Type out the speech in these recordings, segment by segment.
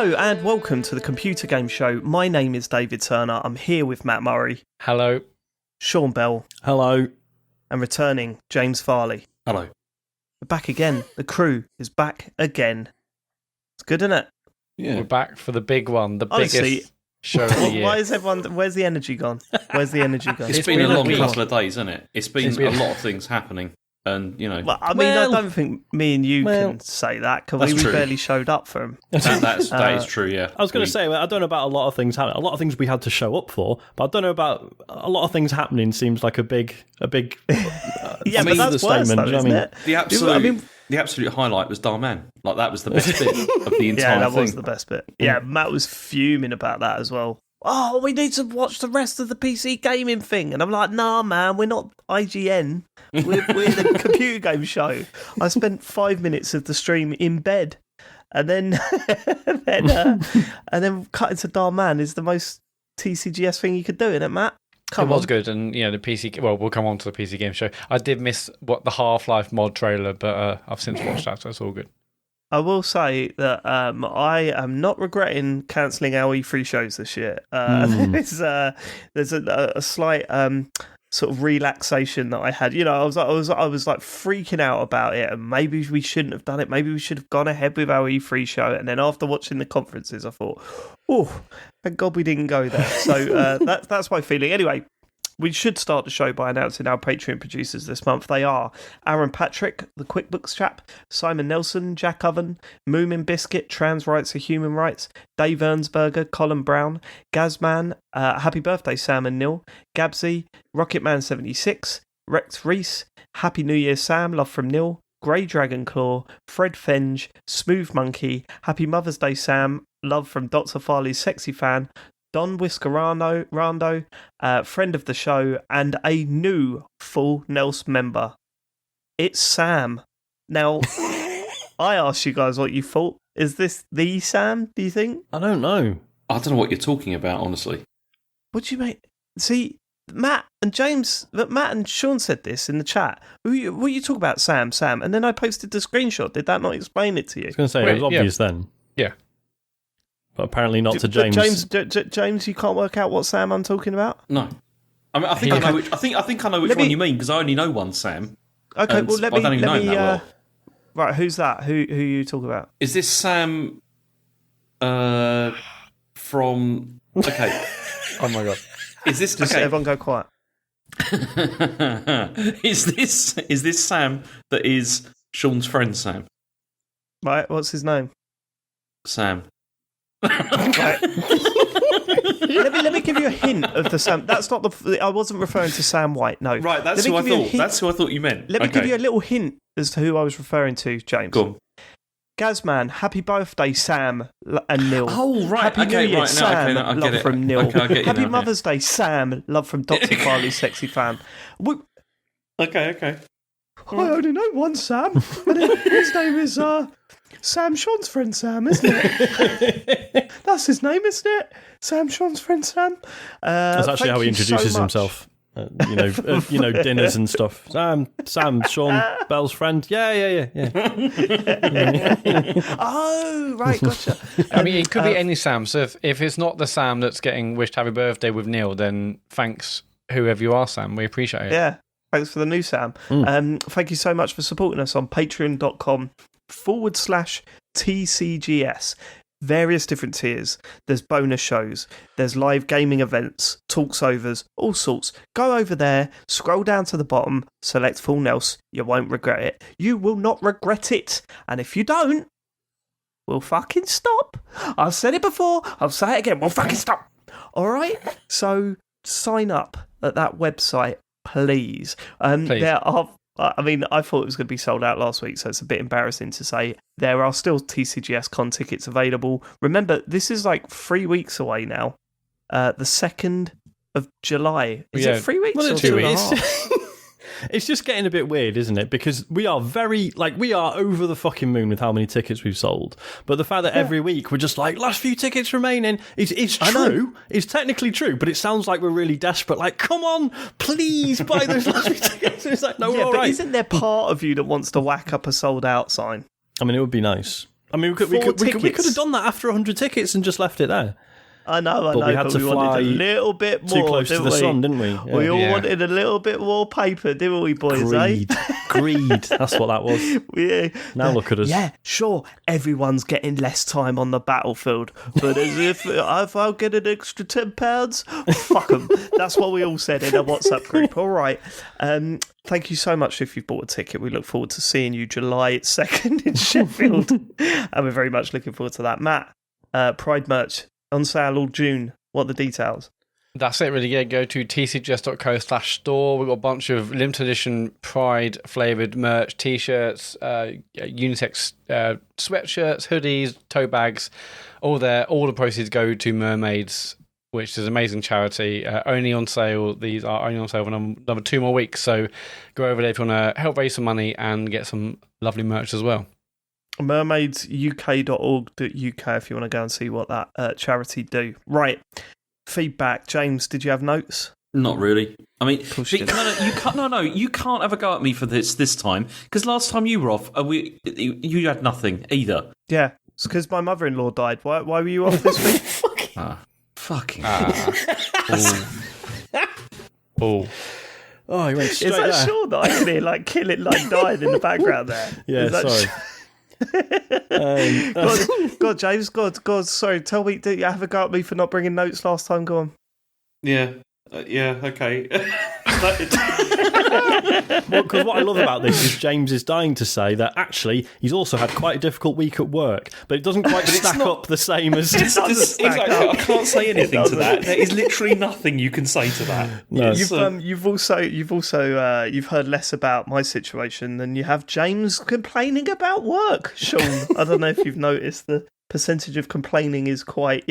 Hello and welcome to the Computer Game Show. My name is David Turner. I'm here with Matt Murray. Hello. Sean Bell. Hello. And returning, James Farley. Hello. We're back again. The crew is back again. It's good, isn't it? Yeah. We're back for the big one, the Honestly, biggest show of the year. Why is everyone... Where's the energy gone? Where's the energy gone? It's been a long couple of days, hasn't it? It's been a lot of things happening. And, you know... Well, I don't think me and you can say that, because we barely showed up for them. That is true, yeah. I was going to say, I don't know about a lot of things happening. A lot of things we had to show up for, but I don't know about... A lot of things happening seems like a big yeah, but that's worse, though, isn't it? The absolute highlight was Darman. Like, that was the best bit of the entire thing. Yeah, that was the best bit. Yeah, Matt was fuming about that as well. Oh, we need to watch the rest of the PC gaming thing. And I'm like, nah, man, we're not IGN. We're the computer game show. I spent 5 minutes of the stream in bed. And then and then cut into Darman is the most TCGS thing you could do, isn't it, Matt? It was good, and the PC. Well, we'll come on to the PC game show. I did miss the Half-Life mod trailer, but I've since watched that, so it's all good. I will say that I am not regretting cancelling our E3 shows this year. There's a slight sort of relaxation that I had. You know, I was like freaking out about it, and maybe we shouldn't have done it. Maybe we should have gone ahead with our E3 show. And then after watching the conferences, I thought, oh, thank God we didn't go there. So that's my feeling. Anyway, we should start the show by announcing our Patreon producers this month. They are Aaron Patrick, the QuickBooks chap, Simon Nelson, Jack Oven, Moomin Biscuit, Trans Rights are Human Rights, Dave Ernsberger, Colin Brown, Gazman, Happy Birthday Sam and Neil, Gabsy, Rocketman76, Rex Reese, Happy New Year Sam, Love from Neil, Grey Dragon Claw, Fred Fenge, Smooth Monkey, Happy Mother's Day Sam, Love from Dr. Farley's Sexy Fan, Don Whiskerando, friend of the show, and a new full Nels member. It's Sam. Now, I asked you guys what you thought. Is this the Sam, do you think? I don't know. I don't know what you're talking about, honestly. What do you mean? See, Matt and Sean said this in the chat. What you talk about, Sam? And then I posted the screenshot. Did that not explain it to you? I was going to say, it was obvious then. Yeah. But apparently not to James. James, you can't work out what Sam I'm talking about? No. I mean, I think I know which one you mean, because I only know one Sam. Okay, well, let me that well. Right, who's that? Who you talk about? Is this Sam from... Okay. Oh my God. Is this... Just okay. everyone go quiet. Is this Sam that is Sean's friend Sam? Right, what's his name? Sam. Right. let me give you a hint of the Sam. That's not I wasn't referring to Sam White. No. Right. That's who I thought. That's who I thought you meant. Let me give you a little hint as to who I was referring to, James. Go on. Gazman, happy birthday, Sam and Neil. Oh, right. Happy New Year, Sam. Love from Neil. Okay, happy Mother's Day, Sam. Love from Dr. Farley's Sexy Fan. Okay. I only know one Sam, and his name is Sam, Sean's friend Sam, isn't it? That's his name, isn't it? Sam, Sean's friend Sam. That's actually how he introduces himself. Dinners and stuff. Sam, Sean Bell's friend. Yeah. Oh, right, gotcha. I mean, it could be any Sam. So if it's not the Sam that's getting wished happy birthday with Neil, then thanks, whoever you are, Sam. We appreciate it. Yeah, thanks for the new Sam. Thank you so much for supporting us on patreon.com/TCGS. Various different tiers. There's bonus shows. There's live gaming events, talksovers, all sorts. Go over there, scroll down to the bottom, select Full Nels. You won't regret it. You will not regret it. And if you don't, we'll fucking stop. I've said it before. I'll say it again. We'll fucking stop. All right? So sign up at that website, please. Please. There are... I mean, I thought it was going to be sold out last week, so it's a bit embarrassing to say. There are still TCGSCON tickets available. Remember, this is like 3 weeks away now. The 2nd of July. Is it 3 weeks or 2 weeks? It's just getting a bit weird, isn't it? Because we are we are over the fucking moon with how many tickets we've sold. But the fact that every week we're just like, last few tickets remaining, it's true. It's technically true, but it sounds like we're really desperate. Like, come on, please buy those last few tickets. It's like, no, we're all right. Isn't there part of you that wants to whack up a sold out sign? I mean, it would be nice. I mean, we could have done that after 100 tickets and just left it there. I know, but we had to fly wanted a little bit more. Too close to the sun, didn't we? Yeah. We all wanted a little bit more paper, didn't we, boys? Greed. That's what that was. Yeah. Now look at us. Yeah, sure. Everyone's getting less time on the battlefield, but as if I'll get an extra £10, fuck them. That's what we all said in a WhatsApp group. All right. Thank you so much if you've bought a ticket. We look forward to seeing you July 2nd in Sheffield, and we're very much looking forward to that. Matt, Pride merch. On sale all June. What are the details? That's it, really. Yeah, go to tcgs.co/store. We've got a bunch of limited edition Pride flavoured merch, t-shirts, unisex sweatshirts, hoodies, tote bags, all there. All the proceeds go to Mermaids, which is an amazing charity. Only on sale. These are only on sale for another 2 more weeks. So go over there if you want to help raise some money and get some lovely merch as well. mermaidsuk.org.uk if you want to go and see what that charity do. Right. Feedback. James, did you have notes? Not really. I mean, you can't have a go at me for this time, because last time you were off, you had nothing either. Yeah, it's because my mother-in-law died. Why were you off this week? Fucking. Oh, he went straight there. Is that sure that I can hear kill it dying in the background there? Yeah, sorry. God, James, God, sorry. Tell me, did you have a go at me for not bringing notes last time? Go on. Yeah, okay. Well, because what I love about this is James is dying to say that actually he's also had quite a difficult week at work, but it doesn't quite stack up the same as. Exactly. I can't say anything to that. There is literally nothing you can say to that. No. You've heard less about my situation than you have James complaining about work, Sean. I don't know if you've noticed the percentage of complaining is quite,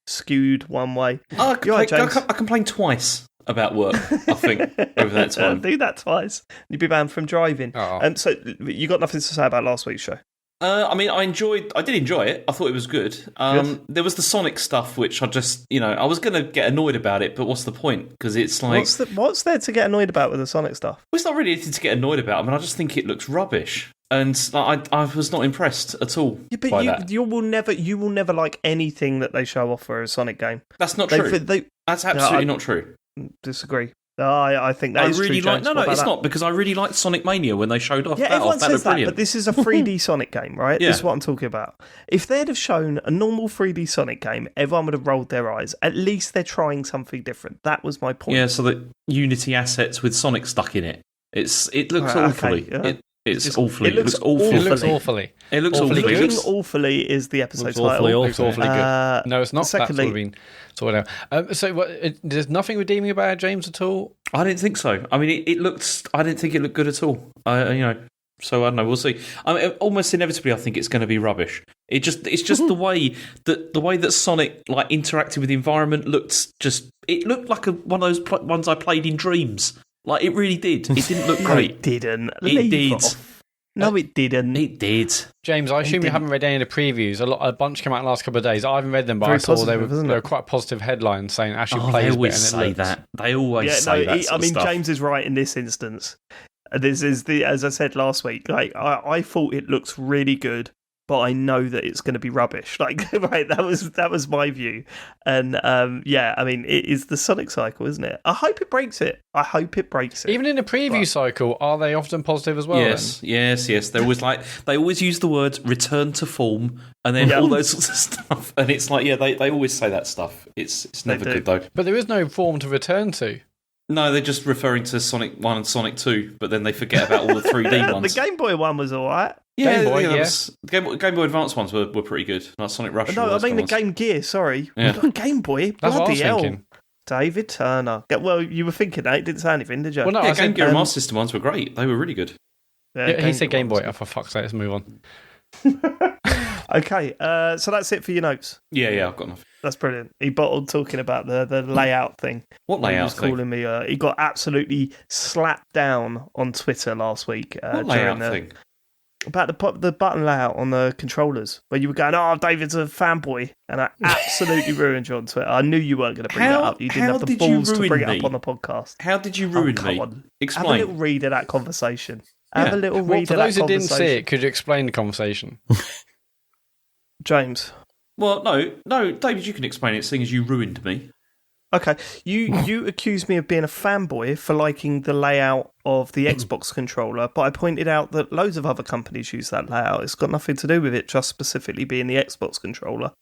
skewed one way. I complained twice about work, I think, over that time. Do that twice. You'd be banned from driving. So you got nothing to say about last week's show? I mean, I did enjoy it. I thought it was good. There was the Sonic stuff, which I just, I was going to get annoyed about it, but what's the point? Because it's like... What's there to get annoyed about with the Sonic stuff? Well, it's not really anything to get annoyed about. I mean, I just think it looks rubbish. And I was not impressed at all. Yeah, but you will never like anything that they show off for a Sonic game. That's not true. That's absolutely not true. Disagree. I think that is really true. No, it's not, because I really liked Sonic Mania when they showed off. Yeah, everyone says that, but this is a 3D Sonic game, right? Yeah. This is what I'm talking about. If they'd have shown a normal 3D Sonic game, everyone would have rolled their eyes. At least they're trying something different. That was my point. Yeah, so that Unity assets with Sonic stuck in it. It looks awfully. Okay, It looks awfully. Looking awfully is the episode title. Looks awfully good. No, it's not. Secondly, that's been sorted out. There's nothing redeeming about it, James, at all? I didn't think so. I mean, I didn't think it looked good at all. So I don't know. We'll see. I mean, almost inevitably, I think it's going to be rubbish. It's just the way that Sonic interacted with the environment looked. It looked like one of those ones I played in Dreams. Like, it really did. It didn't look great. It didn't. It did. No, it didn't. It did. James, I assume you haven't read any of the previews. A bunch came out in the last couple of days. I haven't read them, but I saw they were quite positive headlines saying actually plays they always better. Say that. They always say that. I mean, James is right in this instance. This is as I said last week. I thought it looks really good, but I know that it's going to be rubbish. Right, that was my view. And I mean, it is the Sonic cycle, isn't it? I hope it breaks it. Even in the preview cycle, are they often positive as well? Yes. They always use the words "return to form" and then all those sorts of stuff. And it's like, they always say that stuff. It's never good though. But there is no form to return to. No, they're just referring to Sonic 1 and Sonic 2, but then they forget about all the 3D ones. The Game Boy one was all right. Yeah, the Game Boy Advance ones were pretty good. Like Sonic Rush. No, I mean the Game Gear, sorry. Yeah. Game Boy? That's Bloody what I was hell. thinking. David Turner. Well, you were thinking that. It didn't say anything, did you? Well, no, Game Gear and Master System ones were great. They were really good. Yeah, he said Game Boy. Oh, for fuck's sake, let's move on. Okay, so that's it for your notes. Yeah, I've got enough. That's brilliant. He bottled talking about the layout thing. What layout he was thing? Calling me. He got absolutely slapped down on Twitter last week. What layout thing? About the button layout on the controllers, where you were going, "Oh, David's a fanboy," and I absolutely ruined you on Twitter. I knew you weren't going to bring that up. You didn't have the balls to bring it up on the podcast. How did you ruin me? On. Explain. Have a little read of that conversation. Have a little read of that conversation. For those who didn't see it, could you explain the conversation? James. Well, no, David, you can explain it, seeing as you ruined me. Okay, you accused me of being a fanboy for liking the layout of the Xbox controller, but I pointed out that loads of other companies use that layout. It's got nothing to do with it just specifically being the Xbox controller.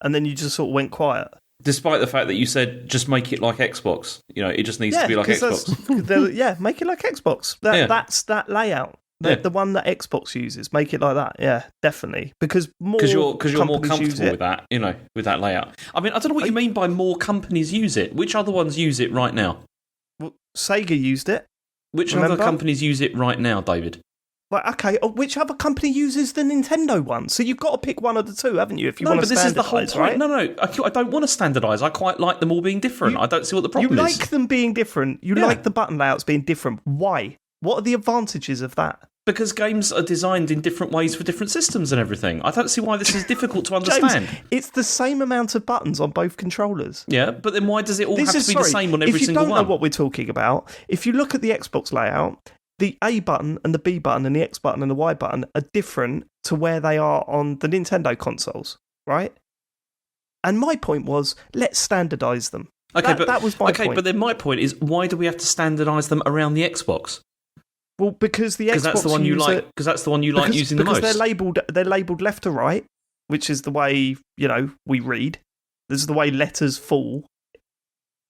And then you just sort of went quiet. Despite the fact that you said, just make it like Xbox. It just needs to be like Xbox. Make it like Xbox. That's that layout. The one that Xbox uses, make it like that. Yeah, definitely. Because you're more comfortable with that, with that layout. I mean, I don't know what you mean by more companies use it. Which other ones use it right now? Well, Sega used it. Which other companies use it right now, David? Like, okay, which other company uses the Nintendo one? So you've got to pick one of the two, haven't you? If you want to standardise, this is the whole point. Right? No, I don't want to standardise. I quite like them all being different. I don't see what the problem is. You like them being different. You like the button layouts being different. Why? What are the advantages of that? Because games are designed in different ways for different systems and everything. I don't see why this is difficult to understand. James, it's the same amount of buttons on both controllers. Yeah, but then why does it all have to be the same on every single one? If you don't know what we're talking about, if you look at the Xbox layout, the A button and the B button and the X button and the Y button are different to where they are on the Nintendo consoles, right? And my point was, let's standardise them. Okay, that was my point. But then my point is, why do we have to standardise them around the Xbox? Well, because the Xbox that's the one you like. Because that's the one you like using the most. Because they're labelled left to right, which is the way we read. This is the way letters fall.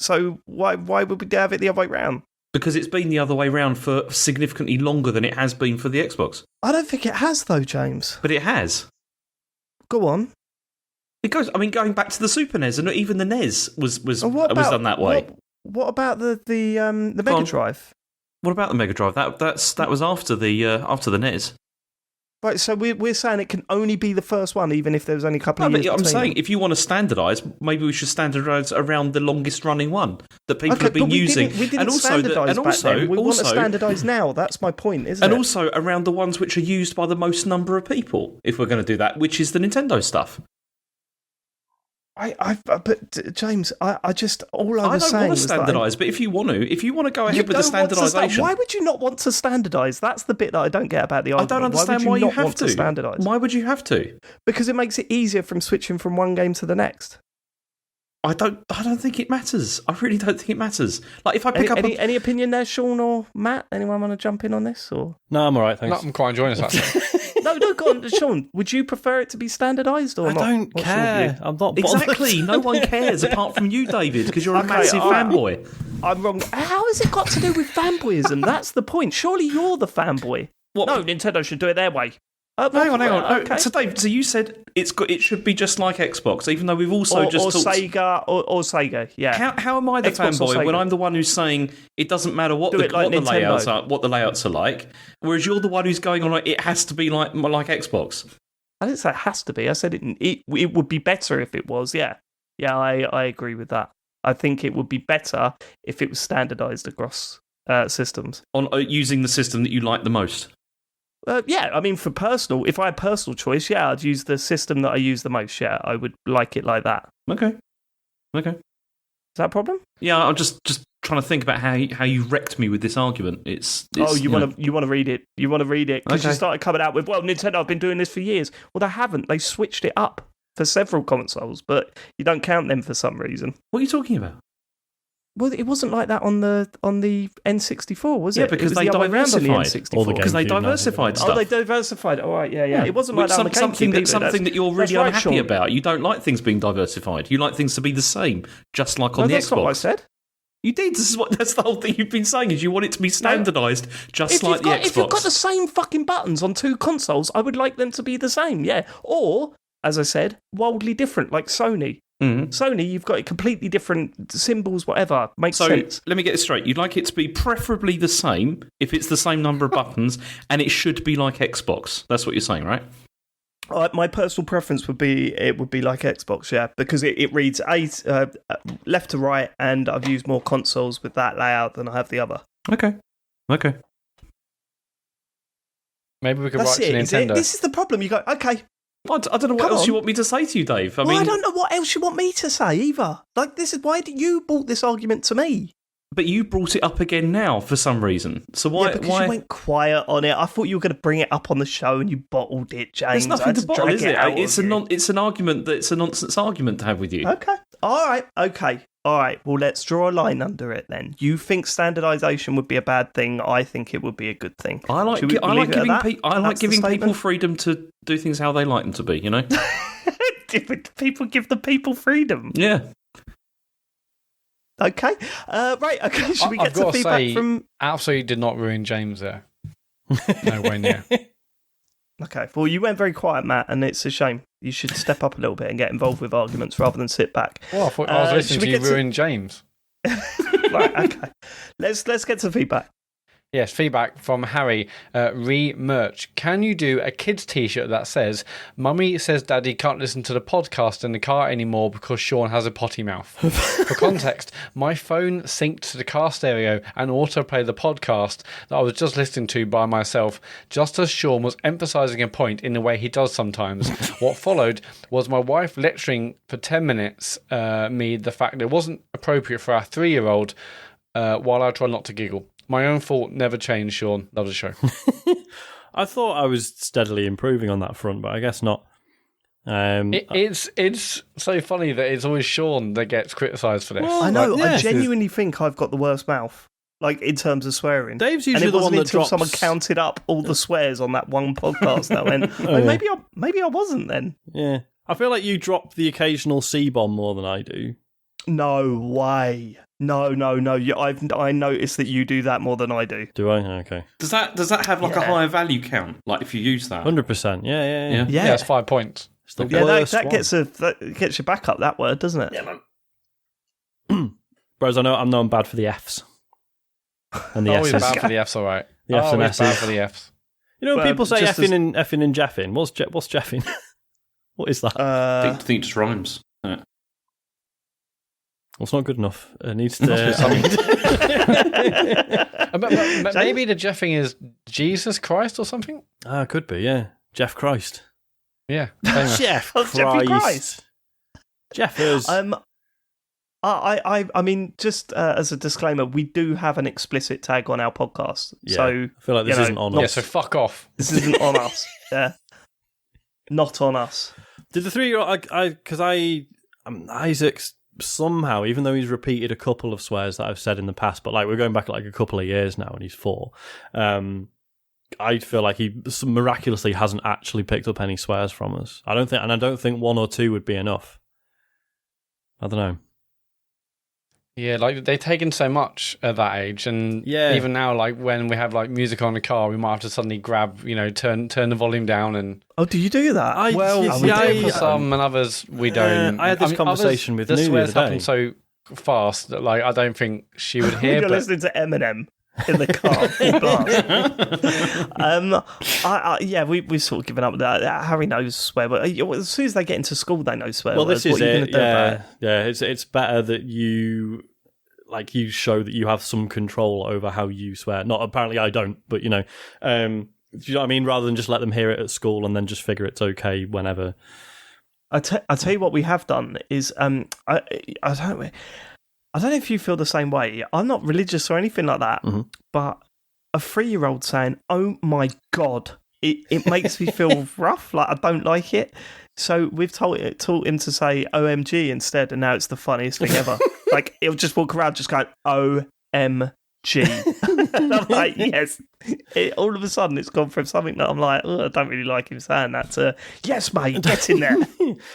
So why would we have it the other way round? Because it's been the other way round for significantly longer than it has been for the Xbox. I don't think it has, though, James. But it has. Go on. It goes. I mean, going back to the Super NES, and even the NES was done that way. What about the Mega Drive? What about the Mega Drive? That was after the NES. Right, so we're saying it can only be the first one, even if there was only a couple of years between. I'm saying, if you want to standardise, maybe we should standardise around the longest running one that people have been using. We didn't standardise back then. We want to standardise now. That's my point, isn't it? And also around the ones which are used by the most number of people, if we're going to do that, which is the Nintendo stuff. But James, I just I don't want to standardise. But if you want to go ahead with the standardisation, why would you not want to standardise? That's the bit that I don't get about the argument. I don't understand why you have to standardise. Why would you have to? Because it makes it easier from switching from one game to the next. I don't think it matters. I really don't think it matters. Like if I pick up any opinion there, Sean or Matt? Anyone want to jump in on this? Or no, I'm all right. Thanks. No, I'm quite enjoying this actually. No, go on, Sean. Would you prefer it to be standardised or not? I don't care. I'm not bothered. Exactly. No one cares apart from you, David, because you're a massive fanboy. I'm wrong. How has it got to do with fanboyism? That's the point. Surely you're the fanboy. What? No, Nintendo should do it their way. Hang on. Okay. So, Dave, you said it should be just like Xbox, even though we've also talked... Sega, or Sega, yeah. How am I the fanboy when I'm the one who's saying it doesn't matter what the layouts are like, whereas you're the one who's going on it has to be like Xbox? I didn't say it has to be. I said it would be better if it was, yeah. Yeah, I agree with that. I think it would be better if it was standardised across systems. On using the system that you like the most? Yeah, I mean, if I had personal choice, yeah, I'd use the system that I use the most. Yeah, I would like it like that. Okay. Is that a problem? Yeah, I'm just trying to think about how you wrecked me with this argument. You want to read it? You want to read it because you started coming out with, well, Nintendo have been doing this for years. Well, they haven't. They switched it up for several consoles, but you don't count them for some reason. What are you talking about? Well, it wasn't like that on the N64, was it? Yeah, because they diversified. Because they diversified stuff. Oh, they diversified. All right, yeah. It wasn't like that on the GameCube. Something that you're really unhappy about. You don't like things being diversified. You like things to be the same, just like on the Xbox. That's not what I said. You did. That's the whole thing you've been saying, is you want it to be standardised, just like the Xbox. If you've got the same fucking buttons on two consoles, I would like them to be the same, yeah. Or, as I said, wildly different, like Sony. Mm-hmm. Sony, you've got completely different symbols, whatever. Makes sense. Let me get this straight. You'd like it to be preferably the same, if it's the same number of buttons, and it should be like Xbox. That's what you're saying, right? My personal preference would be like Xbox, yeah, because it reads left to right, and I've used more consoles with that layout than I have the other. Okay. Maybe we could write to Nintendo. This is the problem. You go, okay. I don't know what else you want me to say to you, Dave. I don't know what else you want me to say either. Like, this is why you brought this argument to me. But you brought it up again now for some reason. So why? Yeah, because why? you went quiet on it. I thought you were going to bring it up on the show, and you bottled it, James. There's nothing to bottle, is it? It's It's an argument that's a nonsense argument to have with you. Okay. All right. Okay. All right. Well, let's draw a line under it then. You think standardisation would be a bad thing. I think it would be a good thing. I like Should we leave it at that? I like That's the giving people statement? freedom to do things how they like them to be. You know? People give the people freedom. Yeah. Okay. Right. Okay. Should we I've get some got to feedback say, from? absolutely did not ruin James there. Nowhere near. Okay. Well, you went very quiet, Matt, and it's a shame. You should step up a little bit and get involved with arguments rather than sit back. Well, I thought I was listening should to we you get to- ruin James. Right. Okay. Let's get some feedback. Yes, feedback from Harry. Re-merch. Can you do a kid's t-shirt that says, Mummy says Daddy can't listen to the podcast in the car anymore because Sean has a potty mouth? For context, my phone synced to the car stereo and autoplay the podcast that I was just listening to by myself, just as Sean was emphasising a point in the way he does sometimes. What followed was my wife lecturing for 10 minutes me the fact that it wasn't appropriate for our 3-year-old while I tried not to giggle. My own fault, never changed, Sean. Love the show. I thought I was steadily improving on that front, but I guess not. It's so funny that it's always Sean that gets criticised for this. Well, I know. yeah. I genuinely think I've got the worst mouth, like in terms of swearing. Dave's and usually it the one wasn't that until drops. someone counted up all the swears on that one podcast that went. Oh, yeah. Maybe I wasn't then. Yeah, I feel like you drop the occasional C-bomb more than I do. No way. No. I noticed that you do that more than I do. Do I? Okay. Does that have like a Yeah. higher value count? Like if you use that? 100%. Yeah. Yeah. Yeah, it's 5 points. It's the yeah. worst That one. gets you back up that word, doesn't it? Yeah, man. Whereas I know I'm bad for the Fs. And the Always S's. bad for the Fs, all right. The Fs and Always bad S's. for the Fs. You know when Well, people say just effing and jeffing? What's jeffing? What is that? I think it just rhymes. Yeah. Well, it's not good enough. It needs Must be something. to... But maybe the Jeffing is Jesus Christ or something? Could be, yeah. Jeff Christ. Yeah. Famous. Jeff Oh, Jeffy Christ. Jeffers. I mean, just as a disclaimer, we do have an explicit tag on our podcast, Yeah, so I feel like this isn't on Yeah, us. so fuck off. this isn't on us. Yeah, not on us. Did the 3-year-old... Because Isaac's somehow, even though he's repeated a couple of swears that I've said in the past, but like we're going back like a couple of years now and he's 4, I feel like he miraculously hasn't actually picked up any swears from us. I don't think 1 or 2 would be enough. I don't know. Yeah, like they've taken so much at that age, and Yeah. even now, like when we have like music on the car, we might have to suddenly grab, turn the volume down, and Oh, do you do that? well, yes, we yeah, do it for some, and others we don't. I had this conversation with the Noo the swears other day. happen so fast that like I don't think she would hear. You're but listening to Eminem in the car. full blast. Yeah, we've sort of given up with that. Harry knows swear words. As soon as they get into school, they know swear Well, words. this is What are you it. gonna do about Yeah. It's better that you show that you have some control over how you swear. Not apparently I don't, but do you know what I mean? Rather than just let them hear it at school and then just figure it's okay whenever. I tell you what we have done is I don't know if you feel the same way. I'm not religious or anything like that, but a 3-year-old saying, "Oh my God," it makes me feel rough. Like I don't like it. So we've taught him to say OMG instead, and now it's the funniest thing ever. Like he'll just walk around just going OMG. And I'm like, yes. All of a sudden it's gone from something that I'm like, I don't really like him saying that to, yes, mate, get in there.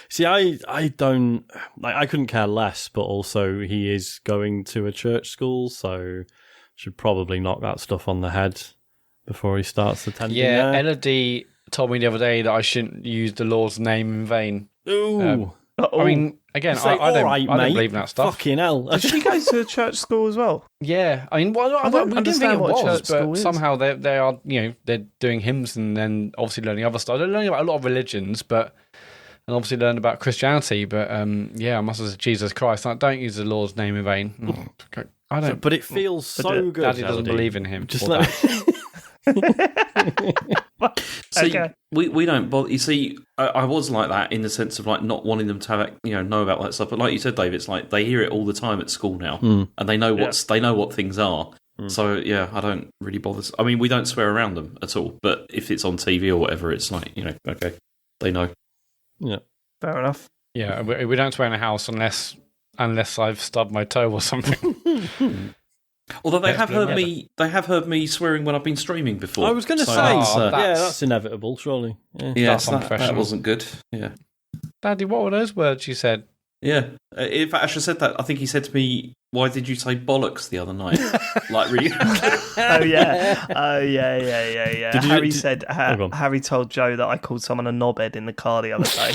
See, I don't I couldn't care less, but also he is going to a church school, so should probably knock that stuff on the head before he starts attending. yeah, there. Elodie told me the other day that I shouldn't use the Lord's name in vain. Ooh. I mean, again, Say, I don't, "Alright, I don't mate, believe in that stuff. Fucking hell. Did she go to a church school as well? Yeah, I mean, well, I don't we didn't think understand it what a was, church school but is. somehow they are, they're doing hymns and then obviously learning other stuff. They're learning about a lot of religions, and obviously learn about Christianity. But yeah, I must have said Jesus Christ. Don't use the Lord's name in vain. I don't. But it feels so good. Daddy doesn't Elodie. believe in him. Just or let that. See, Okay. we don't bother. You see, I was like that in the sense of like not wanting them to have know about that stuff. But like you said, Dave, it's like they hear it all the time at school now, and they know what things are. So yeah, I don't really bother. I mean, we don't swear around them at all. But if it's on TV or whatever, it's like okay, they know. Yeah, Fair enough. Yeah, we don't swear in a house unless I've stubbed my toe or something. Although they have heard me swearing when I've been streaming before. I was going to say, that's inevitable, surely. Yeah, that wasn't good. Yeah, Daddy, what were those words you said? Yeah, in fact, I should have said that. I think he said to me, "Why did you say bollocks the other night?" Like really? Oh yeah. Harry told Joe that I called someone a knobhead in the car the other day.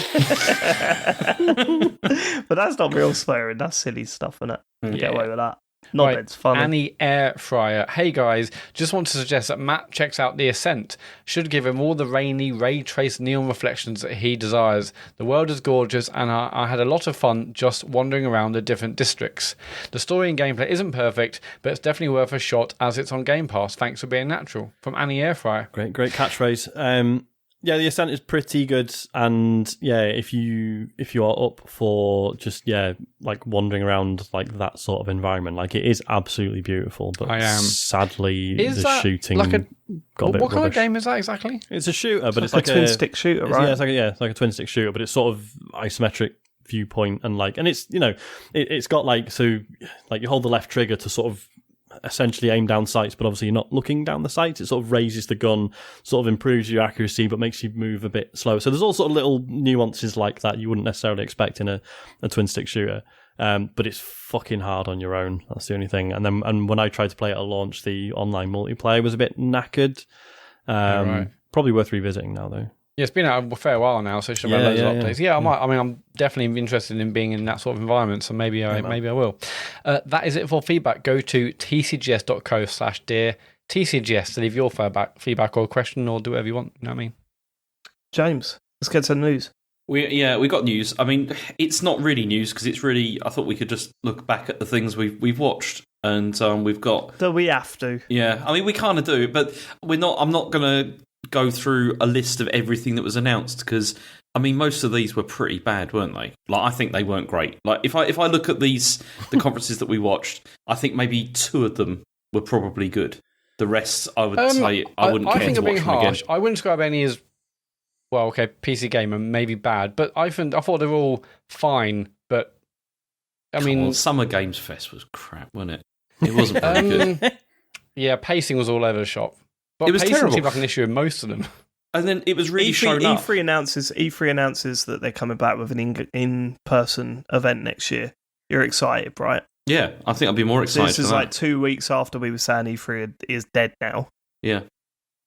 But that's not real swearing. That's silly stuff, isn't it? Get away with that. Knobhead's funny. Annie Air Fryer. Hey guys, just want to suggest that Matt checks out The Ascent. Should give him all the rainy, ray-traced neon reflections that he desires. The world is gorgeous, and I had a lot of fun just wandering around the different districts. The story and gameplay isn't perfect, but it's definitely worth a shot as it's on Game Pass. Thanks for being natural. From Annie Air Fryer. Great catchphrase. Yeah, The Ascent is pretty good, and yeah, if you are up for just like wandering around like that sort of environment, like it is absolutely beautiful. But sadly, the shooting got a bit what kind of rubbish. game is that exactly? It's a shooter, but it's like a twin stick shooter, right? It's like a twin stick shooter, but it's sort of isometric viewpoint, and it's it's got like you hold the left trigger to sort of essentially aim down sights, but obviously you're not looking down the sights. It sort of raises the gun, sort of improves your accuracy, but makes you move a bit slower. So there's all sort of little nuances like that you wouldn't necessarily expect in a twin stick shooter. But it's fucking hard on your own. That's the only thing. And when I tried to play it at launch, the online multiplayer was a bit knackered. Probably worth revisiting now though. Yeah, it's been out a fair while now, so it should have loads of updates. Yeah, I might. I mean, I'm definitely interested in being in that sort of environment, so maybe I will. That is it for feedback. Go to tcgs.co/dear TCGS to leave your feedback or question or do whatever you want. You know what I mean? James, let's get to the news. We got news. I mean, it's not really news because it's really. I thought we could just look back at the things we've watched, and we've got. Do we have to? Yeah, I mean, we kind of do, but we're not. I'm not going to go through a list of everything that was announced because I mean most of these were pretty bad, weren't they? Like I think they weren't great. Like if I look at the conferences that we watched, I think maybe 2 of them were probably good. The rest I would say I wouldn't care to watch them again. I wouldn't describe any as well, okay, PC gamer maybe bad, but I thought they were all fine, but I mean Summer Games Fest was crap, wasn't it? It wasn't very good. Yeah, pacing was all over the shop. But it was pacing terrible. seemed like an issue in most of them. And then it was really shown up. E3 announces that they're coming back with an in-person event next year. You're excited, right? Yeah, I think I'd be more excited. This is like 2 weeks after we were saying E3 is dead now. Yeah.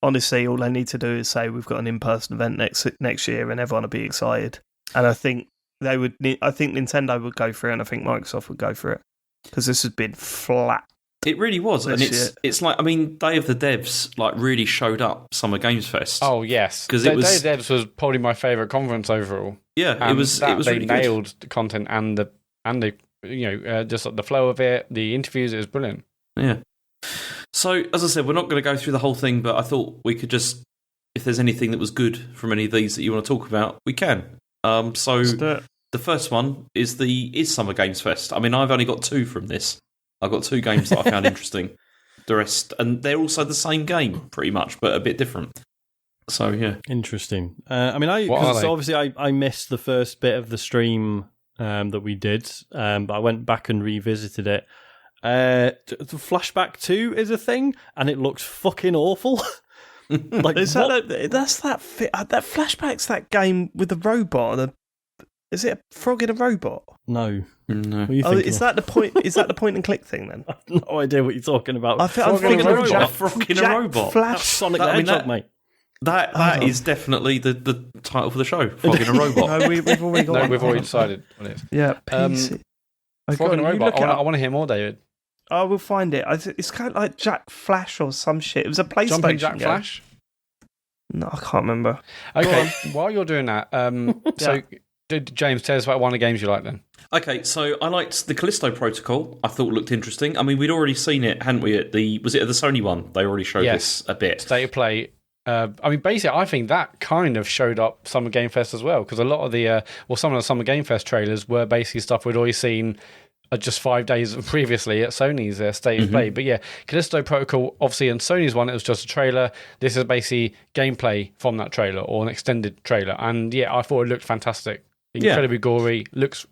Honestly, all they need to do is say we've got an in-person event next year, and everyone will be excited. And I think they would. I think Nintendo would go for it, and I think Microsoft would go for it because this has been flat. It really was, and it's like I mean, Day of the Devs like really showed up Summer Games Fest. Oh yes, because Day of the Devs was probably my favourite conference overall. Yeah, and it was. It was really nailed the content and the just like the flow of it, the interviews. It was brilliant. Yeah. So as I said, we're not going to go through the whole thing, but I thought we could just, if there's anything that was good from any of these that you want to talk about, we can. So the first one is Summer Games Fest. I mean, I've only got 2 from this. I've got 2 games that I found interesting. The rest, and they're also the same game, pretty much, but a bit different. So, yeah. Interesting. I mean, obviously I missed the first bit of the stream that we did, but I went back and revisited it. Flashback 2 is a thing, and it looks fucking awful. Like that Flashback's that game with the robot. Is it a frog in a robot? No. Is that the point? Is that the point and click thing then? I have no idea what you're talking about. I'm thinking of Frog in a robot. Flash Sonic the Hedgehog, mate. That is definitely the title for the show. Frog in a robot. No, we've already got. No, we've already decided what it is. Yeah, PC. Frog in a robot. I want to hear more, David. I will find it. It's kind of like Jack Flash or some shit. It was a PlayStation Jumping Jack game. Flash? No, I can't remember. Okay, while you're doing that, so James, tell us about one of the games you like then. Okay, so I liked the Callisto Protocol. I thought it looked interesting. I mean, we'd already seen it, hadn't we? Was it the Sony one? They already showed this a bit. State of Play. I mean, basically, I think that kind of showed up Summer Game Fest as well, because a lot of the, some of the Summer Game Fest trailers were basically stuff we'd already seen just 5 days previously at Sony's State of Play. But yeah, Callisto Protocol, obviously, in Sony's one, it was just a trailer. This is basically gameplay from that trailer, or an extended trailer. And yeah, I thought it looked fantastic. Incredibly gory, looks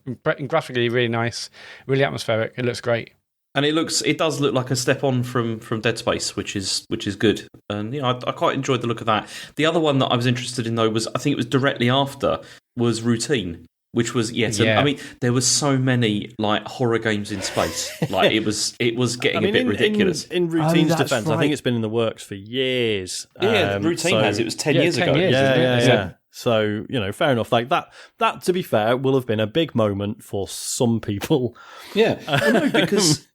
graphically really nice, really atmospheric. It looks great. And it does look like a step on from Dead Space, which is good. And I quite enjoyed the look of that. The other one that I was interested in, though, was, I think it was directly after, was Routine, which was I mean, there were so many like horror games in space. Like it was getting a bit ridiculous. In Routine's defense, right. I think it's been in the works for years. Routine has. It was 10 years ago. Yeah. So, fair enough. Like that, to be fair, will have been a big moment for some people. Yeah. No, because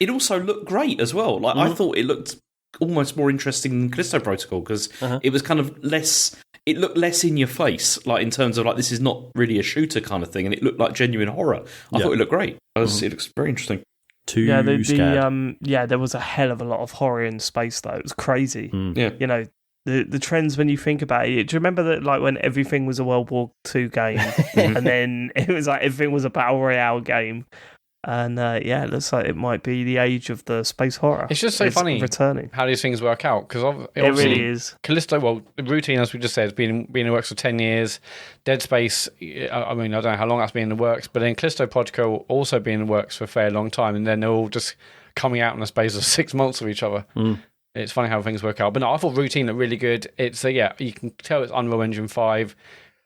it also looked great as well. Like I thought it looked almost more interesting than Callisto Protocol, because it was kind of less, it looked less in your face, like in terms of like, this is not really a shooter kind of thing, and it looked like genuine horror. I thought it looked great. It looks very interesting. There was a hell of a lot of horror in space, though. It was crazy. Yeah. The trends, when you think about it, do you remember that, like, when everything was a World War II game and then it was like everything was a Battle Royale game? And it looks like it might be the age of the space horror. It's just so funny returning. How these things work out, because it really is. Callisto, well, Routine, as we just said, has been in the works for 10 years. Dead Space, I mean, I don't know how long that's been in the works, but then Callisto Protocol also been in the works for a fair long time, and then they're all just coming out in the space of 6 months of each other. It's funny how things work out. But no, I thought Routine looked really good. It's you can tell it's Unreal Engine 5.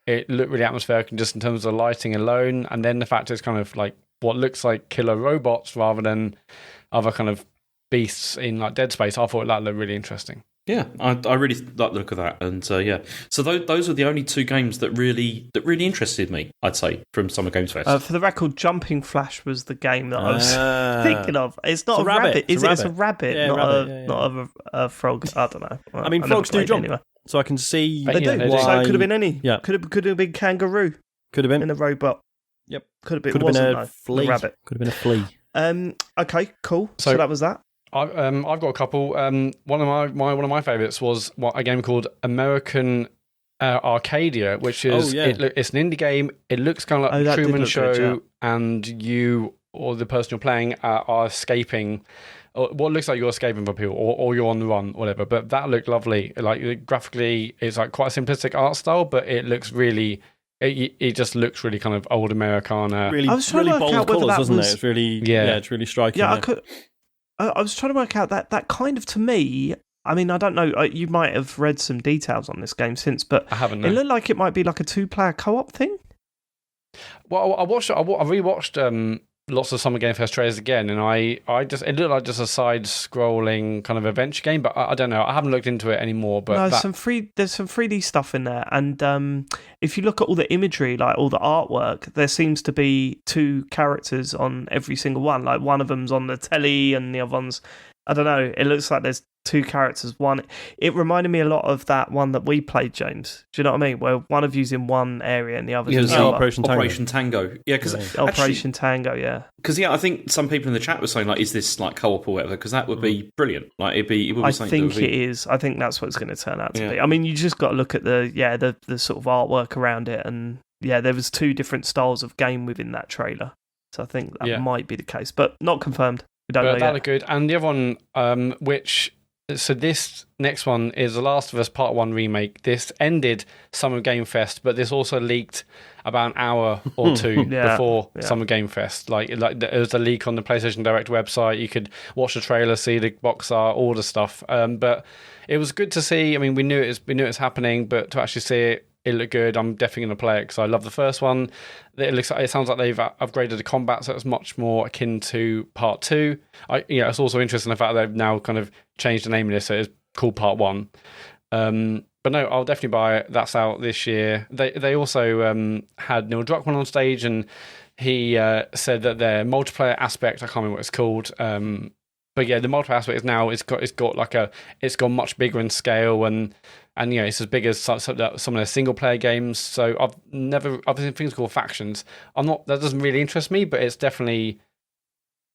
It looked really atmospheric, and just in terms of the lighting alone, and then the fact it's kind of like what looks like killer robots rather than other kind of beasts in like Dead Space. I thought that looked really interesting. Yeah, I really like the look of that, and So those are the only two games that really interested me, I'd say, from Summer Games Fest. For the record, Jumping Flash was the game that I was thinking of. It's not a rabbit, is it? It's a rabbit, not a frog. I don't know. I mean, frogs do jump, anyway. So I can see they do. Why... So it could have been any. Yeah, could have been kangaroo. Could have been in a robot. Yep, could have been a flea. Rabbit. Could have been a flea. Okay, cool. So that was that. I've got a couple. One of my favourites was a game called American Arcadia, which is it's an indie game. It looks kind of like the Truman Show, and you or the person you're playing are escaping. What looks like you're escaping from people, or you're on the run, whatever. But that looked lovely. Like graphically, it's like quite a simplistic art style, but it looks really. It just looks really kind of old Americana. Really bold colours, doesn't it? It's really it's really striking. Yeah, I was trying to work out that kind of, to me, I mean, I don't know, you might have read some details on this game since, but I haven't. It looked like it might be like a 2-player co-op thing. Well, I rewatched lots of Summer Game Fest trailers again, and it looked like just a side-scrolling kind of adventure game, but I don't know. I haven't looked into it anymore. But no, there's some 3D stuff in there, and if you look at all the imagery, like all the artwork, there seems to be 2 characters on every single one. Like one of them's on the telly, and the other one's, I don't know. It looks like there's 2 characters. It reminded me a lot of that one that we played, James. Do you know what I mean? Where one of you's in one area and the other's in the other. Operation Tango. Yeah, because Operation Tango. Yeah. Because I think some people in the chat were saying like, is this like co-op or whatever? Because that would be brilliant. Like it would be. I think it is. I think that's what it's going to turn out to be. I mean, you just got to look at the sort of artwork around it, and there was 2 different styles of game within that trailer. So I think that might be the case, but not confirmed. We don't know yet. That looked good. And the other one, so this next one is The Last of Us Part 1 remake. This ended Summer Game Fest, but this also leaked about an hour or 2 before Summer Game Fest. Like there was a leak on the PlayStation Direct website. You could watch the trailer, see the box art, all the stuff. But it was good to see. I mean, we knew it was happening, but to actually see it, it looked good. I'm definitely going to play it because I love the first one. It sounds like they've upgraded the combat, so it's much more akin to Part 2. It's also interesting the fact that they've now kind of changed the name of this, so it's called Part 1. But no, I'll definitely buy it. That's out this year. They also had Neil Druckmann on stage, and he said that their multiplayer aspect, I can't remember what it's called, but yeah, the multiplayer aspect is now it's gone much bigger in scale, and it's as big as some of their single player games. So I've seen things called Factions. That doesn't really interest me, but it's definitely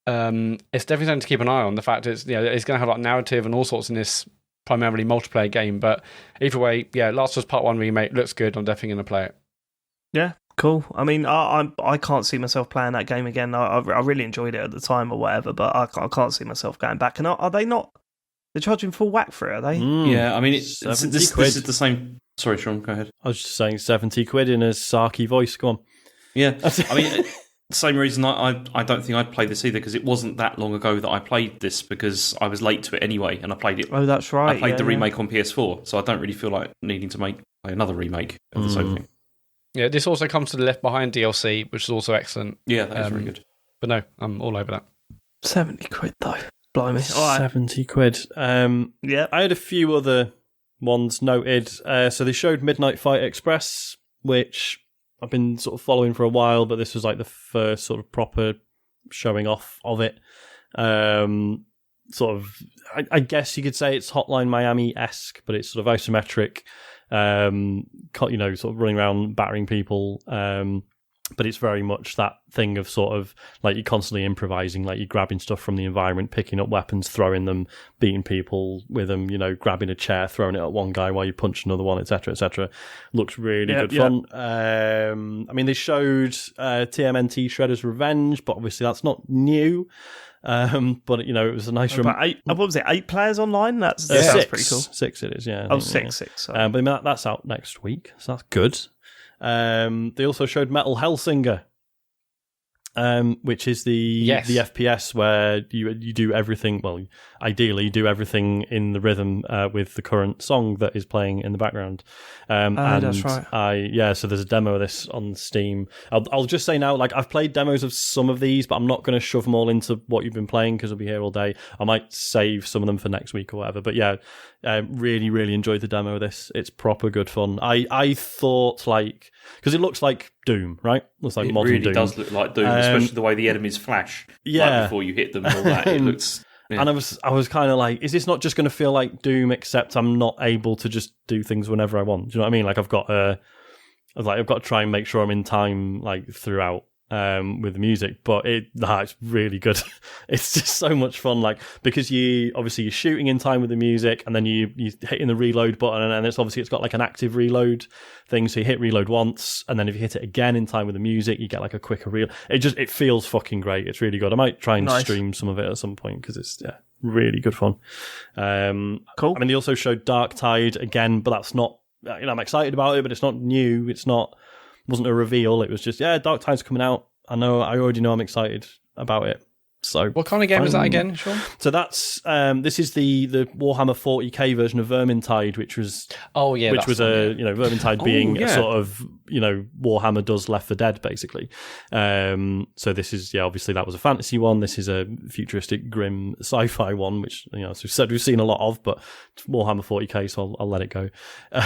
something to keep an eye on. The fact it's going to have like narrative and all sorts in this primarily multiplayer game. But either way, yeah, Last of Us Part 1 remake looks good. I'm definitely going to play it. Yeah, cool. I mean, I can't see myself playing that game again. I really enjoyed it at the time or whatever, but I can't see myself going back. And are they not? They're charging full whack for it, are they? Yeah, I mean, this is the same. Sorry, Sean, go ahead. I was just saying 70 quid in a sarky voice. Go on. Yeah, I mean, same reason I don't think I'd play this either, because it wasn't that long ago that I played this, because I was late to it anyway, and I played it. Oh, that's right. I played the remake on PS4, so I don't really feel like needing to play another remake of the same thing. Yeah, this also comes to the Left Behind DLC, which is also excellent. Yeah, that is really good. But no, I'm all over that. 70 quid though. Blimey. All right. 70 quid. Yeah. I had a few other ones noted. So they showed Midnight Fight Express, which I've been sort of following for a while, but this was like the first sort of proper showing off of it. Sort of, I guess you could say it's Hotline Miami-esque, but it's sort of isometric, sort of running around battering people. But it's very much that thing of sort of like you're constantly improvising, like you're grabbing stuff from the environment, picking up weapons, throwing them, beating people with them, grabbing a chair, throwing it at one guy while you punch another one, etc., etc. Looks really good fun. I mean, they showed TMNT Shredder's Revenge, but obviously that's not new. But it was a nice. What was it? 8 players online. That sounds pretty cool. 6 it is. Yeah. Oh, six. But I mean, that's out next week, so that's good. They also showed Metal Hellsinger, which is the FPS where you do everything. Well, ideally, you do everything in the rhythm with the current song that is playing in the background. And that's right. So there's a demo of this on Steam. I'll just say now, like I've played demos of some of these, but I'm not going to shove them all into what you've been playing because I'll be here all day. I might save some of them for next week or whatever. But yeah, really, really enjoyed the demo of this. It's proper good fun. I thought because it looks like Doom, right? Looks like modern Doom. It really does look like Doom, especially the way the enemies flash before you hit them and all that. It looks... Yeah. And I was kind of like, is this not just going to feel like Doom, except I'm not able to just do things whenever I want? Do you know what I mean? Like I've got to try and make sure I'm in time throughout with the music, but it's really good. It's just so much fun, because you're shooting in time with the music, and then you hitting the reload button, and it's got like an active reload thing, so you hit reload once, and then if you hit it again in time with the music, you get like a quicker reload. It feels fucking great. It's really good. I might try and stream some of it at some point because it's really good fun. Cool. I mean, they also showed Dark Tide again, but that's not. I'm excited about it, but it's not new. Wasn't a reveal. It was just Dark Tide's coming out. I already know I'm excited about it. So what kind of game is that again, Sean? So that's this is the Warhammer 40k version of Vermintide, which was Vermintide being a sort of Warhammer does Left 4 Dead basically. So this is obviously that was a fantasy one. This is a futuristic grim sci-fi one, which as we've said we've seen a lot of, but Warhammer 40k, so I'll let it go.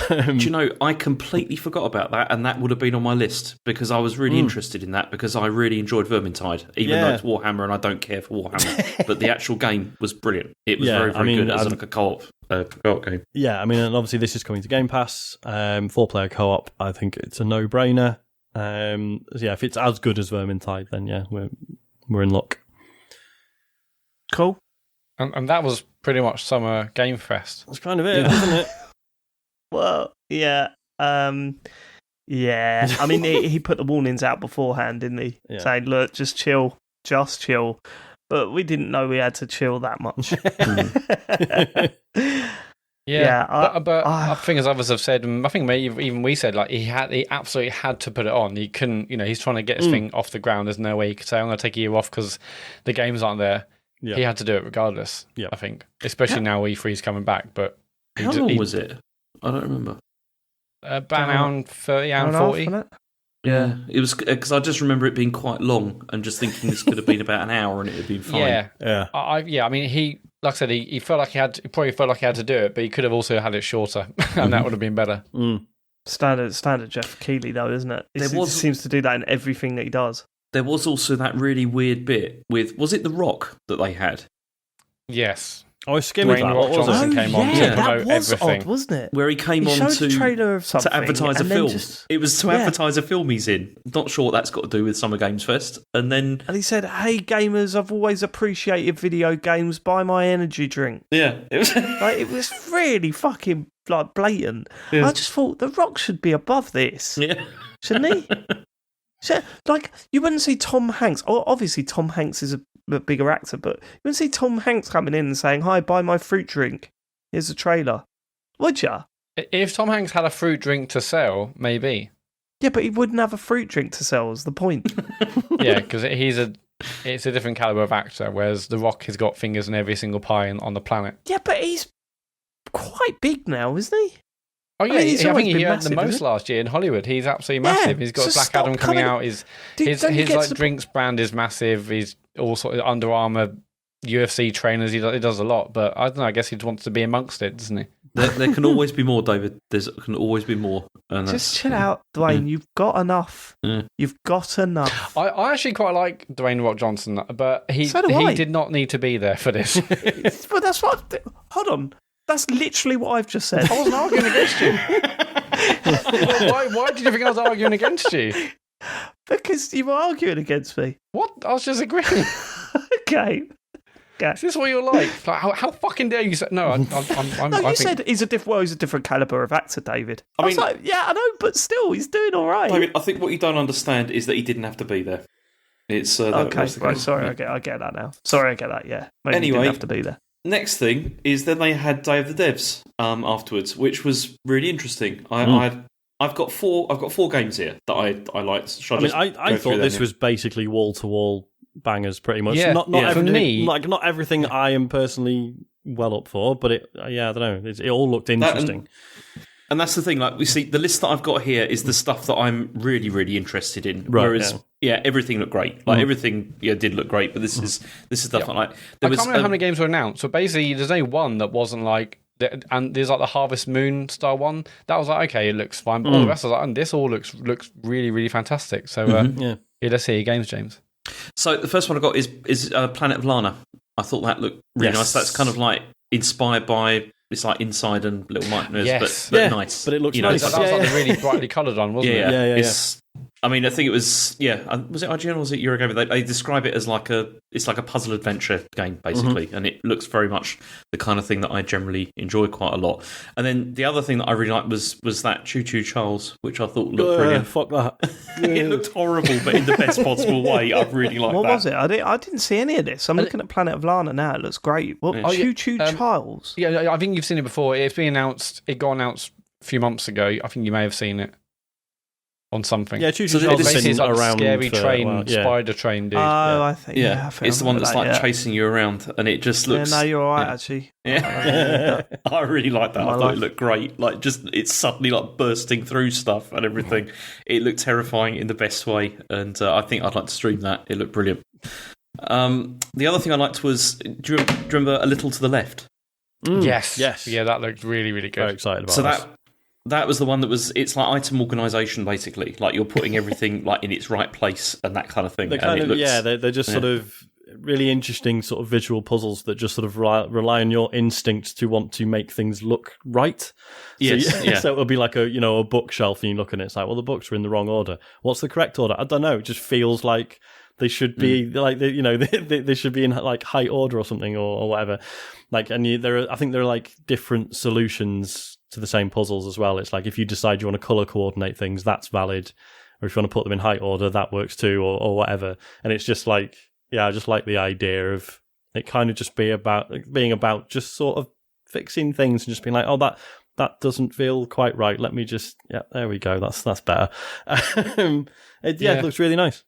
Do you know, I completely forgot about that, and that would have been on my list because I was really interested in that because I really enjoyed Vermintide, even though it's Warhammer and I don't care for Warhammer, but the actual game was brilliant. It was very good as a co-op game. Yeah, I mean, and obviously this is coming to Game Pass, 4-player co-op. I think it's a no-brainer. If it's as good as Vermintide, then we're in luck. Cool. And that was pretty much Summer Game Fest. That's kind of it, isn't it? Well, yeah. Yeah. I mean, he put the warnings out beforehand, didn't he? Yeah. Saying, look, just chill. But we didn't know we had to chill that much. But I think as others have said, I think even we said, he absolutely had to put it on. He couldn't, he's trying to get his thing off the ground. There's no way he could say, I'm going to take a year off because the games aren't there. Yeah. He had to do it regardless, I think. Especially now E3's coming back. But how long was it? I don't remember. About an hour 30, hour 40. Yeah, it was because I just remember it being quite long and just thinking this could have been about an hour and it would be fine. Yeah. I mean, he felt like he probably felt like he had to do it, but he could have also had it shorter, and that would have been better. Standard Jeff Keighley, though, isn't it? He seems to do that in everything that he does. There was also that really weird bit with, was it The Rock that they had? Yes. I skimmed that. Dwayne What Rock was Johnson it? came on to that promote was everything. odd, wasn't it? Where he came on showed a trailer of something to advertise a and then film. just- It was to advertise a film he's in. Not sure what that's got to do with Summer Games Fest. And then And he said, "Hey gamers, I've always appreciated video games. Buy my energy drink." yeah, it was. Like it was really fucking like blatant. Yeah. I just thought The Rock should be above this, yeah. shouldn't he? Like you wouldn't see Tom Hanks. Obviously, Tom Hanks is a bigger actor, but you wouldn't see Tom Hanks coming in and saying, "Hi, buy my fruit drink. Here's a trailer." Would ya? If Tom Hanks had a fruit drink to sell, maybe. Yeah, but he wouldn't have a fruit drink to sell. Is the point? Yeah, because it's a different caliber of actor, whereas The Rock has got fingers in every single pie on the planet. Yeah, but he's quite big now, isn't he? Oh yeah, I mean, he's I always think he been earned massive, the most isn't he? last year in Hollywood. He's absolutely Yeah, massive. He's got so Black stop Adam coming coming- out. His Don't you get like to the- drinks brand is massive. He's all sort of Under Armour, UFC trainers. He does a lot, but I don't know. I guess he wants to be amongst it, doesn't he? There can always be more, David. There can always be more. And Just chill out, Dwayne. You've got enough. Yeah. You've got enough. I actually quite like Dwayne Rock Johnson, but he So do I. did not need to be there for this. Well, that's what. Hold on. That's literally what I've just said. I wasn't arguing against you. Why did you think I was arguing against you? Because you were arguing against me. What? I was just agreeing. Okay. Is this what you're like? How fucking dare you say... No, I'm No, you I think... said he's a different caliber of actor, David. I was mean- like, yeah, I know, but still, he's doing all right. David, I think what you don't understand is that he didn't have to be there. It's Okay, that's the right. case. Sorry, I get that now. Sorry, I get that. Yeah. Maybe he Anyway. didn't have to be there. Next thing is then they had Day of the Devs afterwards, which was really interesting. I've got four games here that I liked. Shall I just I go thought through this them was basically wall to wall bangers, pretty much. Yeah, not yeah. For everything, me- like not everything I am personally well up for, but it. Yeah, I don't know. It all looked interesting. And that's the thing. Like we see, the list that I've got here is the stuff that I'm really, really interested in. Right, Whereas, everything looked great. Like everything, did look great. But this is stuff like I can't remember how many games were announced. So basically, there's only one that wasn't like... And there's like the Harvest Moon style one. That was like, okay, it looks fine. But all the rest, I was like, and this all looks really, really fantastic. So, yeah, let's see your games, James. So the first one I got is Planet of Lana. I thought that looked really nice. That's kind of like inspired by... It's like Inside and Little Nightmares, Yes. but nice. But it looks You know, nice. That was like the really brightly coloured one, wasn't it? Yeah. It's, I mean, I think it was. Was it IGN or was it Eurogamer? They describe it as like a puzzle adventure game basically, and it looks very much the kind of thing that I generally enjoy quite a lot. And then the other thing that I really liked was that Choo Choo Charles, which I thought looked brilliant. Fuck that. It looked horrible, but in the best possible way. I really liked What that. was it? I didn't see any of this. I'm looking at Planet of Lana now. It looks great. What? Yeah. Choo Choo Charles. Yeah, I think you've seen it before. It's been announced. It got announced a few months ago. I think you may have seen it on something. Yeah, Choo So Choo it Charles is- has Basically, been it's like around a scary for a train, while. Yeah. spider train dude. Oh, I think. Yeah, I think it's the one that's like chasing you around, and it just looks. Yeah, no, you're all right, yeah. actually. Yeah, I really liked that. I My thought life. it looked great. Like, just it's suddenly like bursting through stuff and everything. It looked terrifying in the best way, and I think I'd like to stream that. It looked brilliant. The other thing I liked was, do you remember A Little to the Left? Yes. Yes. Yeah, that looked really, really good. Very excited about So this. that was the one that was. It's like item organisation, basically. Like you're putting everything like in its right place and that kind of thing. They're And kind it of looks, they're just sort of really interesting sort of visual puzzles that just sort of rely on your instinct to want to make things look right. Yes, so, yeah. So it'll be like a bookshelf, and you look at it, it's like, well, the books are in the wrong order. What's the correct order? I don't know. It just feels like they should be like they should be in like height order or something or whatever. Like, and I think there are like different solutions to the same puzzles as well. It's like if you decide you want to color coordinate things, that's valid, or if you want to put them in height order, that works too, or whatever. And it's just like, I just like the idea of it kind of just being about just sort of fixing things and just being like, oh, that doesn't feel quite right. Let me just, there we go. That's better. It looks really nice.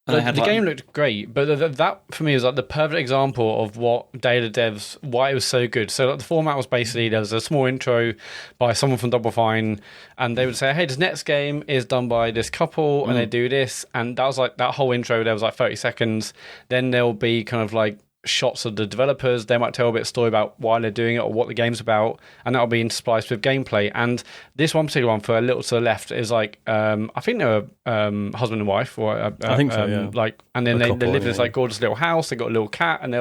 And The game looked great, but that for me was like the perfect example of what Day of the Devs, why it was so good. So like, the format was basically there was a small intro by someone from Double Fine, and they would say, "Hey, this next game is done by this couple, and they do this," and that was like that whole intro. There was like 30 seconds. Then there'll be kind of like shots of the developers. They might tell a bit of story about why they're doing it or what the game's about, and that'll be interspliced with gameplay. And this one particular one, for a little to the left, is like I think they were husband and wife, or I think so, yeah. Like, and then they live in this yeah. like gorgeous little house. They got a little cat, and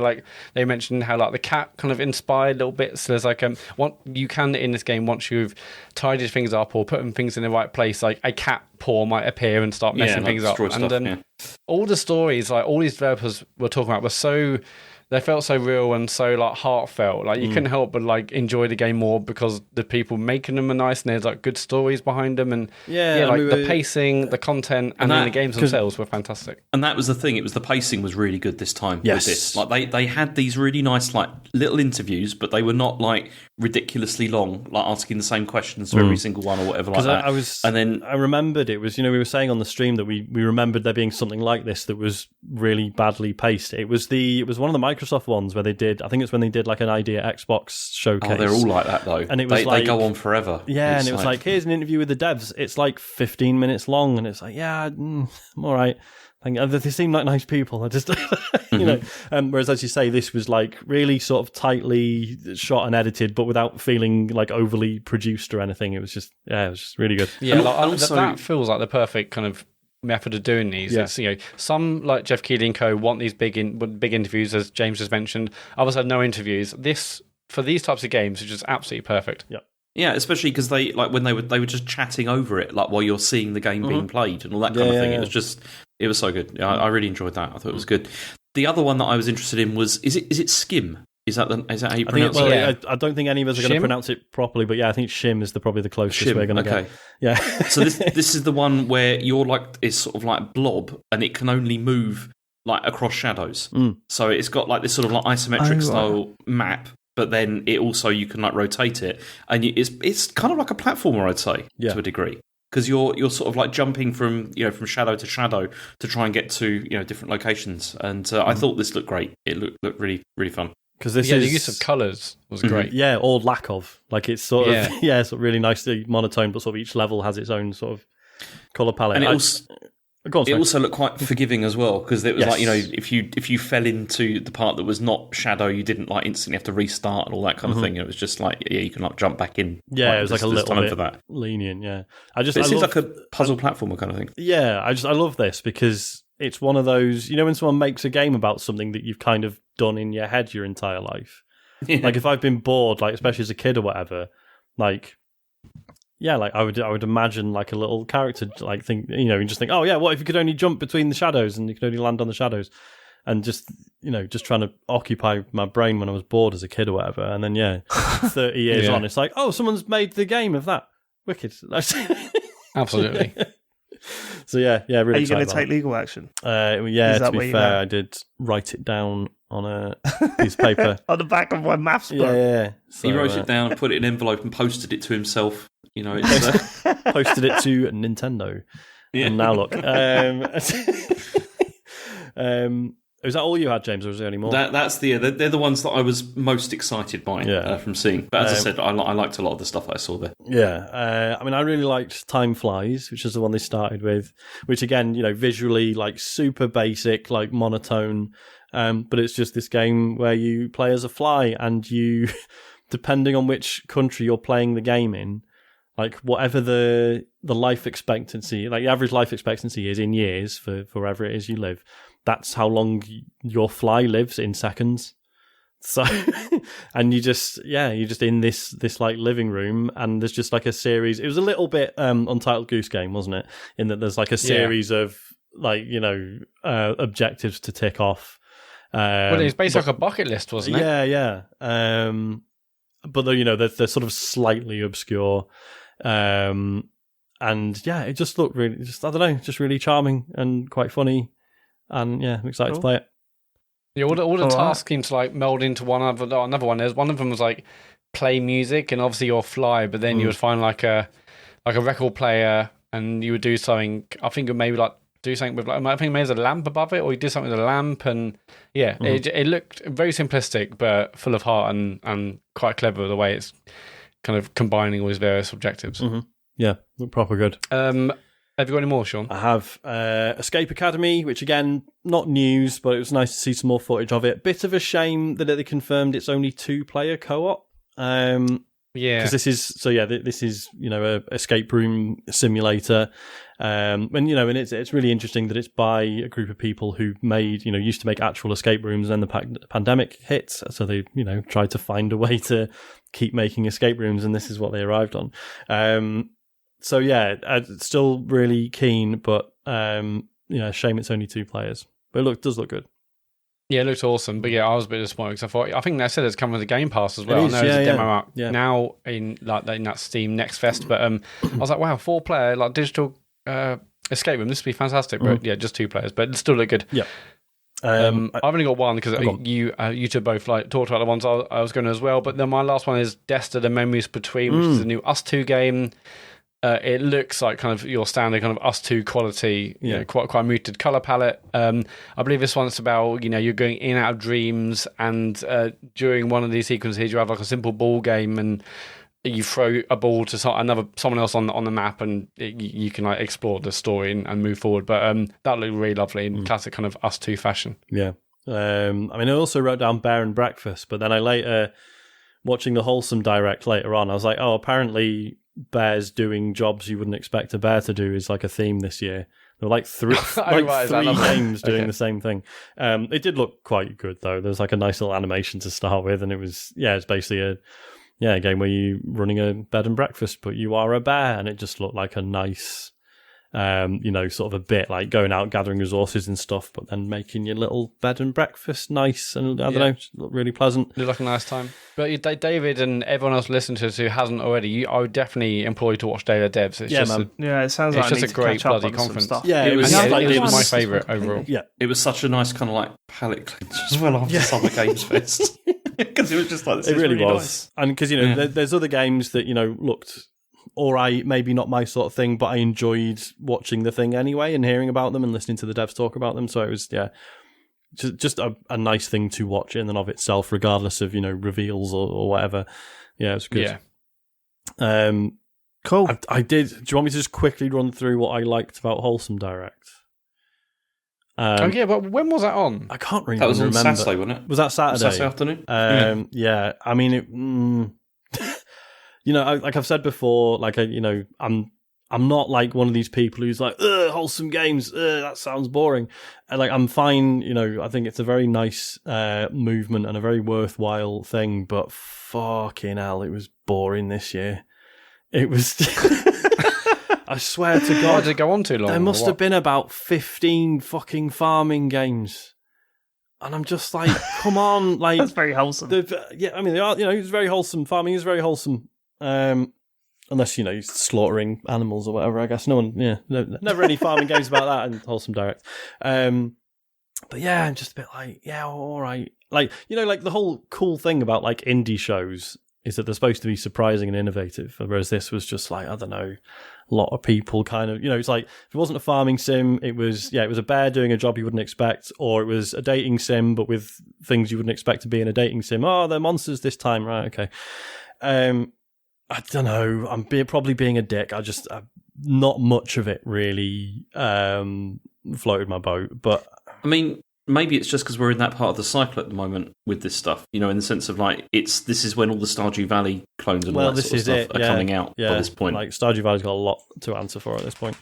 they mentioned how like the cat kind of inspired little bits. So there's like what you can in this game, once you've tidied things up or putting things in the right place, like a cat paw might appear and start messing things up. Stuff, and all the stories, like all these developers were talking about, were so. They felt so real and so like heartfelt. Like you couldn't help but like enjoy the game more because the people making them are nice and there's like good stories behind them, and like the pacing, the content, and then the games themselves were fantastic. And that was the thing; it was the pacing was really good this time. Yes, with this. Like they had these really nice like little interviews, but they were not like ridiculously long, like asking the same questions to every single one or whatever like that. I remembered it was, we were saying on the stream that we remembered there being something like this that was really badly paced. It was one of the Microsoft ones where they did, I think it's when they did like an idea Xbox showcase. Oh, they're all like that though. And it was they go on forever. Yeah, and it was like, here's an interview with the devs. It's like 15 minutes long, and it's like, I'm all right. They seem like nice people. I just, whereas as you say, this was like really sort of tightly shot and edited, but without feeling like overly produced or anything. It was just really good. Yeah, that feels like the perfect kind of method of doing these. Yeah. It's, some like Jeff Keighley and co want these big interviews, as James has mentioned. Others had no interviews. This, for these types of games, is just absolutely perfect. Yeah. Yeah, especially because they were just chatting over it, like while you're seeing the game being played and all that kind of thing. Yeah. It was so good. I really enjoyed that. I thought it was good. The other one that I was interested in was is it Skim? Is that how you pronounce it? Yeah. I don't think any of us are going to pronounce it properly, but yeah, I think Shim is probably the closest we're going to get. Yeah. So this is the one where you're like, it's sort of like blob, and it can only move like across shadows. So it's got like this sort of like isometric style map. But then it also, you can like rotate it, and it's kind of like a platformer, I'd say, to a degree, because you're sort of like jumping from shadow to shadow to try and get to different locations. And I thought this looked great. It looked really really fun. Because the use of colours was great. Yeah, or lack of. Like it's sort of it's really nicely monotone, but sort of each level has its own sort of colour palette. And it also looked quite forgiving as well, because it was like, if you fell into the part that was not shadow, you didn't like instantly have to restart and all that kind of thing. It was just like, you can like jump back in. Yeah, it was like a little bit for that. Lenient. Yeah, it seems like a puzzle platformer kind of thing. Yeah, I love this because it's one of those, when someone makes a game about something that you've kind of done in your head your entire life. Yeah. Like if I've been bored, like especially as a kid or whatever, like. Yeah, like I would imagine like a little character like think, and just think, oh yeah, what if you could only jump between the shadows and you could only land on the shadows, and just just trying to occupy my brain when I was bored as a kid or whatever, and then 30 years on, it's like, oh, someone's made the game of that. Wicked. Absolutely. So really. Are you going to take legal action? To be fair, I did write it down on a piece of paper on the back of my maths book. Yeah. So, he wrote it down, put it in an envelope, and posted it to himself. Posted it to Nintendo. Yeah. And now look. Is that all you had, James, or was there any more? They're the ones that I was most excited by from seeing. But as I said, I liked a lot of the stuff I saw there. Yeah. I really liked Time Flies, which is the one they started with, which again, visually like super basic, like monotone. But it's just this game where you play as a fly, and you, depending on which country you're playing the game in, like whatever the life expectancy, like the average life expectancy is in years for wherever it is you live, that's how long your fly lives in seconds. So, and you're just in this like living room, and there's just like a series. It was a little bit Untitled Goose Game, wasn't it? In that there's like a series of like objectives to tick off. Well, it was basically like a bucket list, wasn't it? Yeah. But they're sort of slightly obscure. And it just looked really, I don't know, just really charming and quite funny. And I'm excited to play it. Yeah, all the tasks seem to like meld into another one. There's one of them was like play music, and obviously you're fly, but then you would find like a record player, and you would do something. I think it maybe like do something with I think maybe there's a lamp above it, or you did something with a lamp, and it looked very simplistic but full of heart and quite clever the way it's kind of combining all these various objectives. Yeah, proper good. Have you got any more, Sean? I have Escape Academy, which again, not news, but it was nice to see some more footage of it. Bit of a shame that they confirmed it's only 2-player co-op. Because this is a escape room simulator, and it's really interesting that it's by a group of people who used to make actual escape rooms, and then the pandemic hit, so they tried to find a way to keep making escape rooms, and this is what they arrived on. So yeah, still really keen, but shame it's only 2 players, but it does look good. Yeah, it looks awesome. But yeah, I was a bit disappointed because I think they said it's coming with the Game Pass as well. It is, I know there's a demo out now in that Steam Next Fest, but I was like, wow, 4-player like digital escape room. This would be fantastic. But yeah, just 2 players, but it still look good. Yeah. I've only got one because you two both talked about the ones I was going to as well. But then my last one is Desta: The Memories Between, which is a new Us 2 game. It looks like kind of your standard kind of Us 2 quality, quite a muted color palette. I believe this one's about you're going in and out of dreams, and during one of these sequences you have like a simple ball game, and you throw a ball to someone else on the map, and you can like explore the story and move forward. But that looked really lovely in classic kind of Us 2 fashion. Yeah, I also wrote down Bear and Breakfast, but then I later, watching the Wholesome Direct later on, I was like, oh, apparently bears doing jobs you wouldn't expect a bear to do is like a theme this year. There were like three games doing the same thing. It did look quite good though. There's like a nice little animation to start with, and it's basically a game where you're running a bed and breakfast, but you are a bear, and it just looked like a nice sort of a bit like going out gathering resources and stuff, but then making your little bed and breakfast nice, and I don't know, look really pleasant. Look like a nice time. But David and everyone else listening to us who hasn't already, I would definitely employ you to watch Day of the Devs. It sounds like it's just a great bloody conference. Yeah, it was my favourite overall. Yeah, it was such a nice kind of like palate cleanser as well after Summer Games Fest, because it was just like this. It really was, nice. And because there's other games that looked alright, maybe not my sort of thing, but I enjoyed watching the thing anyway and hearing about them and listening to the devs talk about them. So it was just a nice thing to watch in and of itself, regardless of reveals or whatever. Yeah, it was good. Yeah. Cool. I did. Do you want me to just quickly run through what I liked about Wholesome Direct? But when was that on? I can't really remember. That was on remember. Saturday, wasn't it? Was that Saturday? Saturday afternoon? Yeah. I mean, it. Like I've said before, like I'm not like one of these people who's like, wholesome games, that sounds boring. And like I'm fine, I think it's a very nice movement and a very worthwhile thing. But fucking hell, it was boring this year. It was. I swear to God, why did it go on too long? There must have been about 15 fucking farming games. And I'm just like, come on, like that's very wholesome. They are. It's very wholesome. Farming is very wholesome. Unless you're slaughtering animals or whatever. I guess never any farming games about that in Wholesome Direct. But yeah, I'm just a bit like, yeah, all right. Like like the whole cool thing about like indie shows is that they're supposed to be surprising and innovative, whereas this was just like, I don't know, a lot of people kind of, it's like, if it wasn't a farming sim, it was a bear doing a job you wouldn't expect, or it was a dating sim, but with things you wouldn't expect to be in a dating sim. Oh, they're monsters this time, right? Okay. I don't know. I'm probably being a dick. Not much of it really floated my boat, but I mean, maybe it's just because we're in that part of the cycle at the moment with this stuff, in the sense of like this is when all the Stardew Valley clones and all that sort of stuff are coming out by this point. Like Stardew Valley's got a lot to answer for at this point.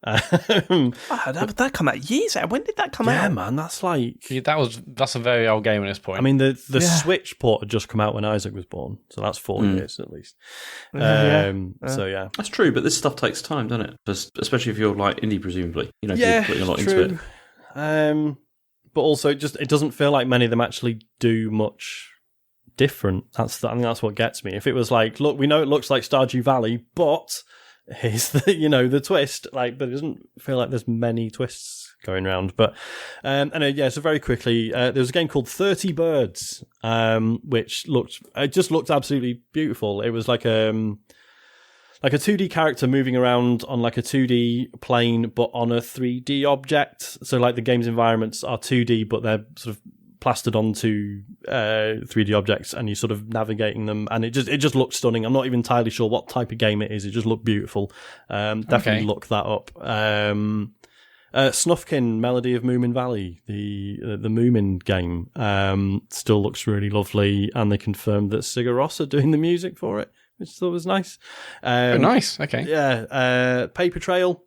That come out years ago. When did that come out? Yeah, man, that's like that's a very old game at this point. I mean, the Switch port had just come out when Isaac was born, so that's 4 years at least. So yeah, that's true. But this stuff takes time, doesn't it? Especially if you're like indie, presumably. You're putting a lot into it. But also, it doesn't feel like many of them actually do much different. I think that's what gets me. If it was like, look, we know it looks like Stardew Valley, but here's the the twist. Like, but it doesn't feel like there's many twists going around. But so very quickly, there was a game called 30 Birds, which looked absolutely beautiful. It was like a 2D character moving around on like a 2D plane, but on a 3D object. So like the game's environments are 2D, but they're sort of plastered onto 3D objects, and you're sort of navigating them, and it just looks stunning. I'm not even entirely sure what type of game it is. It just looked beautiful. Definitely look that up. Snufkin, Melody of Moomin Valley, the Moomin game, still looks really lovely, and they confirmed that Sigur Rós are doing the music for it, which I thought was nice. Nice. Okay. Yeah. Paper Trail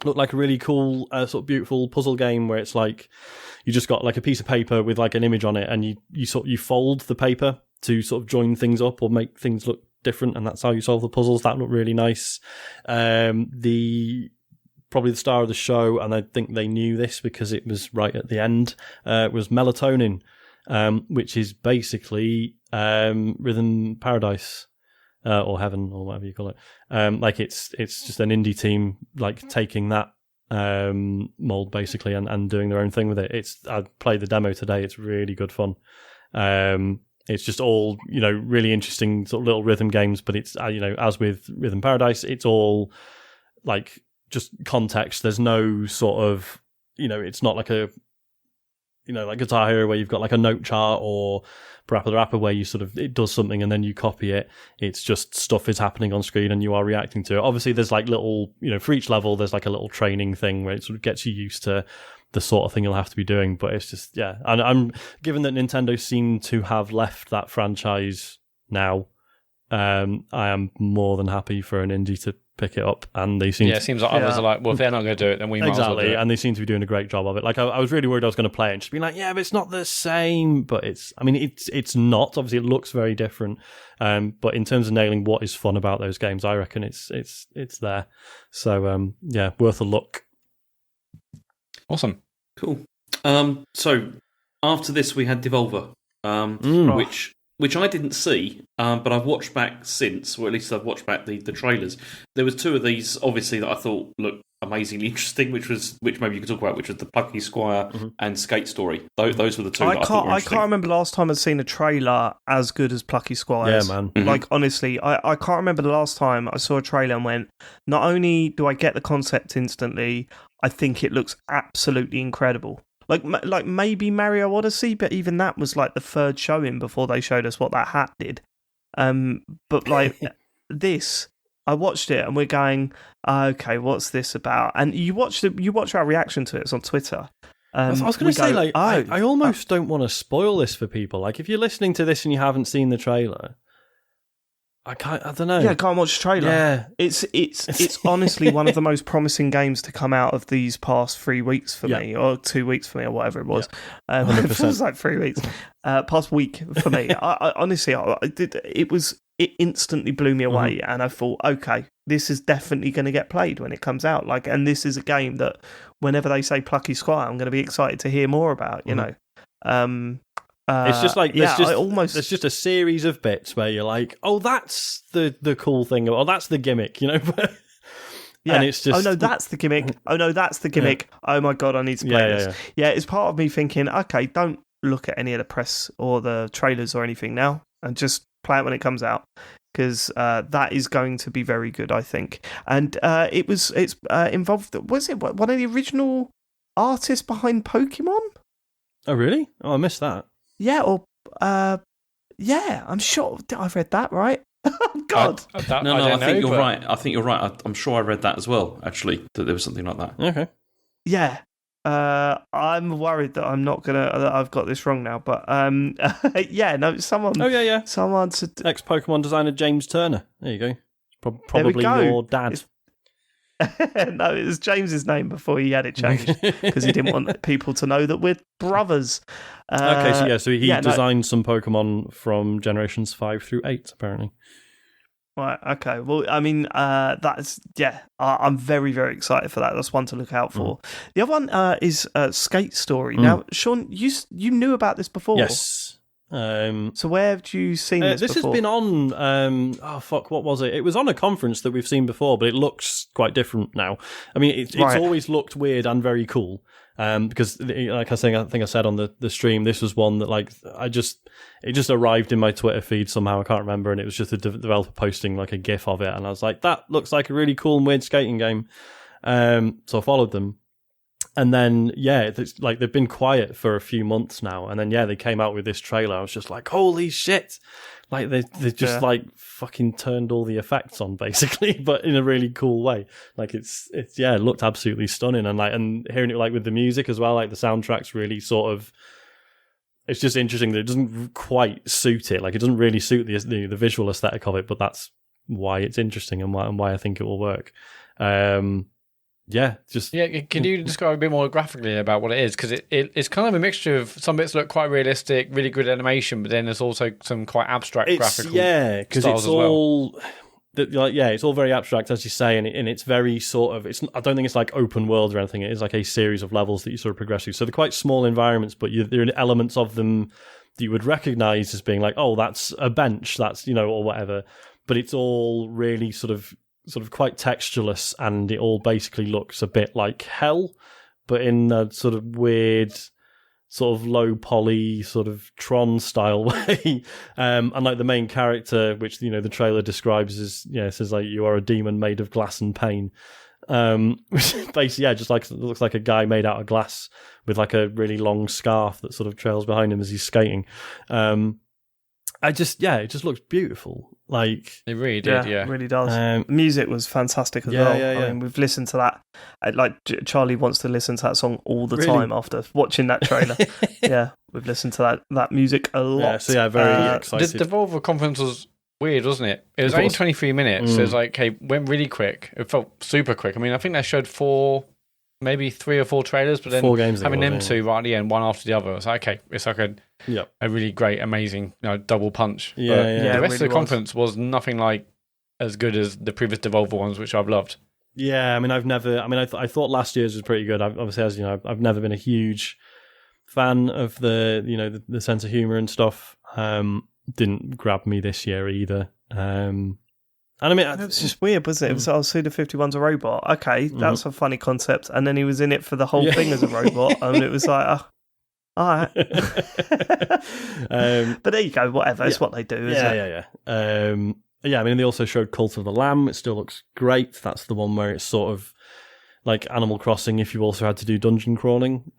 looked like a really cool, sort of beautiful puzzle game where it's like you just got like a piece of paper with like an image on it, and you fold the paper to sort of join things up or make things look different, and that's how you solve the puzzles. That looked really nice. Probably the star of the show, and I think they knew this because it was right at the end, was Melatonin, which is basically Rhythm Paradise, or Heaven, or whatever you call it. Like it's just an indie team like taking that mold basically and doing their own thing with it. I played the demo today. It's really good fun. It's just all, really interesting sort of little rhythm games, but it's, as with Rhythm Paradise, it's all like just context. There's no sort of, it's not like a, like Guitar Hero where you've got like a note chart, or Parappa the Rapper where you sort of, it does something and then you copy it. It's just stuff is happening on screen and you are reacting to it. Obviously there's like little, for each level, there's like a little training thing where it sort of gets you used to the sort of thing you'll have to be doing. But it's just, yeah. And I'm given that Nintendo seem to have left that franchise now, I am more than happy for an indie to pick it up, and they seem it seems like others are like, well, if they're not going to do it, then we might as well do it. And they seem to be doing a great job of it. Like I was really worried I was going to play it and just be like, yeah, but it's not the same. But it's not. Obviously, it looks very different. But in terms of nailing what is fun about those games, I reckon it's there. So yeah, worth a look. Awesome, cool. So after this, we had Devolver, which I didn't see, but I've watched back since, or at least I've watched back the trailers. There was two of these, obviously, that I thought looked amazingly interesting, which maybe you could talk about, which was the Plucky, Squire, and Skate Story. Those were the two that I thought were interesting. I can't remember the last time I'd seen a trailer as good as Plucky Squires. Yeah, man. Mm-hmm. Like, honestly, I can't remember the last time I saw a trailer and went, not only do I get the concept instantly, I think it looks absolutely incredible. Like maybe Mario Odyssey, but even that was like the third showing before they showed us what that hat did. But like this, I watched it and we're going, okay, what's this about? And you watch our reaction to it. It's on Twitter. I was going to say, I almost don't want to spoil this for people. Like, if you're listening to this and you haven't seen the trailer, I don't know. Yeah, I can't watch the trailer. Yeah. It's honestly one of the most promising games to come out of these past 3 weeks for me, or 2 weeks for me, or whatever it was. It feels like 3 weeks. Past week for me. I honestly, it instantly blew me away, and I thought, okay, this is definitely going to get played when it comes out. Like, and this is a game that whenever they say Plucky Squire, I'm going to be excited to hear more about. You know. It's just like there's just a series of bits where you're like, oh, that's the cool thing, or that's the gimmick, Yeah. And it's just, oh no, that's the gimmick. Oh no, that's the gimmick. Yeah. Oh my god, I need to play this. Yeah, it's part of me thinking, okay, don't look at any of the press or the trailers or anything now, and just play it when it comes out, because that is going to be very good, I think. And it's involved. Was it one of the original artists behind Pokemon? Oh really? Oh, I missed that. Yeah, or I'm sure I've read that right. Oh God! I think you're right. I think you're right. I'm sure I read that as well. Actually, that there was something like that. Okay. Yeah. I'm worried that I've got this wrong now, but yeah, no, someone. Oh yeah. Someone. Ex-Pokemon designer James Turner. There you go. Probably your dad. No, it was James's name before he had it changed, because he didn't want people to know that we're brothers. So he designed some Pokemon from generations 5 through 8, apparently. Right, okay. Well, I mean, I'm very, very excited for that. That's one to look out for. The other one is Skate Story. Now, Sean, you knew about this before? Yes. So where have you seen this before? This has been on, what was it? It was on a conference that we've seen before, but it looks quite different now. I mean, it's always looked weird and very cool. Because, like I think I said on the stream, this was one that it just arrived in my Twitter feed somehow. I can't remember, and it was just a developer posting like a GIF of it, and I was like, that looks like a really cool and weird skating game. So I followed them. And then, it's like they've been quiet for a few months now. And then, they came out with this trailer. I was just like, holy shit. Like, they just, like, fucking turned all the effects on, basically, but in a really cool way. Like, it looked absolutely stunning. And hearing it, like, with the music as well, like, the soundtrack's really sort of... It's just interesting that it doesn't quite suit it. Like, it doesn't really suit the visual aesthetic of it, but that's why it's interesting and why I think it will work. Can you describe a bit more graphically about what it is? Because it's kind of a mixture of some bits look quite realistic, really good animation, but then there's also some quite abstract graphical because it's all it's all very abstract, as you say, and it's very sort of I don't think it's like open world or anything. It is like a series of levels that you sort of progress through. So they're quite small environments, but there are elements of them that you would recognize as being like, oh, that's a bench, that's or whatever. But it's all really sort of quite textureless, and it all basically looks a bit like hell, but in a sort of weird, sort of low poly, sort of Tron style way. And like the main character, which the trailer describes as says like you are a demon made of glass and pain. Which basically just like looks like a guy made out of glass with like a really long scarf that sort of trails behind him as he's skating. It just looks beautiful. Like it really did, it really does. The music was fantastic as well. I mean, we've listened to that. Like Charlie wants to listen to that song all the time after watching that trailer. We've listened to that music a lot. Very excited. The Devolver conference was weird, wasn't it? It was only 23 minutes. So it was like, went really quick. It felt super quick. I mean, I think they showed 3 or 4 trailers, but then 4 games having them two right at the end, one after the other, I was like, okay, it's like a really great, amazing double punch. The rest of the conference was nothing like as good as the previous Devolver ones, which I've loved. Yeah, I mean, I thought last year's was pretty good. Obviously, as you know, I've never been a huge fan of the sense of humor and stuff. Didn't grab me this year either. And I mean, it was just weird, wasn't it? It was, Suda 51's a robot. Okay, that's a funny concept. And then he was in it for the whole thing as a robot. And it was like, all right. But there you go, whatever. It's what they do, isn't it? I mean, they also showed Cult of the Lamb. It still looks great. That's the one where it's sort of like Animal Crossing if you also had to do dungeon crawling,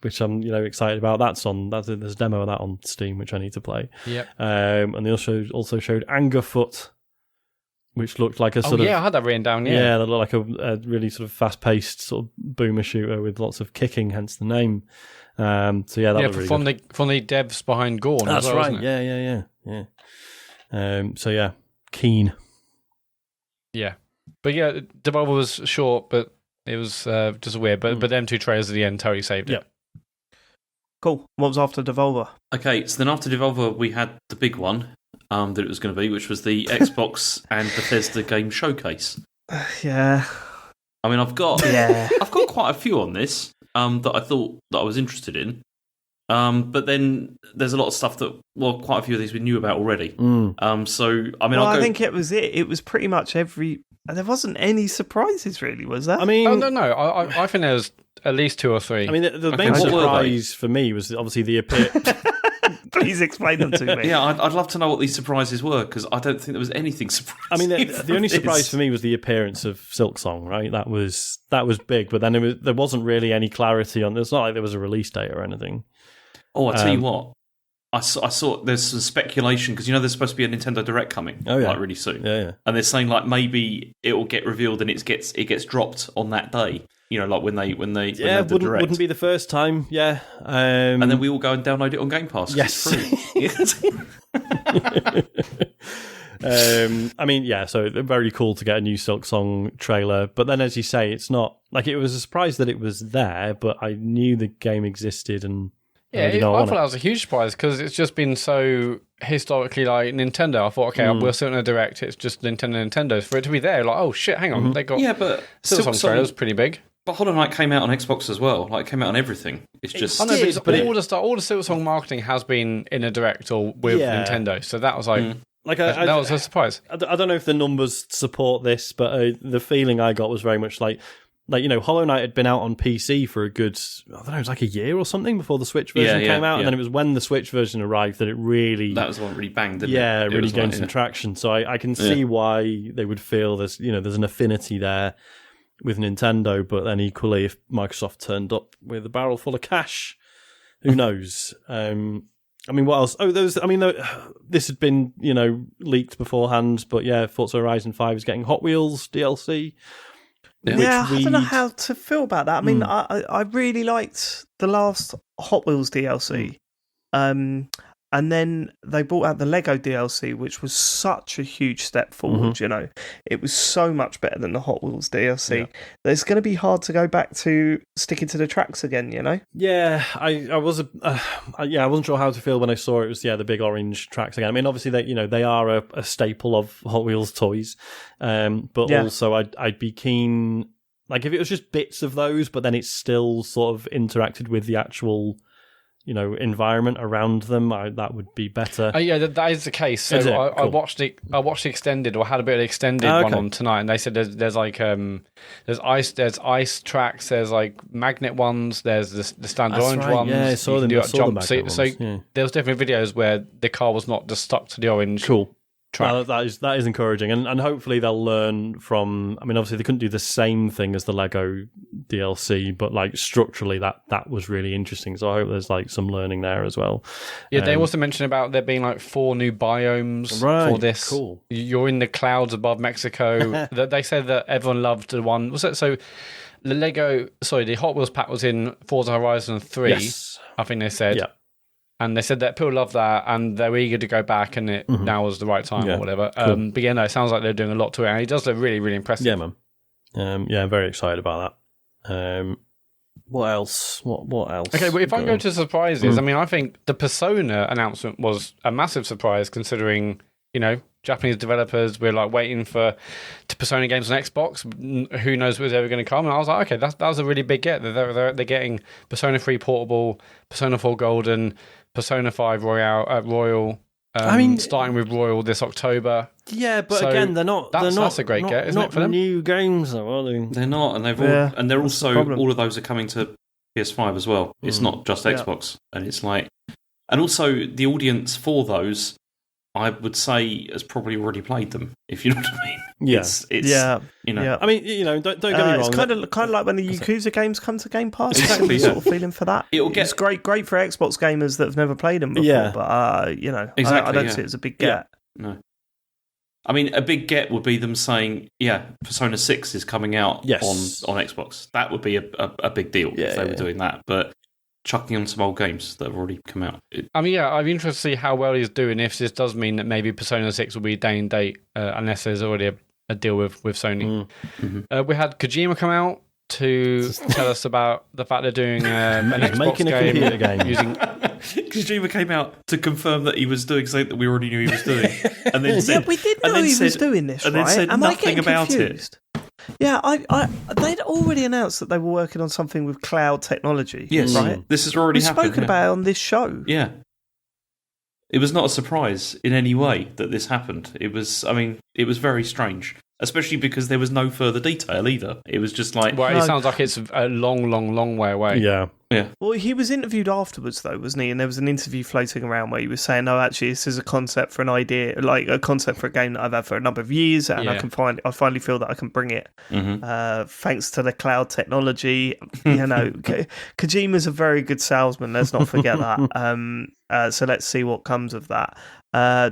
which I'm excited about. There's a demo of that on Steam, which I need to play. Yeah. And they also showed Angerfoot, which looked like a sort of... I had that written down, Yeah, that looked like a really sort of fast-paced sort of boomer shooter with lots of kicking, hence the name. That looked really good. From the devs behind Gorn. That's as well, right, yeah. Keen. Yeah. But yeah, Devolver was short, but it was just weird. But them 2 trailers at the end totally saved it. Cool. What was after Devolver? Okay, so then after Devolver, we had the big one that it was going to be, which was the Xbox and Bethesda game showcase. Yeah. I mean, I've got quite a few on this that I thought that I was interested in. But then there's a lot of stuff that, quite a few of these we knew about already. So, I mean, I think it was it. It was pretty much there wasn't any surprises, really, was there? I mean... no. I think there was at least 2 or 3. I mean, the main surprise for me was obviously the appearance... Please explain them to me. Yeah, I'd love to know what these surprises were, because I don't think there was anything surprising. I mean, the only surprise for me was the appearance of Silksong, right? That was big, but then there wasn't really any clarity on... It's not like there was a release date or anything. Oh, I tell you what. I saw there's some speculation, because there's supposed to be a Nintendo Direct coming like really soon. Yeah. And they're saying like maybe it will get revealed and it gets dropped on that day. Like when they have the Direct. Wouldn't be the first time. Yeah. And then we all go and download it on Game Pass. Yes. It's free. I mean, so very cool to get a new Silksong trailer. But then, as you say, it's not like it was a surprise that it was there, but I knew the game existed and. Yeah, I thought that was a huge surprise because it's just been so historically like Nintendo. I thought, okay, we'll sit on a Direct. It's just Nintendo. For it to be there, like, oh shit, hang on, they got but Silksong trailer was pretty big. But Hollow Knight came out on Xbox as well. Like, it came out on everything. It's just... I know, but all the Silksong marketing has been in a Direct or with Nintendo. So that was like... that was a surprise. I don't know if the numbers support this, but the feeling I got was very much like Hollow Knight had been out on PC for a good, I don't know, it was like a year or something before the Switch version came out, and then it was when the Switch version arrived that it really... That was the one that really banged, didn't it? Yeah, really gained some traction. So I can see why they would feel there's an affinity there. with Nintendo, but then equally, if Microsoft turned up with a barrel full of cash, who knows? I mean, what else? Oh, this had been, leaked beforehand, but yeah, Forza Horizon 5 is getting Hot Wheels DLC. Yeah, I don't know how to feel about that. I mean, I really liked the last Hot Wheels DLC. And then they brought out the Lego DLC, which was such a huge step forward, It was so much better than the Hot Wheels DLC. Yeah. That it's going to be hard to go back to sticking to the tracks again, Yeah, I wasn't sure how to feel when I saw it was the big orange tracks again. I mean, obviously they are a staple of Hot Wheels toys, but also I'd be keen, like if it was just bits of those, but then it's still sort of interacted with the actual environment around them, that would be better. That is the case. So I watched it. I watched the extended, or had a bit of the extended one on tonight, and they said there's ice tracks, there's like magnet ones, there's the standard orange ones. Yeah, I saw them. So there was definitely videos where the car was not just stuck to the orange. Cool. That is encouraging, and hopefully they'll learn from. I mean, obviously they couldn't do the same thing as the Lego DLC, but like structurally, that was really interesting. So I hope there's like some learning there as well. Yeah, they also mentioned about there being like 4 new biomes for this. Cool. You're in the clouds above Mexico. They said that everyone loved the one. Was it so? The Hot Wheels pack was in Forza Horizon 3. Yes. I think they said. Yeah. And they said that people love that, and they're eager to go back, and now was the right time or whatever. Cool. But it sounds like they're doing a lot to it, and he does look really, really impressive. Yeah, man. I'm very excited about that. What else? What else? Okay, well, if I go to surprises, I mean, I think the Persona announcement was a massive surprise, considering, Japanese developers were like waiting for Persona games on Xbox. Who knows what's ever going to come? And I was like, okay, that was a really big get. They're getting Persona 3 Portable, Persona 4 Golden, Persona 5 Royal. Starting with Royal this October. Yeah, but again, they're not. That's a great get, isn't it? For them, new games, though, are they? They're not, and they're also all of those are coming to PS5 as well. It's not just Xbox, and it's like, and also the audience for those, I would say, has probably already played them. If you know what I mean. Yeah, I mean, don't get me wrong. It's kind of like when the Yakuza games come to Game Pass. Exactly, sort of feeling for that. It's great for Xbox gamers that have never played them before. Yeah. But exactly, I don't see it as a big get. Yeah. No. I mean, a big get would be them saying, Persona 6 is coming out on Xbox. That would be a big deal if they were doing that. But chucking on some old games that have already come out. I'd be interested to see how well he's doing, if this does mean that maybe Persona 6 will be day and date, unless there's already a deal with Sony. Mm-hmm. We had Kojima come out to tell us about the fact they're doing an Xbox making a computer game. Using... Kojima came out to confirm that he was doing something that we already knew he was doing. And then said, we did know he was doing this, and right? then said Am nothing about confused? Yeah, they'd already announced that they were working on something with cloud technology. Yes, right. This has already happened. We've spoken about it on this show. Yeah, it was not a surprise in any way that this happened. It was very strange, especially because there was no further detail either. It was just like, it sounds like it's a long way away. Yeah. Well, he was interviewed afterwards, though, wasn't he? And there was an interview floating around where he was saying, "No, actually, this is a concept for an idea, like a concept for a game that I've had for a number of years, and I finally feel that I can bring it, thanks to the cloud technology." Kojima's a very good salesman. Let's not forget that. So let's see what comes of that.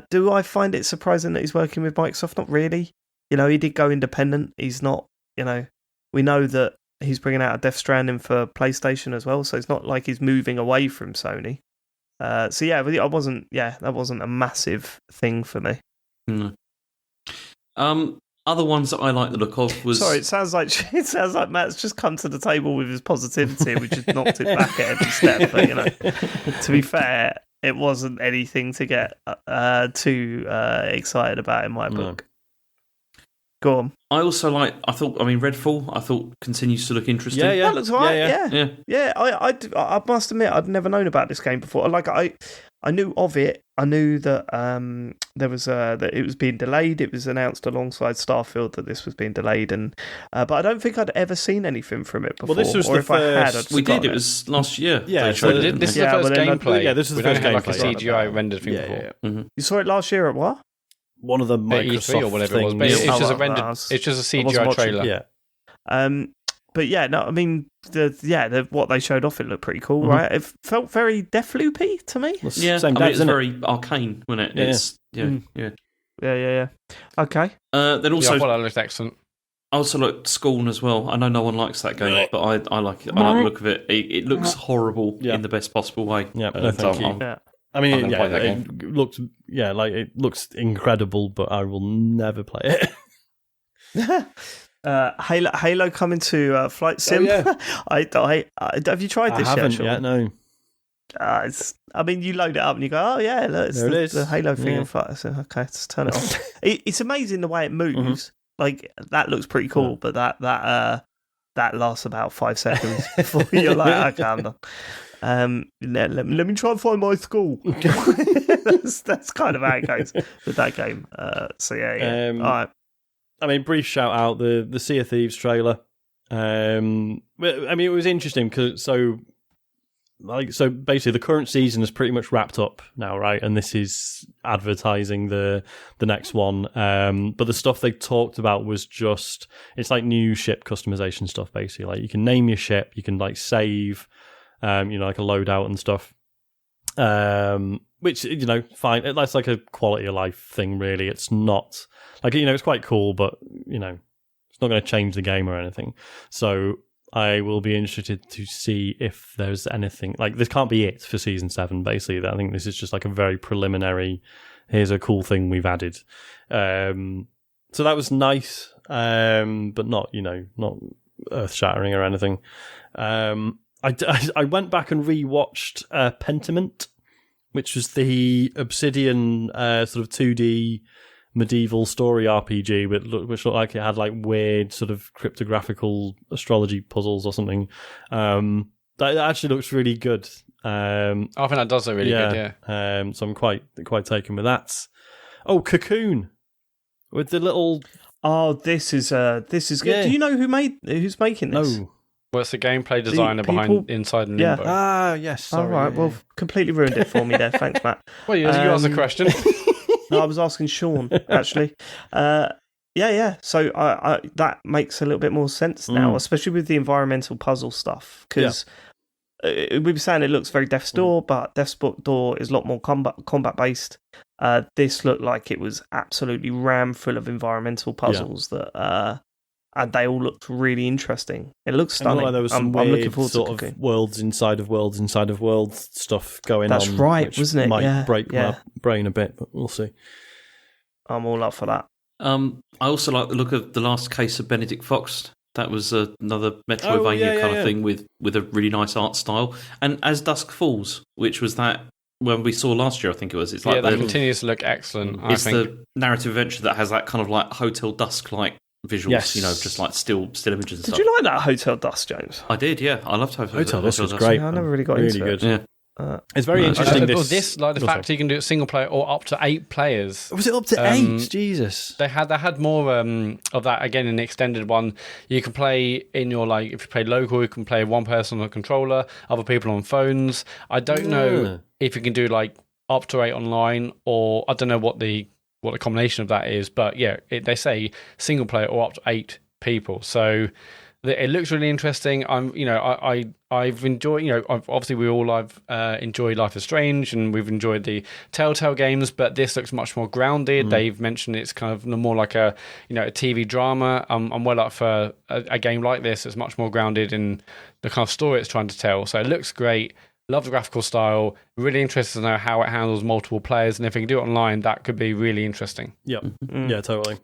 Do I find it surprising that he's working with Microsoft? Not really. He did go independent. He's not. We know that he's bringing out a Death Stranding for PlayStation as well, so it's not like he's moving away from Sony. That wasn't a massive thing for me. No. Other ones that I like the look of was... Sorry, it sounds like Matt's just come to the table with his positivity and we just knocked it back at every step. But, to be fair, it wasn't anything to get too excited about in my book. Go on. Redfall, continues to look interesting. Yeah. That looks right. Yeah. I must admit, I'd never known about this game before. I knew of it. I knew that there was that it was being delayed. It was announced alongside Starfield that this was being delayed, and but I don't think I'd ever seen anything from it before. Well, this was or the if first. I had, we did. It was last year. Yeah. So this is the first gameplay. Yeah, this is the first gameplay. Like a CGI rendered thing before. Yeah. Mm-hmm. You saw it last year at what? One of the Microsoft E3 or whatever things. it was. But it's just a rendered. It's just a CGI trailer. Yeah. But yeah, no, I mean, what they showed off, it looked pretty cool, right? It felt very Deathloopy to me. Yeah, same I mean, devs, it's very arcane, wasn't it? Yeah. Okay. Then also, I thought that looked excellent. I also looked Scorn as well. I know no one likes that game, but I like it. I like the look of it. It looks horrible in the best possible way. Yeah, no, thank you. Yeah. I mean, I'm gonna play that it looks it looks incredible, but I will never play it. Halo coming to Flight Sim. Oh, yeah. Have you tried this I haven't yet, Sean? yet, no. I mean, you load it up and you go, oh yeah, look, it's There it is. the Halo thing Yeah. in Flight. So, okay, let's turn it on. It's amazing the way it moves. Like that looks pretty cool, but that lasts about 5 seconds before you're like, okay, I'm done. Let me try and find my school. that's kind of how it goes with that game. So yeah. All right. I mean, brief shout out the Sea of Thieves trailer. I mean, it was interesting because so basically the current season is pretty much wrapped up now, right? And this is advertising the next one. But the stuff they talked about was just, it's like new ship customization stuff, basically. Like you can name your ship, you can like save, like a loadout and stuff. Which, fine. That's like a quality of life thing, really. It's not like, it's quite cool, but, it's not going to change the game or anything. So I will be interested to see if there's anything like this. Can't be it for season 7. Basically, I think this is just like a very preliminary. Here's a cool thing we've added. So that was nice, but not not earth shattering or anything. I went back and rewatched Pentiment, which was the Obsidian sort of 2D medieval story RPG, which looked like it had like weird sort of cryptographical astrology puzzles or something. That actually looks really good. I think that does look really good. Yeah. So I'm quite taken with that. Oh, Cocoon with the little. Oh, this is good. Yeah. Do you know who's making this? No. Well, it's the gameplay designer behind Inside and Limbo. Ah, yes. Sorry. All right. Well, completely ruined it for me there. Thanks, Matt. Well, you asked the question. No, I was asking Sean, actually. Yeah. So I that makes a little bit more sense now, especially with the environmental puzzle stuff. Because we were saying it looks very Death's Door, but Death's Door is a lot more combat based. This looked like it was absolutely rammed full of environmental puzzles that, and they all looked really interesting. It looks stunning. Like there was some I'm looking weird forward sort to of Cocoon. worlds inside of worlds stuff going That's on. right, which wasn't it? Might break my brain a bit, but we'll see. I'm all up for that. I also like the look of the last case of Benedict Fox. That was another Metroidvania kind of thing with a really nice art style. And As Dusk Falls, which was that when we saw last year, I think it was. It's like that continues to look excellent. It's the narrative adventure that has that kind of like Hotel Dusk like visuals, Yes. just like still images and stuff. Did you like that Hotel Dusk, James? I did, yeah. I loved Hotel Dusk. Dusk. Was great. Yeah, I never really got into good. it. Yeah. It's very interesting. This like the fact that you can do it single player or up to 8 players. Was it up to 8? Jesus. They had more of that again in the extended one. You can play in your if you play local, you can play one person on a controller, other people on phones. I don't know if you can do up to 8 online, or I don't know what the combination of that is. But yeah, they say single player or up to 8 people. So it looks really interesting. I've enjoyed. Obviously we all enjoyed Life is Strange, and we've enjoyed the Telltale games. But this looks much more grounded. They've mentioned it's kind of more like a TV drama. I'm well up for a game like this. It's much more grounded in the kind of story it's trying to tell. So it looks great. Love the graphical style. Really interested to know how it handles multiple players, and if you can do it online, that could be really interesting. Yep. Yeah, totally.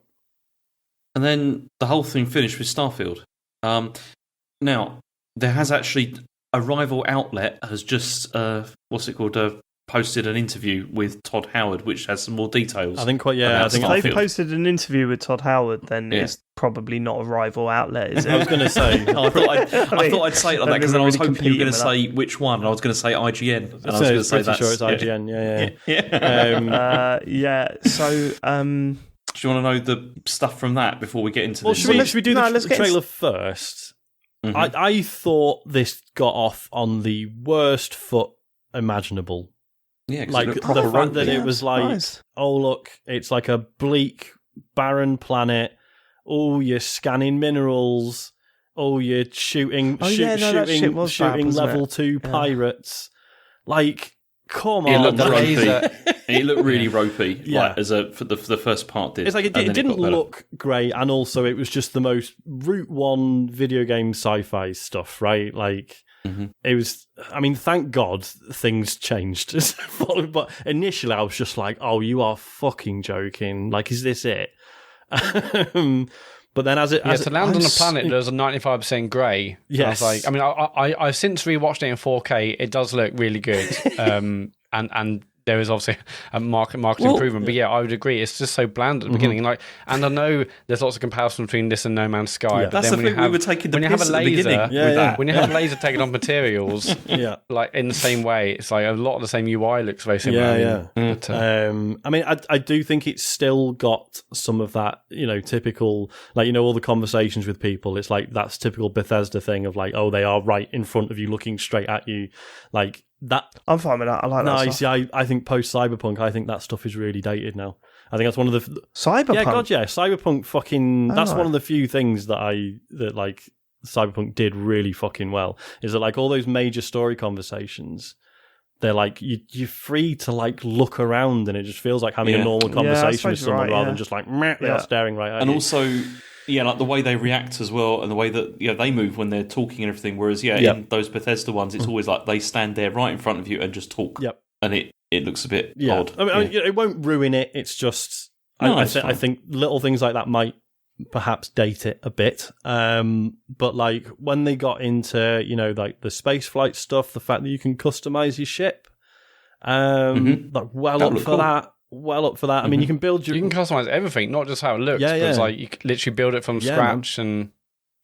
And then the whole thing finished with Starfield. Now, there has actually a rival outlet has just posted an interview with Todd Howard, which has some more details. I think quite. Yeah, I think if they've posted an interview with Todd Howard, then it's probably not a rival outlet, is it? I was going to say. I thought I'd say it like that because then I was hoping you were going to say which one, and I was going to say IGN. And I was going to say that's sure it's IGN. Yeah. So, do you want to know the stuff from that before we get into this? Should we do the trailer first? Mm-hmm. I thought this got off on the worst foot imaginable. Yeah, like the fact that it was like, nice. Oh look, it's like a bleak, barren planet. Oh, you're scanning minerals. oh, you're shooting that shit was shooting bad, wasn't level it? 2 pirates. Like, come It on. looked ropey. laser- It looked really ropey. Yeah. Like, for the first part did. It's like it and then didn't got better. look great, and also it was just the most Route 1 video game sci-fi stuff, right? Like, it was... I mean, thank God things changed. But initially I was just like, oh, you are fucking joking. Like, is this it? But then to land on a planet there's a 95% grey. Yes. I was like, I mean, I've since rewatched it in 4K. It does look really good. And there is obviously a market improvement. But yeah, I would agree. It's just so bland at the beginning. Like, and I know there's lots of comparison between this and No Man's Sky. But That's then the when thing, we were taking the piss at the beginning with that. When you have a laser taking on materials, like in the same way, it's like a lot of the same UI looks very similar. But, I mean, I do think it's still got some of that, typical, like, all the conversations with people. It's like that's typical Bethesda thing of like, oh, they are right in front of you, looking straight at you, like that. I'm fine with that. I like that. No, see, I think post Cyberpunk, I think that stuff is really dated now. I think that's one of the Cyberpunk. Yeah, God, yeah, Cyberpunk fucking. That's one of the few things that like Cyberpunk did really fucking well. Is that like all those major story conversations? They're like you're free to like look around, and it just feels like having a normal conversation with someone rather than just like they are staring right at you. And also, like the way they react as well, and the way that they move when they're talking and everything. Whereas, in those Bethesda ones, it's always like they stand there right in front of you and just talk. Yep. And it looks a bit odd. I mean, it won't ruin it. It's just I think little things like that might perhaps date it a bit. But like when they got into like the space flight stuff, the fact that you can customize your ship, like well up for that. Well up for that. I mean, you can build you can customize everything, not just how it looks. But it's like you can literally build it from scratch, and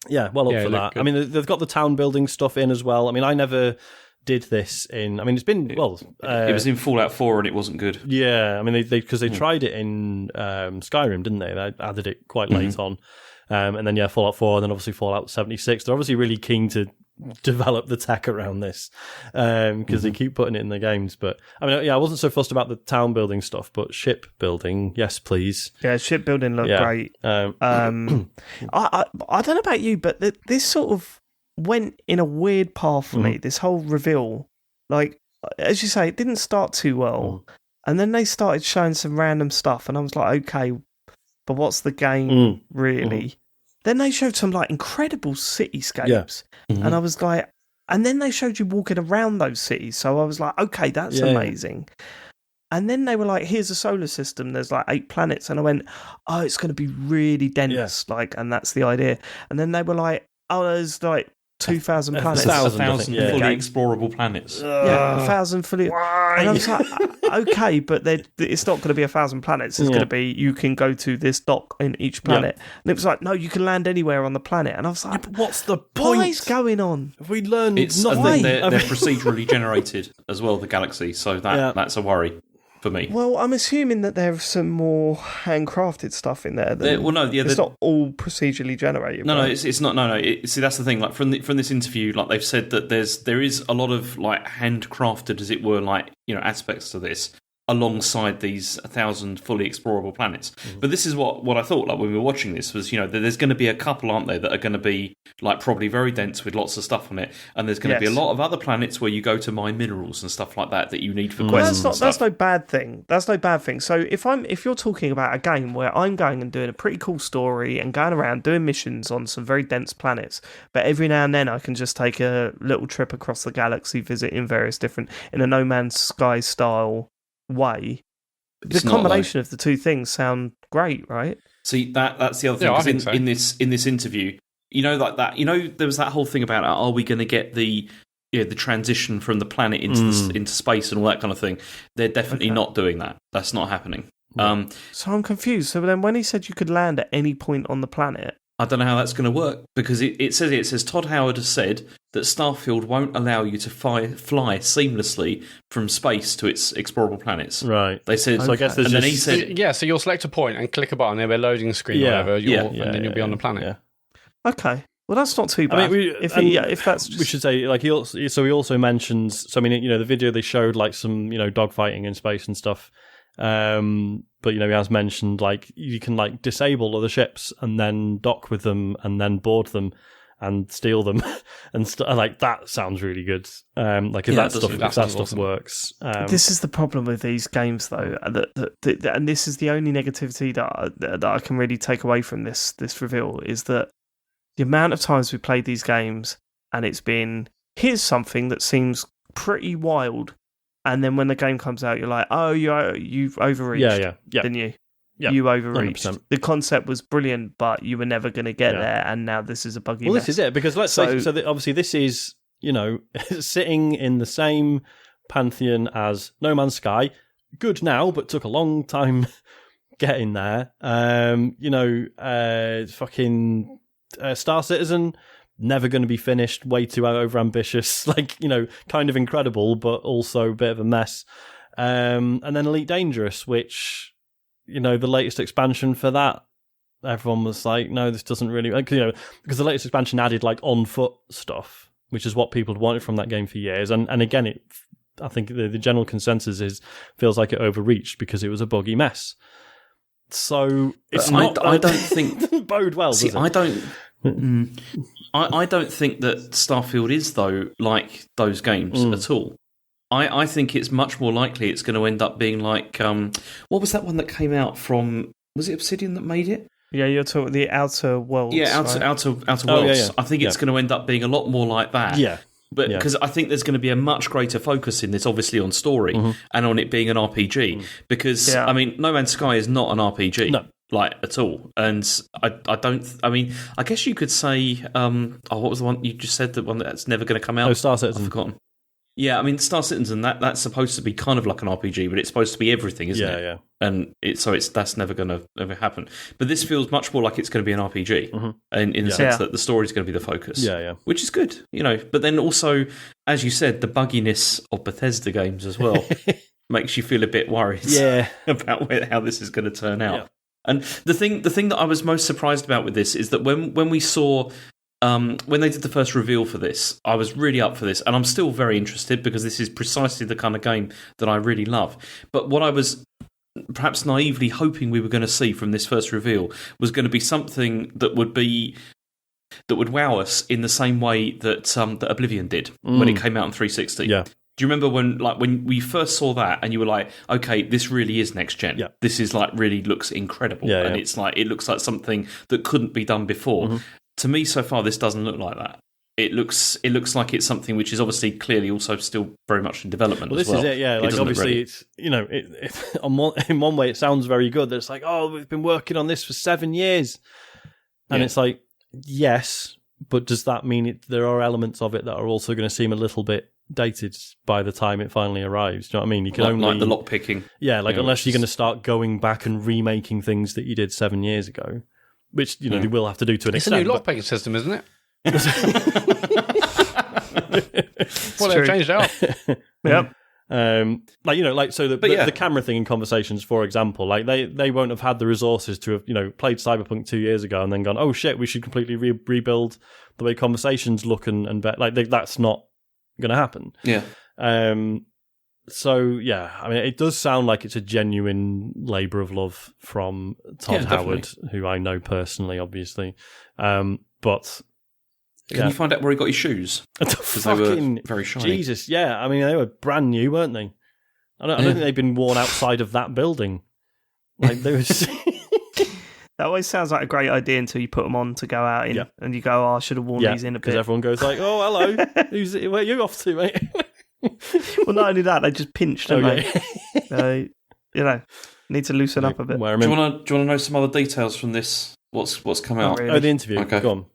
well up for that. Good. I mean, they've got the town building stuff in as well. I mean, I never did this in. I mean, it's been it was in Fallout 4 and it wasn't good. Yeah, I mean, they tried it in Skyrim, didn't they? They added it quite late on, and then Fallout 4, and then obviously Fallout 76. They're obviously really keen to develop the tech around this because they keep putting it in their games. But I mean, I wasn't so fussed about the town building stuff, but ship building, yes, please. Yeah, ship building looked great. I don't know about you, but this sort of went in a weird path for me. This whole reveal, like as you say, it didn't start too well, and then they started showing some random stuff, and I was like, okay, but what's the game really? Then they showed some like incredible cityscapes, and I was like, and then they showed you walking around those cities, so I was like, okay, that's amazing. And then they were like, here's a solar system, there's like 8 planets, and I went, oh, it's going to be really dense, like, and that's the idea. And then they were like, oh, there's like 2,000 planets. 1,000 fully explorable planets. 1,000 fully. Why? And I was like, okay, but it's not going to be 1,000 planets. It's going to be, you can go to this dock in each planet. And it was like, no, you can land anywhere on the planet. And I was like, but what's the point? What is going on? Have we learned nothing? They're procedurally generated as well, the galaxy. So that's a worry for me. Well, I'm assuming that there's some more handcrafted stuff in there. It's not all procedurally generated. No, it's not. No. See, that's the thing. Like from this interview, like they've said that there is a lot of like handcrafted, as it were, like aspects to this, alongside these 1,000 fully explorable planets. But this is what I thought, like when we were watching this, was that there's going to be a couple, aren't there, that are going to be like probably very dense with lots of stuff on it, and there's going to be a lot of other planets where you go to mine minerals and stuff like that you need for quests. That's no bad thing. That's no bad thing. So if you're talking about a game where I'm going and doing a pretty cool story and going around doing missions on some very dense planets, but every now and then I can just take a little trip across the galaxy, visiting various different, in a No Man's Sky style way, the combination of the two things sound great, right? See, that's the other thing. I think so. In this interview, like that, there was that whole thing about are we going to get the transition from the planet into space and all that kind of thing? They're definitely not doing that. That's not happening. So I'm confused. So then, when he said you could land at any point on the planet, I don't know how that's going to work, because it says Todd Howard has said that Starfield won't allow you to fly seamlessly from space to its explorable planets. Right. They said. So I guess there's and then he said, so you'll select a point and click a button, there'll be a loading screen, or whatever, and then you'll be on the planet. Yeah. Okay. Well, that's not too bad. I mean, if that's just... we should say, like he also mentions. So I mean, the video they showed like some dogfighting in space and stuff. But he has mentioned like you can like disable other ships and then dock with them and then board them, and steal them, and like that sounds really good. Like if Yeah, that stuff awesome. works. This is the problem with these games, though, and this is the only negativity that I can really take away from this reveal, is that the amount of times we played these games and it's been, here's something that seems pretty wild, and then when the game comes out, you're like, oh, you've overreached, Yeah. didn't you? Yeah, You overreached. 100%. The concept was brilliant, but you were never going to get there, and now this is a buggy mess. This is it, because obviously this is, sitting in the same pantheon as No Man's Sky. Good now, but took a long time getting there. Fucking Star Citizen, never going to be finished, way too overambitious, kind of incredible, but also a bit of a mess. And then Elite Dangerous, which, the latest expansion for that, everyone was like, no, this doesn't really, because the latest expansion added on foot stuff, which is what people had wanted from that game for years. And again, I think the general consensus feels like it overreached because it was a buggy mess. So it's not. I don't think bode well. See, does it? I don't. I don't think that Starfield is though like those games at all. I think it's much more likely it's going to end up being like what was that one that came out from? Was it Obsidian that made it? Yeah, you're talking the Outer Worlds. Yeah, Outer Worlds. Yeah. I think it's going to end up being a lot more like that. Yeah. But because I think there's going to be a much greater focus in this, obviously, on story and on it being an RPG. Because, I mean, No Man's Sky is not an RPG. No. At all. And I don't... I mean, I guess you could say... what was the one you just said? The one that's never going to come out? Oh, Star Citizen. I've forgotten. Yeah, I mean, Star Citizen, that's supposed to be kind of like an RPG, but it's supposed to be everything, isn't it? Yeah. And that's never going to ever happen. But this feels much more like it's going to be an RPG, in the sense that the story's going to be the focus. Yeah. Which is good, But then also, as you said, the bugginess of Bethesda games as well makes you feel a bit worried about how this is going to turn out. Yeah. And the thing that I was most surprised about with this is that when we saw... when they did the first reveal for this, I was really up for this, and I'm still very interested because this is precisely the kind of game that I really love. But what I was perhaps naively hoping we were going to see from this first reveal was going to be something that would wow us in the same way that that Oblivion did when it came out on 360. Yeah. Do you remember when we first saw that and you were like, okay, this really is next gen. Yeah. This is really looks incredible, and it's it looks like something that couldn't be done before. To me, so far, this doesn't look like that. It looks like it's something which is obviously clearly also still very much in development. Well, this is it, yeah. Obviously, it's in one way it sounds very good. That it's like, oh, we've been working on this for 7 years, and it's like, yes, but does that mean there are elements of it that are also going to seem a little bit dated by the time it finally arrives? Do you know what I mean? You can only like the lock picking, unless you're going to start going back and remaking things that you did 7 years ago. Which, they will have to do to an extent. It's a new lockpicking system, isn't it? Well, they've changed it up. Yep. The camera thing in Conversations, for example, they won't have had the resources to have, played Cyberpunk 2 years ago and then gone, oh shit, we should completely rebuild the way Conversations look and that's not going to happen. Yeah. So, yeah, I mean, it does sound like it's a genuine labour of love from Todd Howard, who I know personally, obviously. But... Can you find out where he got his shoes? Because they were very shiny. Jesus, yeah. I mean, they were brand new, weren't they? I don't think they've been worn outside of that building. They were... That always sounds like a great idea until you put them on to go out in, and you go, oh, I should have worn these in a bit. Because everyone goes like, oh, hello, where are you off to, mate? Well, not only that, they just pinched, don't they? Need to loosen up a bit. Do you want to know some other details from this? What's come out? Really. Oh, the interview. Okay. Go on.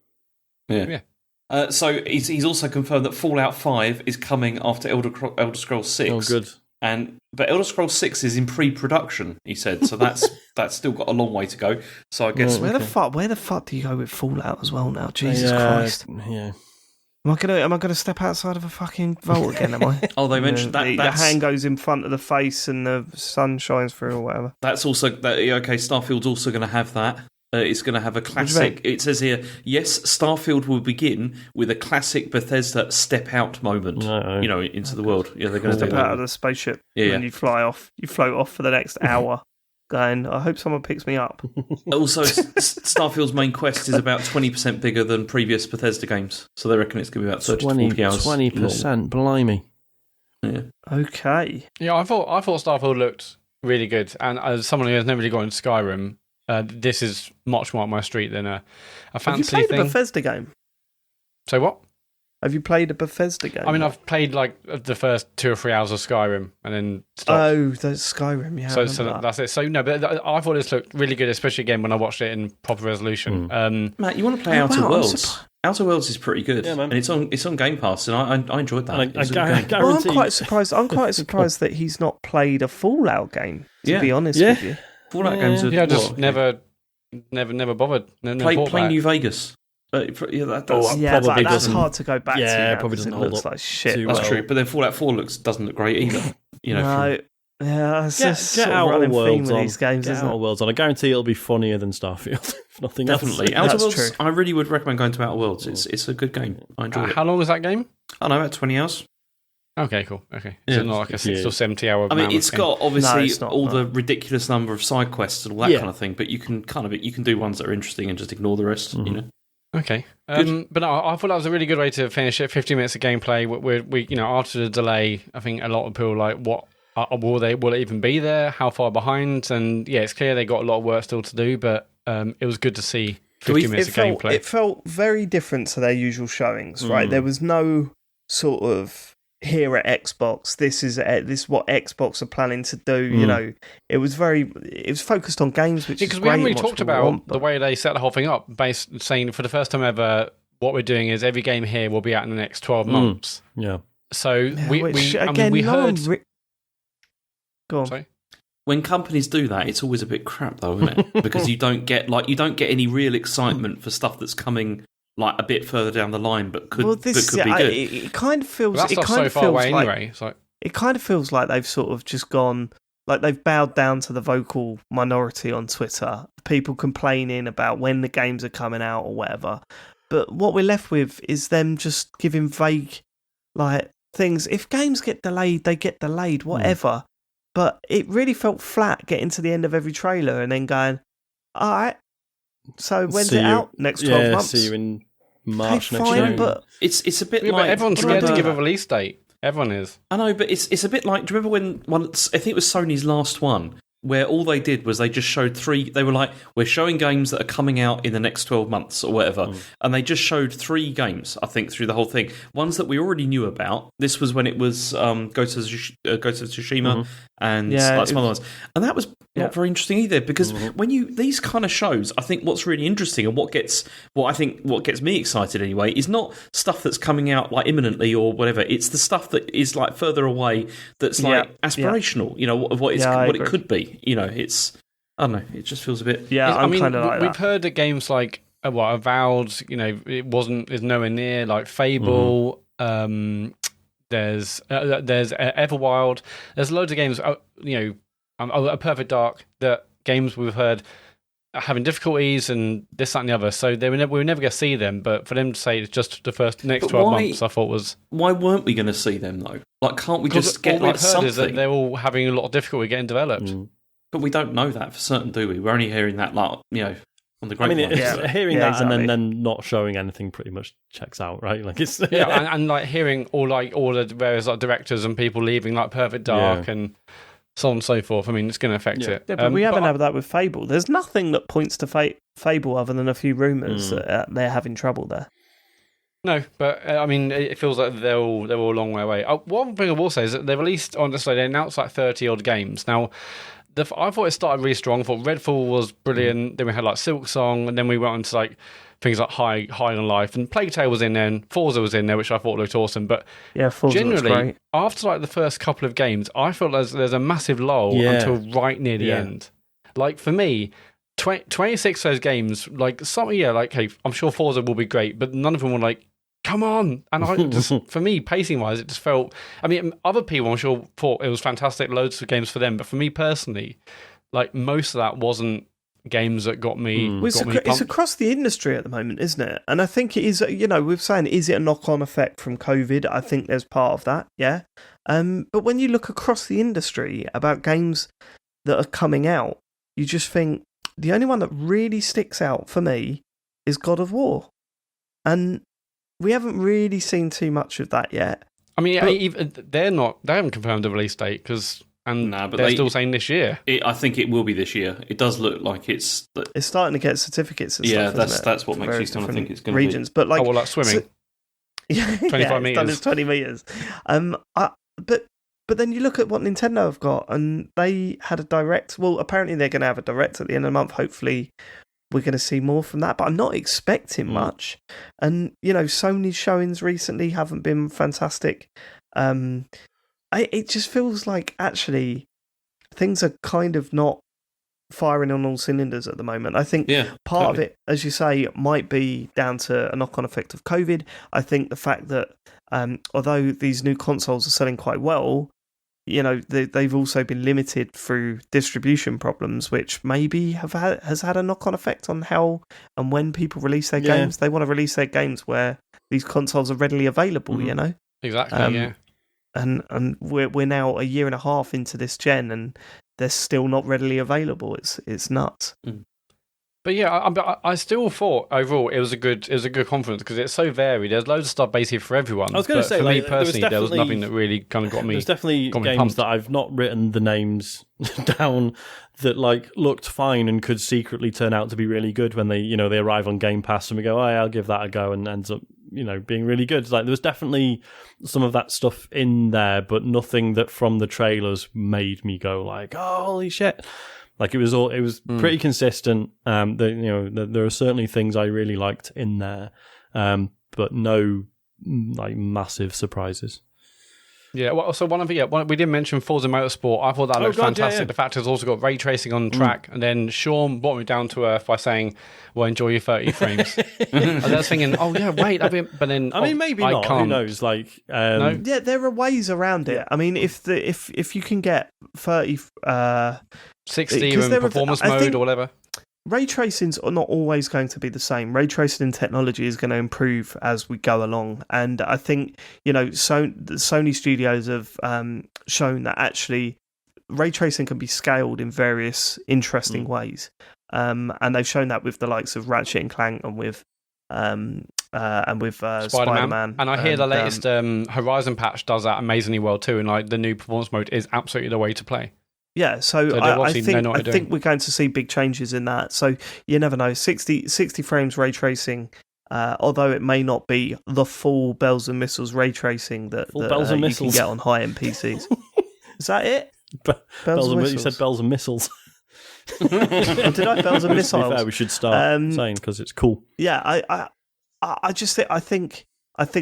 Yeah. So he's also confirmed that Fallout 5 is coming after Elder Scrolls 6. Oh, good. But Elder Scrolls 6 is in pre-production, he said. So that's still got a long way to go. So I guess where the fuck do you go with Fallout as well now? Jesus Christ. Yeah. Am I gonna step outside of a fucking vault again? Am I? Oh, they mentioned that the hand goes in front of the face and the sun shines through or whatever. That's also okay. Starfield's also going to have that. It's going to have a classic. It says here, yes, Starfield will begin with a classic Bethesda step out moment. Into the world. Yeah, they're going to step out of the spaceship. And then you fly off. You float off for the next hour. going, I hope someone picks me up. Also, Starfield's main quest is about 20% bigger than previous Bethesda games, so they reckon it's going to be about 30 to 40 hours. 20%, blimey. Yeah. Okay. Yeah, I thought Starfield looked really good, and as someone who has never really gone into Skyrim, this is much more up my street than a fancy Have you played thing. a Bethesda game? So what? Have you played a Bethesda game? I mean, I've played like the first 2 or 3 hours of Skyrim and then stopped. Oh, that's Skyrim, yeah. So that's it. So no, but I thought this looked really good, especially again when I watched it in proper resolution. Matt, you want to play Outer Worlds? Outer Worlds is pretty good, and it's on Game Pass, and I enjoyed that. I'm quite surprised. I'm quite surprised that he's not played a Fallout game. To be honest with you, Fallout games are never bothered. Play New Vegas. Probably that's hard to go back to. Yeah, now, probably doesn't it hold looks up like shit. That's true, but then Fallout 4 doesn't look great either. Yeah, it's just get sort of Outer running theme Worlds with on. these games, Get isn't Outer it? Worlds on. I guarantee it'll be funnier than Starfield. If nothing Definitely. else. Outer That's Worlds, true. I really would recommend going to Outer Worlds. It's a good game. I enjoyed it. How long is that game? I know, about 20 hours. Okay, cool. Okay, Yeah. so not like a 60 or 70 hour. I mean, it's got obviously it's not, all no. the ridiculous number of side quests and all that kind of thing, but you can do ones that are interesting and just ignore the rest. You know. Okay, but no, I thought that was a really good way to finish it. 50 minutes of gameplay. We after the delay, I think a lot of people were like, what will it even be there? How far behind? And yeah, it's clear they got a lot of work still to do, but it was good to see 50 minutes of gameplay. It felt very different to their usual showings, right? There was no sort of here at Xbox. This is what Xbox are planning to do. You know, it was focused on games, which is because great. we haven't really talked about the way they set the whole thing up, based saying for the first time ever, what we're doing is every game here will be out in the next 12 months. Yeah. So we heard. Go on. Sorry? When companies do that, it's always a bit crap, though, isn't it? Because you don't get any real excitement for stuff that's coming like a bit further down the line, but could be good. It kind of feels. That's it not kind so of far feels away like, anyway. So it kind of feels like they've sort of just gone, like they've bowed down to the vocal minority on Twitter, people complaining about when the games are coming out or whatever. But what we're left with is them just giving vague, like, things. If games get delayed, they get delayed, whatever. But it really felt flat getting to the end of every trailer and then going, all right, so when's it out? Next 12 months? See you in March next fine, year. but it's a bit yeah, like... but everyone's scared to give a release date. Everyone is. I know, but it's a bit like... Do you remember when once... I think it was Sony's last one, where all they did was they just showed 3... They were like, we're showing games that are coming out in the next 12 months or whatever. And they just showed 3 games, I think, through the whole thing. Ones that we already knew about. This was when it was Ghost of Tsushima and some other ones. And that was not very interesting either, because when these kind of shows, I think what's really interesting and what gets me excited anyway is not stuff that's coming out like imminently or whatever. It's the stuff that is like further away, that's like aspirational, you know, of what it could be. You know, it's, I don't know, it just feels a bit... Yeah, I mean, kind of like we've that. heard that games like Avowed, you know, is nowhere near, like Fable. There's Everwild. There's loads of games. You know, A Perfect Dark. That games we've heard are having difficulties and this, that, and the other. So we were never going to see them. But for them to say it's just the next 12 months, I thought was... Why weren't we going to see them though? Like, can't we just get like something? Is that they're all having a lot of difficulty getting developed. But we don't know that for certain, do we? We're only hearing that, like, you know, on the grapevine. Hearing that and then not showing anything pretty much checks out, right? Like it's and like hearing all the various like directors and people leaving, like Perfect Dark and so on and so forth. I mean, it's going to affect it. Yeah, but we haven't had that with Fable. There's nothing that points to Fable other than a few rumours that they're having trouble there. No, but I mean, it feels like they're all a long way away. One thing I will say is that they released on display. They announced like 30 odd games. Now, I thought it started really strong. I thought Redfall was brilliant. Then we had like Silksong, and then we went on to like things like High on Life, and Plague Tale was in there, and Forza was in there, which I thought looked awesome. But yeah, Forza generally, looks great. After like the first couple of games, I felt there's a massive lull until right near the end. Like for me, 26 of those games, like some, like hey, I'm sure Forza will be great, but none of them were like, come on. And I just, for me, pacing wise, it just felt, I mean, other people I'm sure thought it was fantastic, loads of games for them, but for me personally, like most of that wasn't games that got me. It's across the industry at the moment, isn't it? And I think it is, you know, we're saying, is it a knock-on effect from COVID? I think there's part of that, yeah. But when you look across the industry about games that are coming out, you just think the only one that really sticks out for me is God of War. And we haven't really seen too much of that yet. I mean, even, they haven't confirmed the release date but they're still saying this year. I think it will be this year. It does look like it's starting to get certificates and stuff. That's what makes you kind of think it's going to regions. But like, like swimming. 25 meters. Done as 20 meters. But then you look at what Nintendo have got, and they had a direct. Well, apparently they're going to have a direct at the end of the month. Hopefully, we're going to see more from that. But I'm not expecting much. And Sony's showings recently haven't been fantastic. It just feels like actually things are kind of not firing on all cylinders at the moment. I think part of it, as you say, might be down to a knock-on effect of COVID. I think the fact that although these new consoles are selling quite well, they've also been limited through distribution problems, which maybe has had a knock-on effect on how and when people release their games. They want to release their games where these consoles are readily available. Exactly. And we're now a year and a half into this gen, and they're still not readily available. It's nuts. But yeah, I still thought overall it was a good conference because it's so varied. There's loads of stuff basically for everyone. I was going to say, for me personally, there was nothing that really kind of got me. There's definitely games pumped. that I've not written the names down that looked fine and could secretly turn out to be really good when they arrive on Game Pass and we go, I'll give that a go, and ends up being really good. Like there was definitely some of that stuff in there, but nothing that from the trailers made me go like, oh, holy shit. Like it was pretty consistent. There are certainly things I really liked in there, but no massive surprises. Yeah, well, so we didn't mention Forza Motorsport. I thought that looked fantastic. Yeah. The fact it's also got ray tracing on the track, and then Sean brought me down to earth by saying, "Well, enjoy your 30 frames." And I was thinking, "Oh yeah, wait," but then maybe not. Who knows? No? Yeah, there are ways around it. I mean, if you can get 30, 60 in performance mode or whatever. Ray tracing's not always going to be the same. Ray tracing and technology is going to improve as we go along, and I think the Sony studios have shown that actually ray tracing can be scaled in various interesting ways, and they've shown that with the likes of Ratchet and Clank and with Spider-Man. And I hear the latest Horizon patch does that amazingly well too, and the new performance mode is absolutely the way to play. Yeah, so I think we're going to see big changes in that. So you never know. 60 frames ray tracing, although it may not be the full bells and whistles ray tracing that you can get on high-end PCs. Is that it? Bells and whistles. You said bells and missiles. Did I? Bells and missiles. To be fair, we should start saying because it's cool. Yeah, I just think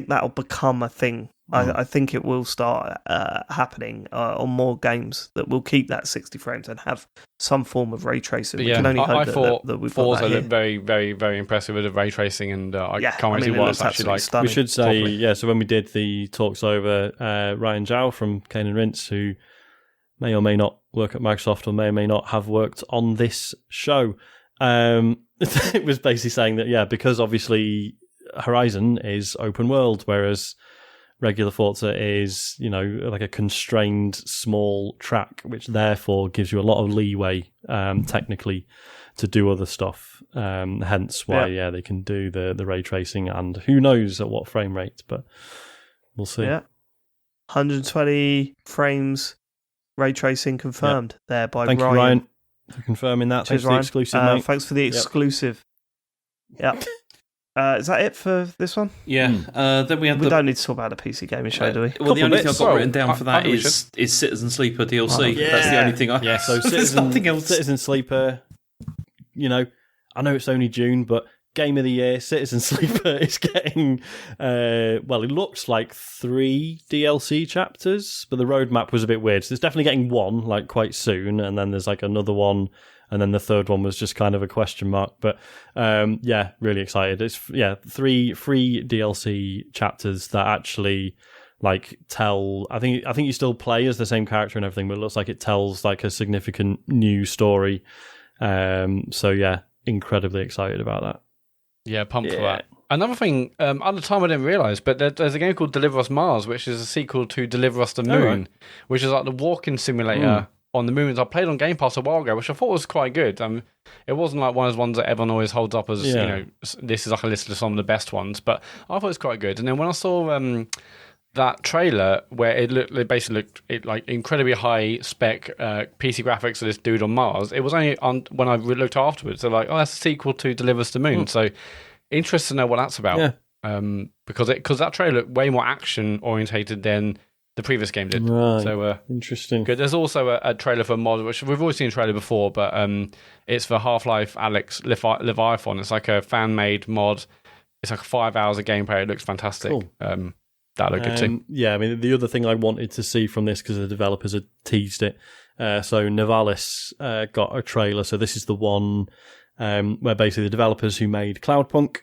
that'll become a thing. I think it will start happening on more games that will keep that 60 frames and have some form of ray tracing. We can only hope that we've got that Forza looked very, very, very impressive with the ray tracing, and I can't wait to see what it's actually like. Stunning. We should say, so when we did the talks over, Ryan Zhao from Kane and Rince, who may or may not work at Microsoft or may not have worked on this show, it was basically saying that, because obviously Horizon is open world, whereas regular Forza is, like a constrained small track, which therefore gives you a lot of leeway technically to do other stuff. Hence why, they can do the ray tracing, and who knows at what frame rate, but we'll see. Yeah, 120 frames ray tracing confirmed there by Ryan. Thank you, Ryan, for confirming that. Thanks for the exclusive, mate. Thanks for the exclusive. Yep. Is that it for this one? Yeah. Then we don't need to talk about the PC Gaming Show, do we? Well, the only thing I've got written down for that is Citizen Sleeper DLC. That's the only thing I... Yeah, so Citizen Sleeper, I know it's only June, but Game of the Year, Citizen Sleeper is getting, it looks like 3 DLC chapters, but the roadmap was a bit weird. So it's definitely getting one, quite soon, and then there's, another one, and then the third one was just kind of a question mark. But, really excited. It's, 3 free DLC chapters that actually, tell... I think you still play as the same character and everything, but it looks like it tells, a significant new story. Incredibly excited about that. Yeah, pumped for that. Another thing, at the time I didn't realise, but there's a game called Deliver Us Mars, which is a sequel to Deliver Us the Moon, which is like the walking simulator on the movies. I played on Game Pass a while ago, which I thought was quite good. It wasn't like one of those ones that everyone always holds up as, this is like a list of some of the best ones, but I thought it was quite good. And then when I saw that trailer where it basically looked like incredibly high spec PC graphics of this dude on Mars, it was only when I looked afterwards, they're like, oh, that's a sequel to Deliver Us to the Moon. So interested to know what that's about. Because that trailer looked way more action orientated than the previous game did. Right. So interesting. Good. There's also a trailer for a mod, which we've always seen a trailer before, but it's for Half-Life Alyx Leviathan. It's like a fan-made mod. It's like 5 hours of gameplay. It looks fantastic. Cool. That looked good too. Yeah, I mean, the other thing I wanted to see from this, because the developers had teased it, so Nivalis got a trailer. So this is the one where basically the developers who made Cloudpunk,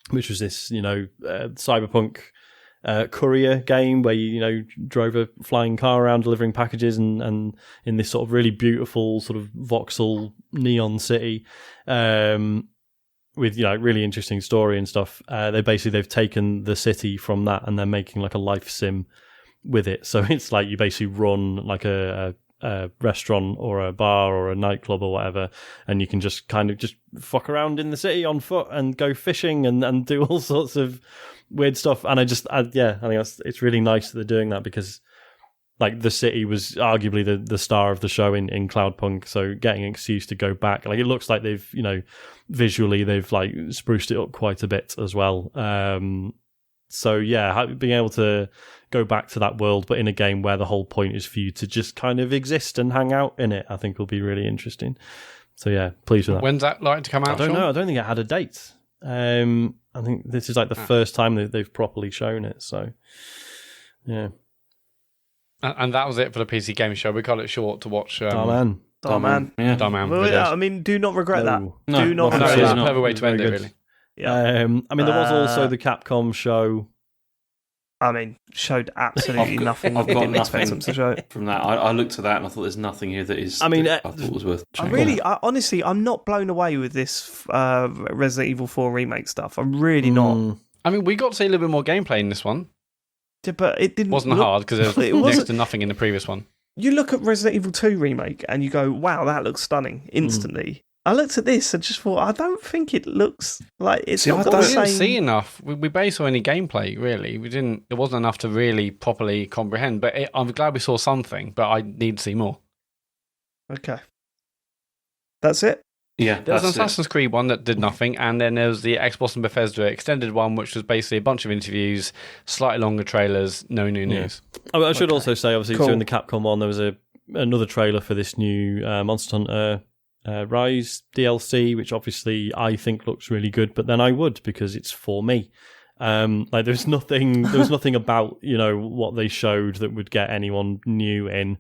which was this, cyberpunk courier game where you drove a flying car around delivering packages and in this sort of really beautiful sort of voxel neon city with really interesting story and stuff. They've taken the city from that and they're making like a life sim with it. So it's like you basically run like a restaurant or a bar or a nightclub or whatever, and you can just kind of just fuck around in the city on foot and go fishing and do all sorts of weird stuff. And I think it's really nice that they're doing that, because like the city was arguably the star of the show in Cloudpunk, so getting an excuse to go back, like it looks like they've visually they've like spruced it up quite a bit as well. So yeah, being able to go back to that world, but in a game where the whole point is for you to just kind of exist and hang out in it, I think will be really interesting. So yeah, pleased with that. When's that likely to come out? I don't know. I don't think it had a date. I think this is like the first time they've properly shown it. So yeah. And that was it for the PC Gaming Show. We cut it short to watch. Darman. Yeah. Darman. Well, yeah, I mean, do not regret that. No, do not No, regret it's that. a perfect way to end it, really. Yeah. I mean, there was also the Capcom show. I mean, showed absolutely nothing. I've We got didn't expect nothing them to show. from that. I looked at that and I thought there's nothing here that is. I mean, that I thought was worth checking. Honestly, I'm not blown away with this Resident Evil 4 remake stuff. I'm really not. I mean, we got to see a little bit more gameplay in this one. Yeah, but it didn't. Wasn't hard because there it was wasn't- next to nothing in the previous one. You look at Resident Evil 2 remake and you go, "Wow, that looks stunning!" Instantly. I looked at this and just thought, I don't think it looks like it's See, not I got We the didn't same. see enough. We barely saw any gameplay, really. We didn't. There wasn't enough to really properly comprehend. But I'm glad we saw something. But I need to see more. Okay, that's it. Yeah, There was an that's it. Assassin's Creed one that did nothing, and then there was the Xbox and Bethesda extended one, which was basically a bunch of interviews, slightly longer trailers, no new news. I should also say, obviously, Cool. during the Capcom one, there was another trailer for this new Monster Hunter Rise DLC, which obviously I think looks really good, but then I would, because it's for me. Like there was nothing about what they showed that would get anyone new in,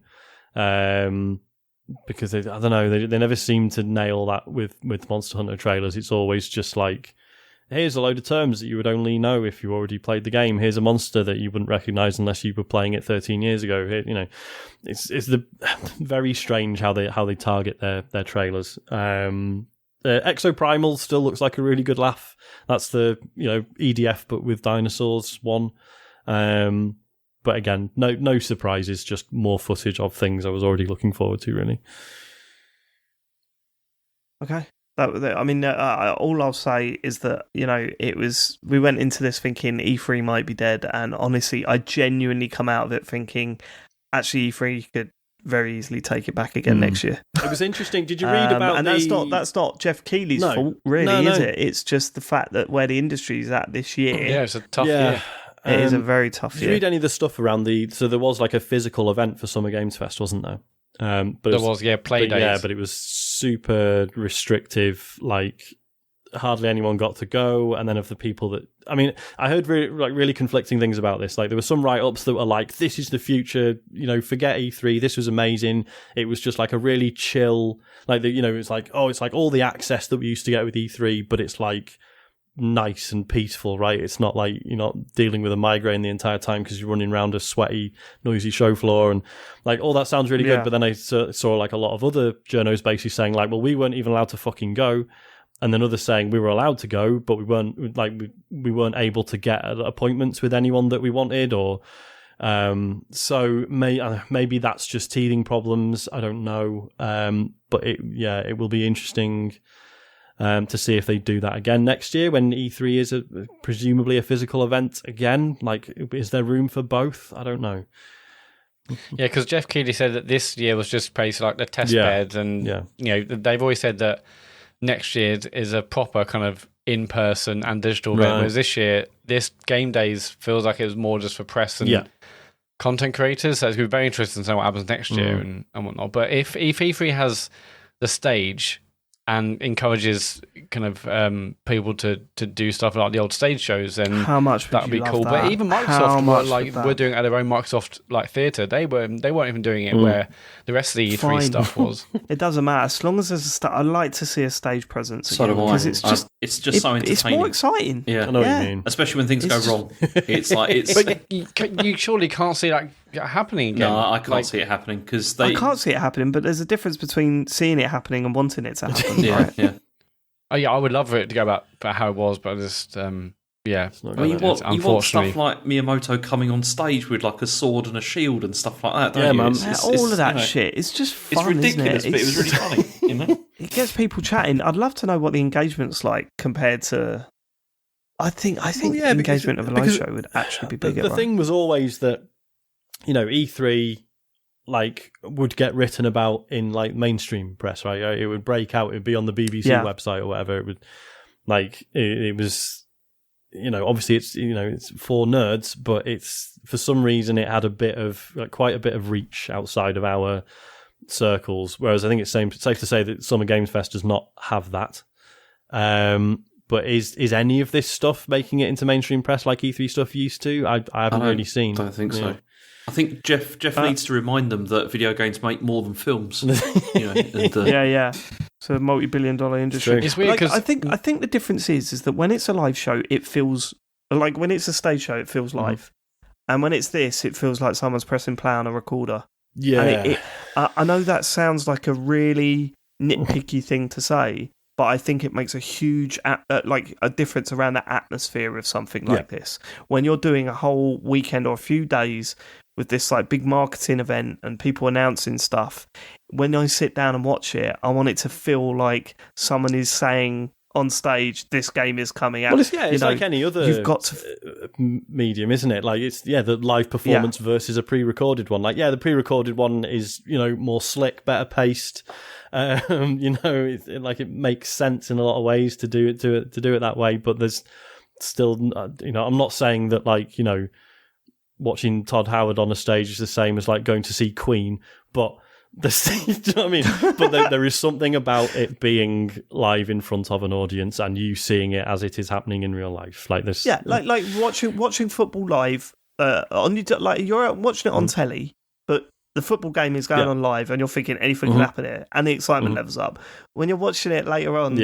because I don't know, they never seem to nail that with Monster Hunter trailers. It's always just like, here's a load of terms that you would only know if you already played the game. Here's a monster that you wouldn't recognize unless you were playing it 13 years ago. It's very strange how they target their trailers. Exoprimal still looks like a really good laugh. That's the EDF but with dinosaurs one. But again, no surprises, just more footage of things I was already looking forward to, really. Okay. I mean, all I'll say is that, we went into this thinking E3 might be dead, and honestly, I genuinely come out of it thinking, actually, E3 could very easily take it back again next year. It was interesting. Did you read about and that's not Jeff Keighley's fault, really, is it? It's just the fact that where the industry's at this year. Yeah, it's a tough year. It is a very tough Did year. you read any of the stuff around so there was like a physical event for Summer Games Fest, wasn't there? But There was play days. Yeah, but it was super restrictive. Like hardly anyone got to go, and then of the people that I heard really conflicting things about this. Like there were some write-ups that were like, "This is the future," forget E3. This was amazing. It was just like a really chill, it's like, oh, it's like all the access that we used to get with E3, but it's like nice and peaceful, right? It's not like you're not dealing with a migraine the entire time because you're running around a sweaty, noisy show floor, and like all that sounds really good. But then I saw like a lot of other journos basically saying like, well, we weren't even allowed to fucking go, and then others saying we were allowed to go, but we weren't able to get appointments with anyone that we wanted, or So maybe that's just teething problems. I don't know. But it will be interesting to see if they do that again next year when E3 is presumably a physical event again. Like, is there room for both? I don't know. Yeah, because Jeff Keighley said that this year was just basically like the test bed, and they've always said that next year is a proper kind of in-person and digital event, whereas this year, this game days feels like it was more just for press and content creators, so it's going to be very interesting to know what happens next year and whatnot. But if E3 has the stage and encourages kind of people to do stuff like the old stage shows, then that would be cool. That? But even Microsoft, we're doing it at their own Microsoft theatre. They weren't even doing it where the rest of the E3 stuff was. It doesn't matter as long as there's a I'd like to see a stage presence again, because it's just so entertaining. It's more exciting. Yeah, I know what you mean. Especially when things go wrong. It's like But you surely can't see that happening again. No, I can't see it happening because I can't see it happening. But there's a difference between seeing it happening and wanting it to happen. Oh yeah, I would love for it to go back how it was, but just you want stuff like Miyamoto coming on stage with like a sword and a shield and stuff like that, don't you? Man. All of that shit. It's just fun. It's ridiculous, isn't it? But it was really funny. You know, it gets people chatting. I'd love to know what the engagement's like compared to. I think the engagement of a live show would actually be bigger. The thing was always that E3 would get written about in mainstream press, right? It would break out. It would be on the BBC website or whatever. It would it was. Obviously it's for nerds, but it's for some reason it had quite a bit of reach outside of our circles. Whereas I think it's safe to say that Summer Games Fest does not have that. But is any of this stuff making it into mainstream press like E3 stuff used to? I haven't really seen. I don't think so. I think Jeff needs to remind them that video games make more than films. So multi-billion-dollar industry. It's weird because I think the difference is that when it's a live show, it feels like when it's a stage show, it feels live, and when it's this, it feels like someone's pressing play on a recorder. Yeah, and I know that sounds like a really nitpicky thing to say, but I think it makes a huge a difference around the atmosphere of something like this. When you're doing a whole weekend or a few days with this big marketing event and people announcing stuff, when I sit down and watch it, I want it to feel like someone is saying on stage, this game is coming out. Well, it's like any other medium, isn't it? It's the live performance versus a pre-recorded one. The pre-recorded one is more slick, better paced. It makes sense in a lot of ways to do it that way. But there's still, I'm not saying that watching Todd Howard on a stage is the same as going to see Queen, but do you know what I mean? But there is something about it being live in front of an audience and you seeing it as it is happening in real life. Like watching football live. You're watching it on telly, but the football game is going on live, and you're thinking anything can happen here, and the excitement levels up. When you're watching it later on,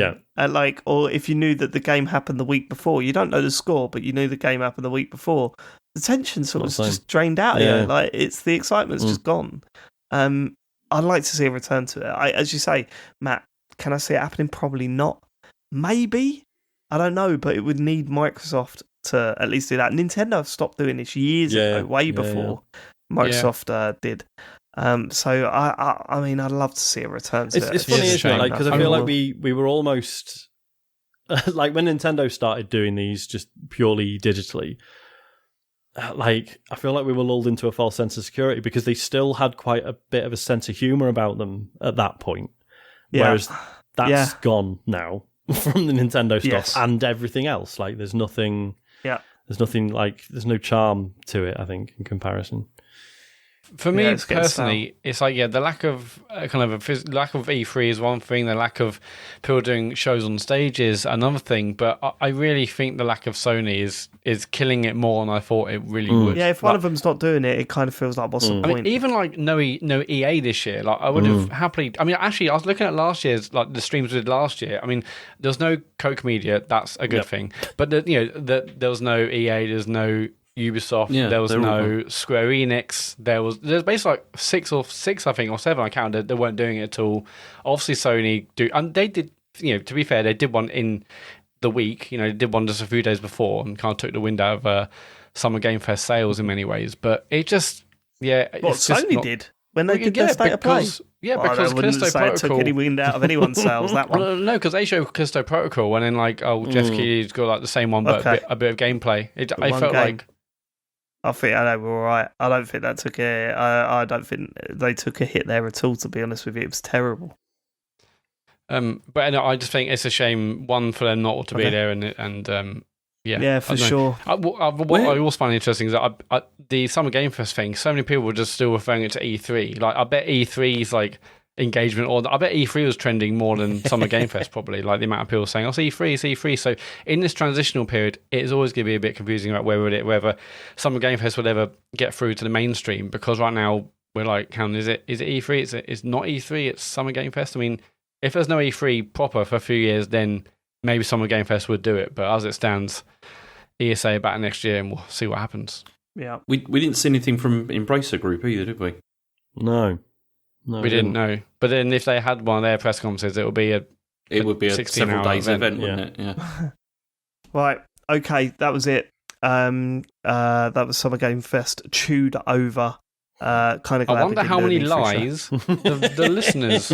or if you knew that the game happened the week before, you don't know the score, but you knew the game happened the week before. The tension sort of just drained out. It's the excitement's just gone. I'd like to see a return to it. As you say, Matt, can I see it happening? Probably not. Maybe. I don't know, but it would need Microsoft to at least do that. Nintendo have stopped doing this years ago, way before Microsoft did. So, I mean, I'd love to see a return to it. It's funny, isn't it? Because I feel like we were almost... when Nintendo started doing these just purely digitally... I feel like we were lulled into a false sense of security because they still had quite a bit of a sense of humour about them at that point. Whereas that's gone now from the Nintendo stuff and everything else. There's nothing. There's nothing there's no charm to it, I think, in comparison. For me personally, it's the lack of lack of E3 is one thing. The lack of people doing shows on stage is another thing. But I really think the lack of Sony is killing it more than I thought it really would. Yeah, if one of them's not doing it, it kind of feels like what's the point? I mean, even no EA this year. I would have happily. I mean, actually, I was looking at last year's the streams we did last year. I mean, there's no Koch Media. That's a good thing. But there was no EA. There's no Ubisoft, there was no Square Enix, there's basically six, I think, or seven I counted that weren't doing it at all. Obviously Sony do, and they did, to be fair, they did one in the week, they did one just a few days before and kind of took the wind out of Summer Game Fest sales in many ways, but it just what it's just Sony not, did when they did their state of play. Yeah, Well, because I wouldn't Callisto say it Protocol took any wind out of anyone's sales. That one. Well, no, because they showed Callisto Protocol, and then Jeff Keighley's got like the same one, but Okay. a bit of gameplay. I one felt game. like I think I know we're all right. I don't think that took a. I don't think they took a hit there at all. To be honest with you, it was terrible. But I just think it's a shame, one, for them not to be there, and Yeah, for sure. What I also find interesting is that the Summer Game Fest thing, so many people were just still referring it to E3. Like, I bet E3's like engagement, or I bet E3 was trending more than Summer Game Fest, probably. Like the amount of people saying, "Oh, it's E3." So in this transitional period, it is always going to be a bit confusing about whether Summer Game Fest would ever get through to the mainstream, because right now we're like, is it E3? It's not E3. It's Summer Game Fest. I mean, if there's no E3 proper for a few years, then maybe Summer Game Fest would do it, but as it stands, ESA back next year, and we'll see what happens. Yeah, we didn't see anything from Embracer Group either, did we? No, we didn't know. But then if they had one of their press conferences, it would be a several days event, wouldn't it? Yeah. Right. Okay, that was it. That was Summer Game Fest chewed over. Kind of. I wonder how many lies the listeners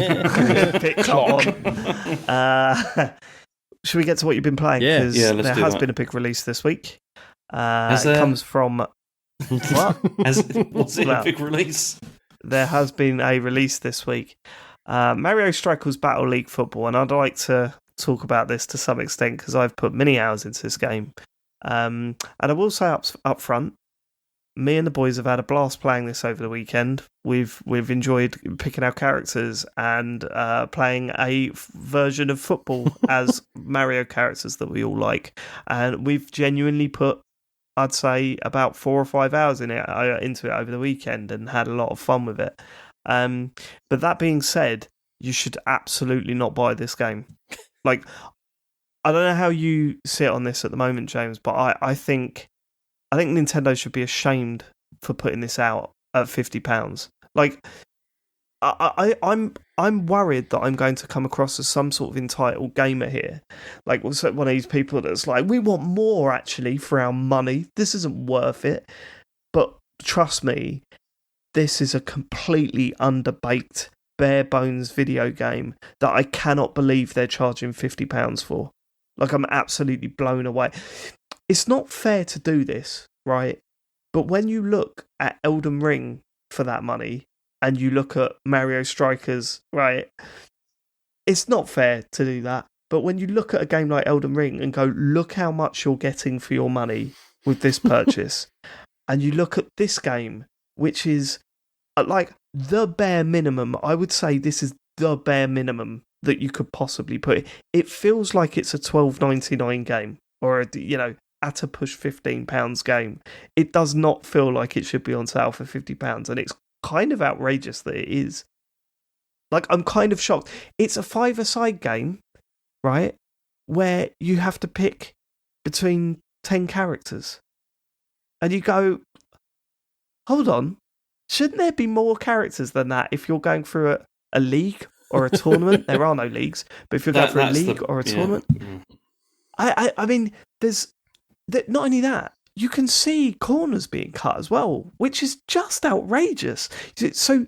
picked up on. Should we get to what you've been playing? Yeah, let's there has been a big release this week. It comes from what? Was it a big release? There has been a release this week. Mario Strikers Battle League Football, and I'd like to talk about this to some extent because I've put many hours into this game. And I will say up front, me and the boys have had a blast playing this over the weekend. We've enjoyed picking our characters and playing a version of football as Mario characters that we all like. And we've genuinely put, I'd say, about 4 or 5 hours into it over the weekend and had a lot of fun with it. But that being said, you should absolutely not buy this game. Like, I don't know how you sit on this at the moment, James, but I think Nintendo should be ashamed for putting this out at £50. Like, I'm worried that I'm going to come across as some sort of entitled gamer here, like one of these people that's like, we want more actually for our money. This isn't worth it. But trust me, this is a completely underbaked, bare bones video game that I cannot believe they're charging £50 for. Like, I'm absolutely blown away. It's not fair to do this, right? But when you look at Elden Ring for that money, and you look at Mario Strikers, right? It's not fair to do that. But when you look at a game like Elden Ring and go, look how much you're getting for your money with this purchase, and you look at this game, which is like the bare minimum, I would say this is the bare minimum that you could possibly put it. It feels like it's a $12.99 game, or at a push £15 game. It does not feel like it should be on sale for £50, and it's kind of outrageous that it is. Like, I'm kind of shocked. It's a 5-a-side game, right, where you have to pick between 10 characters. And you go, hold on, shouldn't there be more characters than that if you're going through a league or a tournament? There are no leagues, but if you're going through a league or a tournament, I mean, there's not only that, you can see corners being cut as well, which is just outrageous. So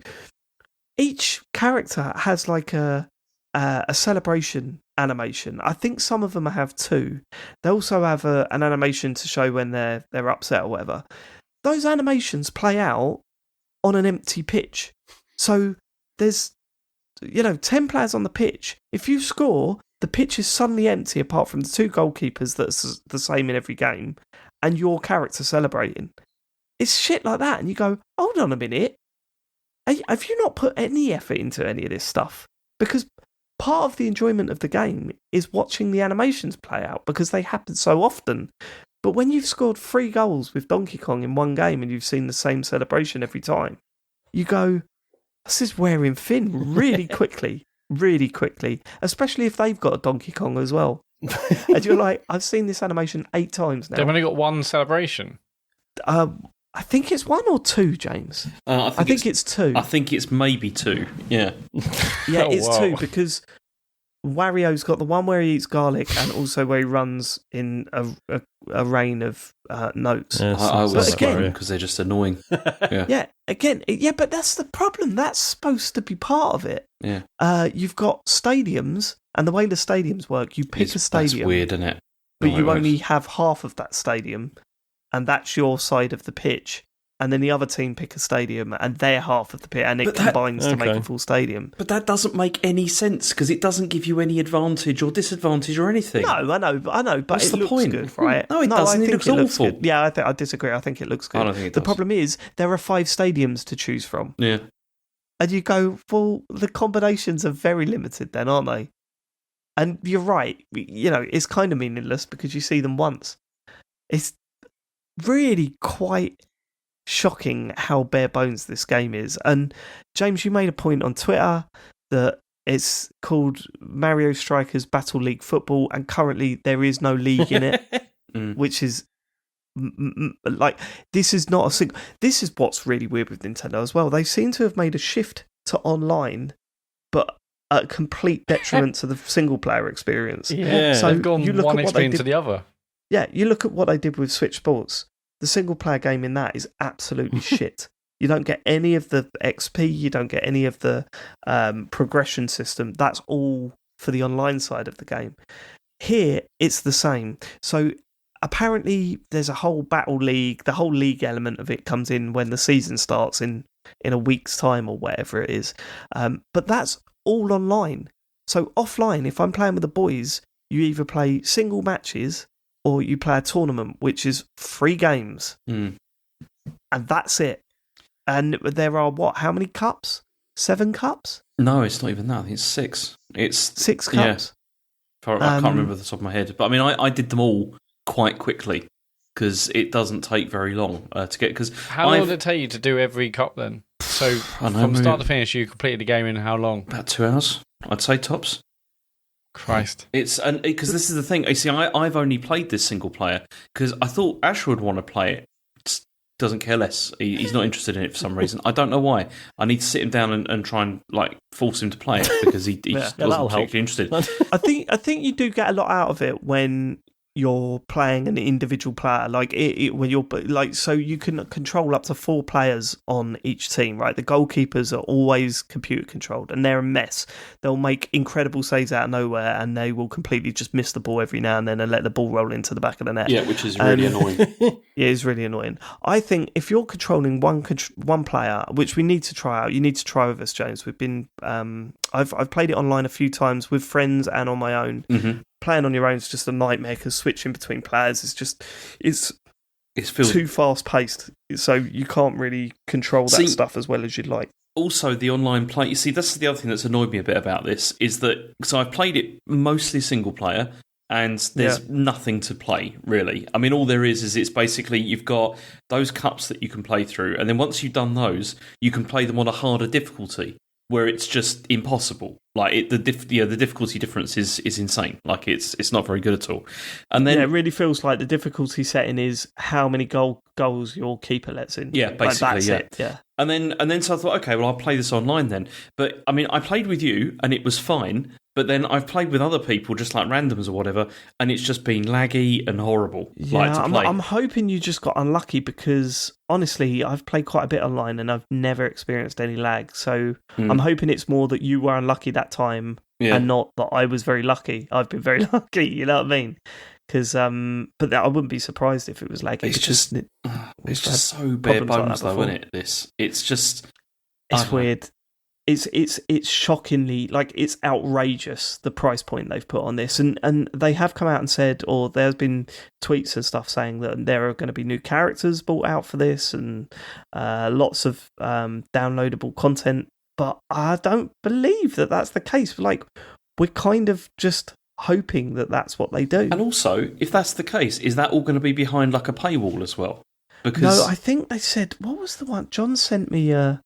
each character has like a celebration animation. I think some of them have 2. They also have an animation to show when they're upset or whatever. Those animations play out on an empty pitch. So there's 10 players on the pitch. If you score, the pitch is suddenly empty apart from the 2 goalkeepers that's the same in every game, and your character celebrating. It's shit like that, and you go, hold on a minute, have you not put any effort into any of this stuff? Because part of the enjoyment of the game is watching the animations play out, because they happen so often. But when you've scored 3 goals with Donkey Kong in one game and you've seen the same celebration every time, you go, this is wearing thin really quickly, especially if they've got a Donkey Kong as well. And you're like, I've seen this animation 8 times now. They've only got one celebration. I think it's 1 or 2, James. I think it's 2. I think it's maybe 2. Yeah. Yeah, it's 2 because Wario's got the one where he eats garlic and also where he runs in a rain of notes. Yeah, I always again, because they're just annoying. Yeah, but that's the problem. That's supposed to be part of it. Yeah. You've got stadiums, and the way the stadiums work, you pick a stadium. That's weird, isn't it? But you only have half of that stadium, and that's your side of the pitch. And then the other team pick a stadium, and they're half of the pitch, and it combines to make a full stadium. But that doesn't make any sense, because it doesn't give you any advantage or disadvantage or anything. No, I know, but What's it the looks point? good, right? No, it doesn't. It looks awful. Good. Yeah, I disagree. I think it looks good. I don't think it The does. problem is, there are 5 stadiums to choose from. Yeah. And you go, well, the combinations are very limited then, aren't they? And you're right. It's kind of meaningless because you see them once. It's really quite shocking how bare bones this game is. And James, you made a point on Twitter that it's called Mario Strikers Battle League Football, and currently there is no league in it, which is like, this is not a single. This is what's really weird with Nintendo as well. They seem to have made a shift to online, but at complete detriment to the single player experience. Yeah, so they've gone you look one at what they extreme did, to the other. Yeah, you look at what they did with Switch Sports. The single player game in that is absolutely shit. You don't get any of the XP, you don't get any of the progression system. That's all for the online side of the game. Here, it's the same. So apparently there's a whole battle league. The whole league element of it comes in when the season starts in a week's time or whatever it is. But that's all online. So offline, if I'm playing with the boys, you either play single matches or you play a tournament, which is 3 games. And that's it. And there are, how many cups? 7 cups? No, it's not even that. I think it's 6. It's 6 cups? Yeah. I can't remember off the top of my head. But I mean, I did them all quite quickly because it doesn't take very long to get. How long did it take you to do every cup then? So from start to finish, you completed the game in how long? About 2 hours, I'd say tops. Christ. It's because this is the thing. You see, I've only played this single player because I thought Ash would want to play it. Just doesn't care less. He's not interested in it for some reason. I don't know why. I need to sit him down and try and force him to play it because he just wasn't particularly interested. I think you do get a lot out of it when you're playing an individual player, when you're so you can control up to 4 players on each team, right? The goalkeepers are always computer controlled, and they're a mess. They'll make incredible saves out of nowhere, and they will completely just miss the ball every now and then and let the ball roll into the back of the net. Yeah, which is really annoying. Yeah, it's really annoying. I think if you're controlling one player, which we need to try out, you need to try with us, James. We've been I've played it online a few times with friends and on my own. Mm-hmm. Playing on your own is just a nightmare because switching between players it's too fast paced, so you can't really control that stuff as well as you'd like. Also, the online play. You see, that's the other thing that's annoyed me a bit about this is that I've played it mostly single player, and there's nothing to play really. I mean, all there is it's basically you've got those cups that you can play through, and then once you've done those, you can play them on a harder difficulty, where it's just impossible. The difficulty difference is insane. It's not very good at all. And then it really feels like the difficulty setting is how many goals your keeper lets in. Yeah, basically, that's it. Yeah. And then so I thought, okay, well, I'll play this online then. But I mean, I played with you and it was fine. But then I've played with other people, just like randoms or whatever, and it's just been laggy and horrible. Yeah, to play. I'm hoping you just got unlucky because honestly, I've played quite a bit online and I've never experienced any lag. So I'm hoping it's more that you were unlucky that time and not that I was very lucky. I've been very lucky, you know what I mean? Because, but I wouldn't be surprised if it was laggy. It's just so bare bones, though, isn't it? It's weird. It's shockingly, it's outrageous, the price point they've put on this. And they have come out and said, or there's been tweets and stuff saying that there are going to be new characters brought out for this and lots of downloadable content. But I don't believe that that's the case. We're kind of just hoping that that's what they do. And also, if that's the case, is that all going to be behind a paywall as well? Because no, I think they said, what was the one? John sent me a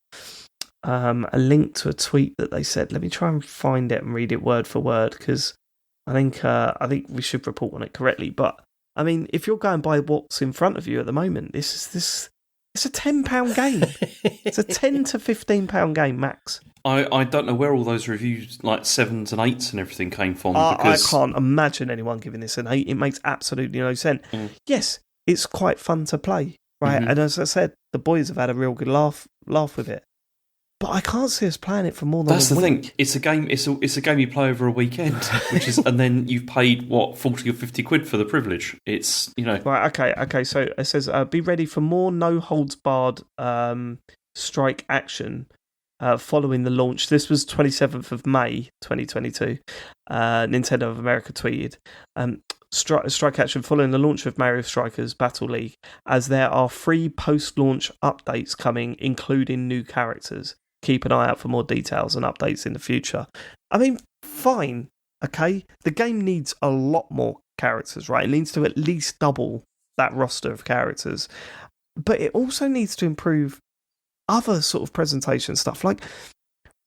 link to a tweet that they said. Let me try and find it and read it word for word because I think we should report on it correctly. But I mean, if you're going by what's in front of you at the moment, this It's a £10 game. It's a £10 to £15 game max. I don't know where all those reviews, like 7s and 8s and everything, came from. I Because can't imagine anyone giving this an 8. It makes absolutely no sense. Yes, it's quite fun to play, right? And as I said, the boys have had a real good laugh with it. But I can't see us playing it for more than that's a the week. thing. It's a game. It's a game you play over a weekend, and then you've paid what, 40 or 50 quid for the privilege. It's Right. Okay. So it says, be ready for more no holds barred strike action following the launch. This was 27th of May 2022. Nintendo of America tweeted. Strike action following the launch of Mario Strikers Battle League, as there are 3 post-launch updates coming, including new characters. Keep an eye out for more details and updates in the future. I mean, fine, okay? The game needs a lot more characters, right? It needs to at least double that roster of characters. But it also needs to improve other sort of presentation stuff. Like,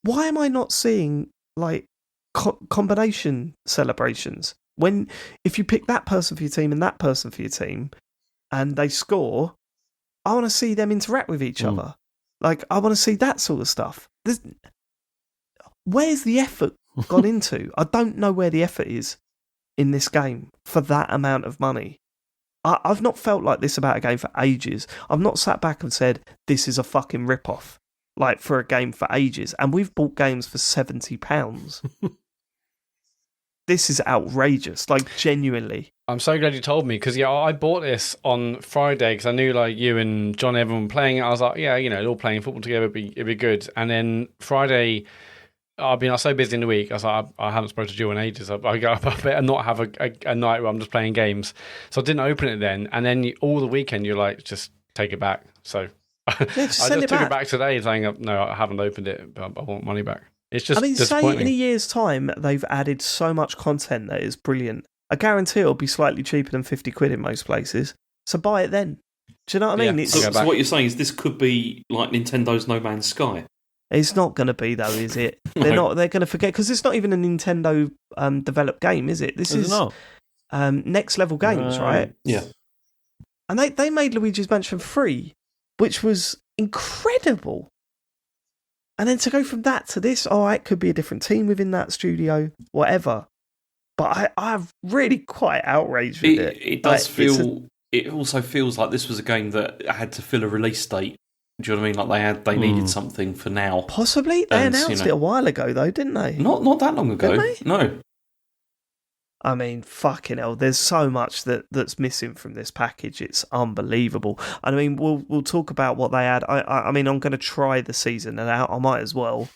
why am I not seeing, like, combination celebrations? If you pick that person for your team and that person for your team, and they score, I want to see them interact with each other. Like, I want to see that sort of stuff. Where's the effort gone into? I don't know where the effort is in this game for that amount of money. I've not felt like this about a game for ages. I've not sat back and said, this is a fucking rip-off, like, for a game for ages. And we've bought games for £70. This is outrageous, like, genuinely. I'm so glad you told me, because I bought this on Friday because I knew like you and John, everyone were playing it. I was like, all playing football together, it'd be good. And then Friday, I've been so busy in the week. I was like, I haven't spoken to Jill in ages. I better not have a night where I'm just playing games. So I didn't open it then. And then all the weekend, you're like, just take it back. So I just took it back today, saying, no, I haven't opened it, but I want money back. It's just disappointing. Say in a year's time they've added so much content that is brilliant. I guarantee it'll be slightly cheaper than 50 quid in most places. So buy it then. Do you know what I mean? So what you're saying is this could be like Nintendo's No Man's Sky. It's not going to be though, is it? They're not. They're going to forget, because it's not even a Nintendo developed game, is it? This is Next Level Games, right? Yeah. And they made Luigi's Mansion 3, which was incredible. And then to go from that to this, it could be a different team within that studio, whatever. But I'm really quite outraged with it. It does feel. It also feels like this was a game that had to fill a release date. Do you know what I mean? Like they needed something for now. Possibly. They announced it a while ago, though, didn't they? Not that long ago. Didn't they? No. I mean, fucking hell. There's so much that's missing from this package. It's unbelievable. I mean, we'll talk about what they had. I mean, I'm going to try the season out. I might as well.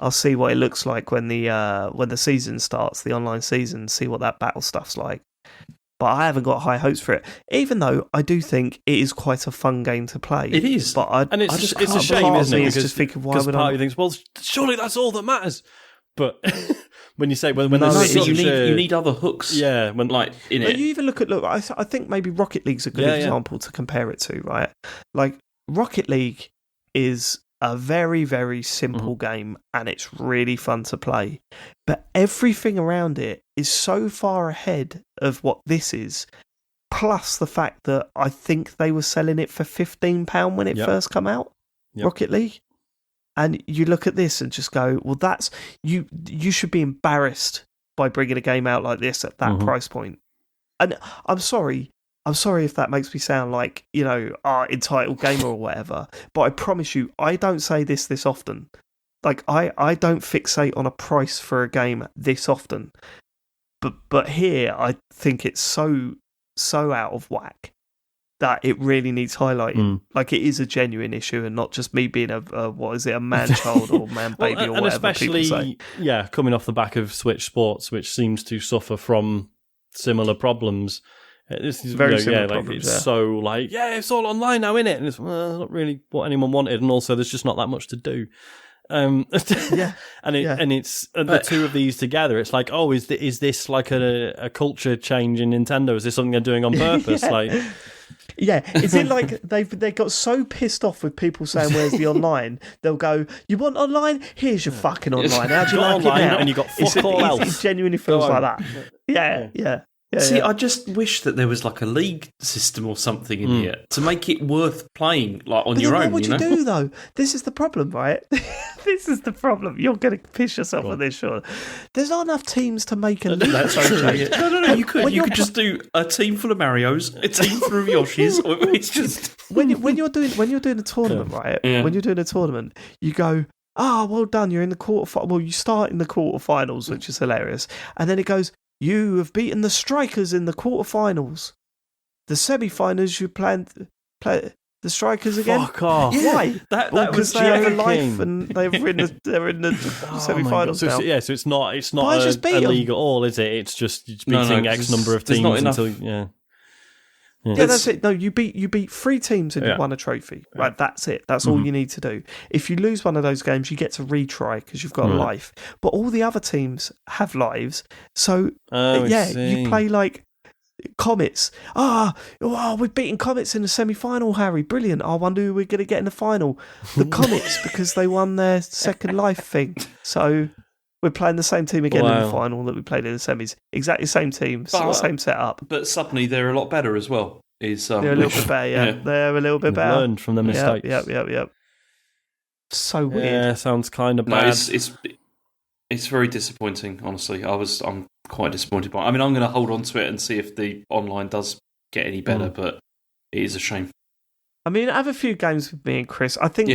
I'll see what it looks like when the season starts, the online season. See what that battle stuff's like. But I haven't got high hopes for it, even though I do think it is quite a fun game to play. It is, but it's a shame, isn't it? Because part of you thinks, well, surely that's all that matters. But when you say when there's you need other hooks, when like in it. You even look. I think maybe Rocket League's a good example to compare it to, right? Like Rocket League is a very, very simple game, and it's really fun to play. But everything around it is so far ahead of what this is. Plus the fact that I think they were selling it for £15 when it first came out, Rocket League. And you look at this and just go, well, that's you should be embarrassed by bringing a game out like this at that price point. And I'm sorry if that makes me sound like, entitled gamer or whatever, but I promise you, I don't say this often. Like, I don't fixate on a price for a game this often. But here, I think it's so out of whack that it really needs highlighting. Like, it is a genuine issue and not just me being a man-child or man-baby or whatever especially, people say. Coming off the back of Switch Sports, which seems to suffer from similar problems. This is very similar problems, it's so like, it's all online now, innit? And it's not really what anyone wanted, and also there's just not that much to do. And it's the two of these together. It's like, is this like a culture change in Nintendo? Is this something they're doing on purpose? Is it like they got so pissed off with people saying, "Where's the online?" They'll go, "You want online? Here's your fucking online. How do you like online, it now?" And you got fuck all else. It genuinely feels like that. Yeah. See, I just wish that there was like a league system or something in here to make it worth playing, like on your own. What would you do though? This is the problem, right? This is the problem. You're going to piss yourself with this, sure. There's not enough teams to make a league. That's true. No. You could just do a team full of Marios, a team full of Yoshis. It's just when you're doing a tournament, right? Yeah. When you're doing a tournament, you go, well done. You're in the quarterfinals. Well, you start in the quarterfinals, which is hilarious, and then it goes, you have beaten the Strikers in the quarterfinals. The semi-finals, you play the Strikers again. Fuck off! Why? That Because was they have a joking. life and they're in the semi-finals So now. so it's not Why just beat a 'em? league at all, is it? It's just No, beating 'cause X number of there's teams not enough- until yeah. Yeah, that's it. No, you beat 3 teams and you Yeah. won a trophy. Right, that's it. That's all you need to do. If you lose one of those games, you get to retry because you've got a life. But all the other teams have lives. So, you play like Comets. We've beaten Comets in the semi-final, Harry. Brilliant. I wonder who we're going to get in the final. The Comets, because they won their second life thing. So we're playing the same team again in the final that we played in the semis. Exactly same team, same setup. But suddenly they're a lot better as well. They're a little bit better, yeah. They're a little bit better. Learned from the mistakes. Yep. So weird. Yeah, sounds kind of No, bad. it's very disappointing. Honestly, I'm quite disappointed by it. I mean, I'm going to hold on to it and see if the online does get any better, but it is a shame. I mean, I have a few games with me and Chris. I think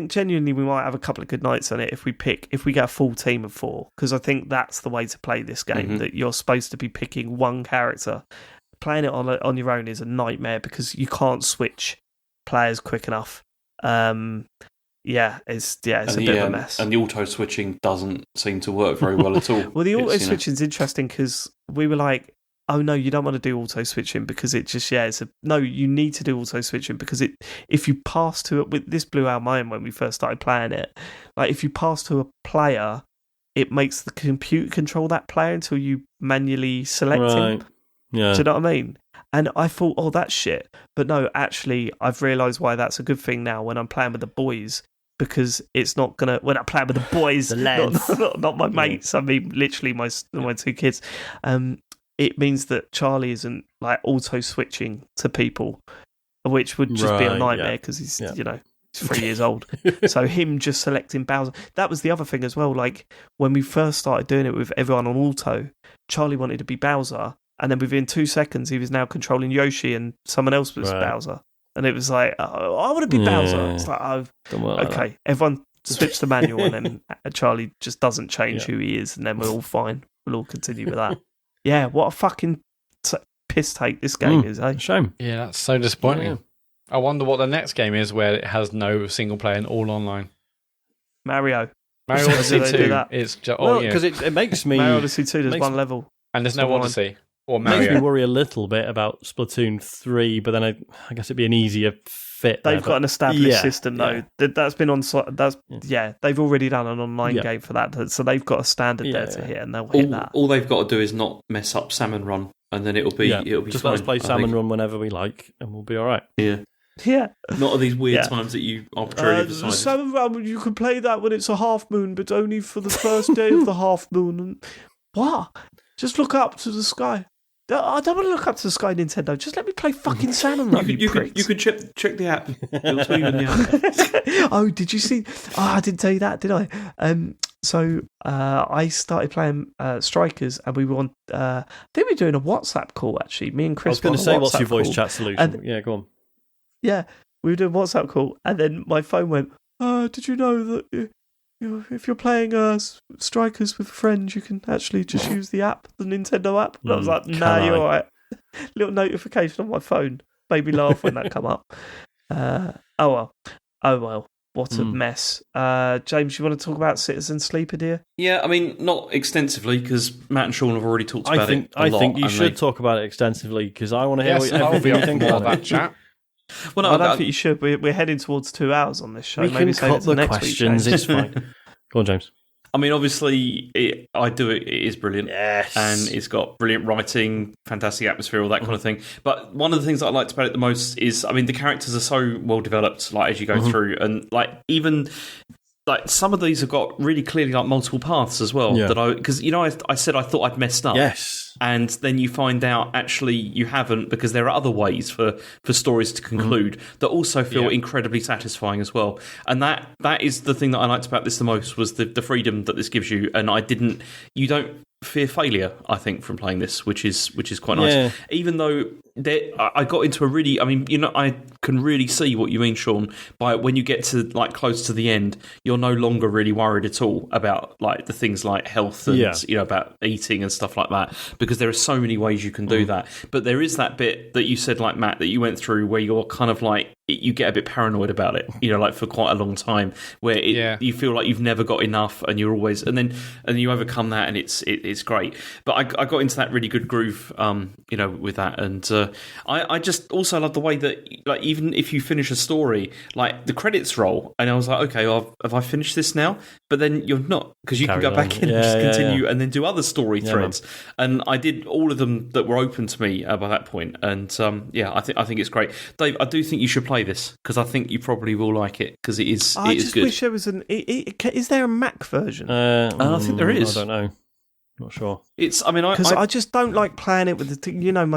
genuinely we might have a couple of good nights on it if we get a full team of 4, because I think that's the way to play this game. That you're supposed to be picking one character. Playing it on your own is a nightmare because you can't switch players quick enough. It's a bit of a mess. And the auto switching doesn't seem to work very well at all. Well, the auto switching is interesting because we were like, oh no, you don't want to do auto switching because it just you need to do auto switching because if you pass to it, this blew our mind when we first started playing it. Like if you pass to a player, it makes the computer control that player until you manually select him. Yeah. Do you know what I mean? And I thought, oh, that's shit. But no, actually, I've realised why that's a good thing now when I'm playing with the boys. Because it's not gonna when I play with the boys, not my mates. I mean, literally my 2 kids. It means that Charlie isn't like auto switching to people, which would just be a nightmare because he's he's 3 years old. So him just selecting Bowser. That was the other thing as well. Like when we first started doing it with everyone on auto, Charlie wanted to be Bowser, and then within 2 seconds he was now controlling Yoshi, and someone else was Bowser. And it was like, oh, I want to be Bowser. It's like, okay, everyone switch the manual, and then Charlie just doesn't change who he is, and then we're all fine. We'll all continue with that. Yeah, what a fucking piss take this game is, eh? Shame. Yeah, that's so disappointing. Yeah. I wonder what the next game is where it has no single player and all online. Mario Odyssey 2. That? It's just because it makes me Mario Odyssey 2. There's one level, and there's no Odyssey. Or Mario. Makes me worry a little bit about Splatoon 3, but then I guess it'd be an easier fit. They've got an established system though. That's been on. They've already done an online game for that, so they've got a standard there to hit, and they'll hit that. All they've got to do is not mess up Salmon Run, and then it'll be just fine, let us play Salmon Run whenever we like, and we'll be all right. Yeah. Not at these weird times that you arbitrarily decide. Salmon Run, you can play that when it's a half moon, but only for the first day of the half moon. What? Just look up to the sky. I don't want to look up to the sky, Nintendo. Just let me play fucking Salmon Run. You could check the app. It'll tell you in the app. Oh, did you see? Oh, I didn't tell you that, did I? So I started playing Strikers, and we were on. I think we were doing a WhatsApp call actually. Me and Chris. I was going to say, what's your voice call. chat solution? Yeah, go on. Yeah, we were doing a WhatsApp call, and then my phone went. Did you know that? If you're playing Strikers with friends, you can actually just use the app, the Nintendo app. And I was like, nah, you're all right. Little notification on my phone made me laugh when that come up. Oh well. What a mess. James, you want to talk about Citizen Sleeper, dear? Yeah, I mean, not extensively, because Matt and Sean have already talked about it a lot. I think you should talk about it extensively, because I want to hear everything you think about that chat. Well, no, I don't think you should. We're heading towards 2 hours on this show. We Maybe can cut the questions. It's fine. Go on, James. I mean, obviously, it is brilliant. Yes. And it's got brilliant writing, fantastic atmosphere, all that kind of thing. But one of the things that I liked about it the most is, I mean, the characters are so well developed, like, as you go through. And, like, even like some of these have got really clearly like multiple paths as well. Yeah. Because I said I thought I'd messed up. Yes. And then you find out actually you haven't, because there are other ways for stories to conclude that also feel incredibly satisfying as well. And that is the thing that I liked about this the most, was the freedom that this gives you. And you don't fear failure, I think, from playing this, which is quite nice. Yeah. Even though I got into a really, I mean, I can really see what you mean, Sean, by when you get to like close to the end, you're no longer really worried at all about like the things like health and about eating and stuff like that, because there are so many ways you can do that. But there is that bit that you said, like Matt, that you went through where you're kind of like, you get a bit paranoid about it, like for quite a long time, where you feel like you've never got enough, and you're always, and then you overcome that, and it's great. But I got into that really good groove, with that, and I just also love the way that, like, even if you finish a story, like the credits roll, and I was like, okay, well, have I finished this now? But then you're not, because you can go back in and just continue and then do other story threads. And I did all of them that were open to me by that point, and I think it's great. Dave, I do think you should play this, because I think you probably will like it, because it is good. I just wish there was is there a Mac version? I think there is. I don't know. Not sure. Because I just don't like playing it with my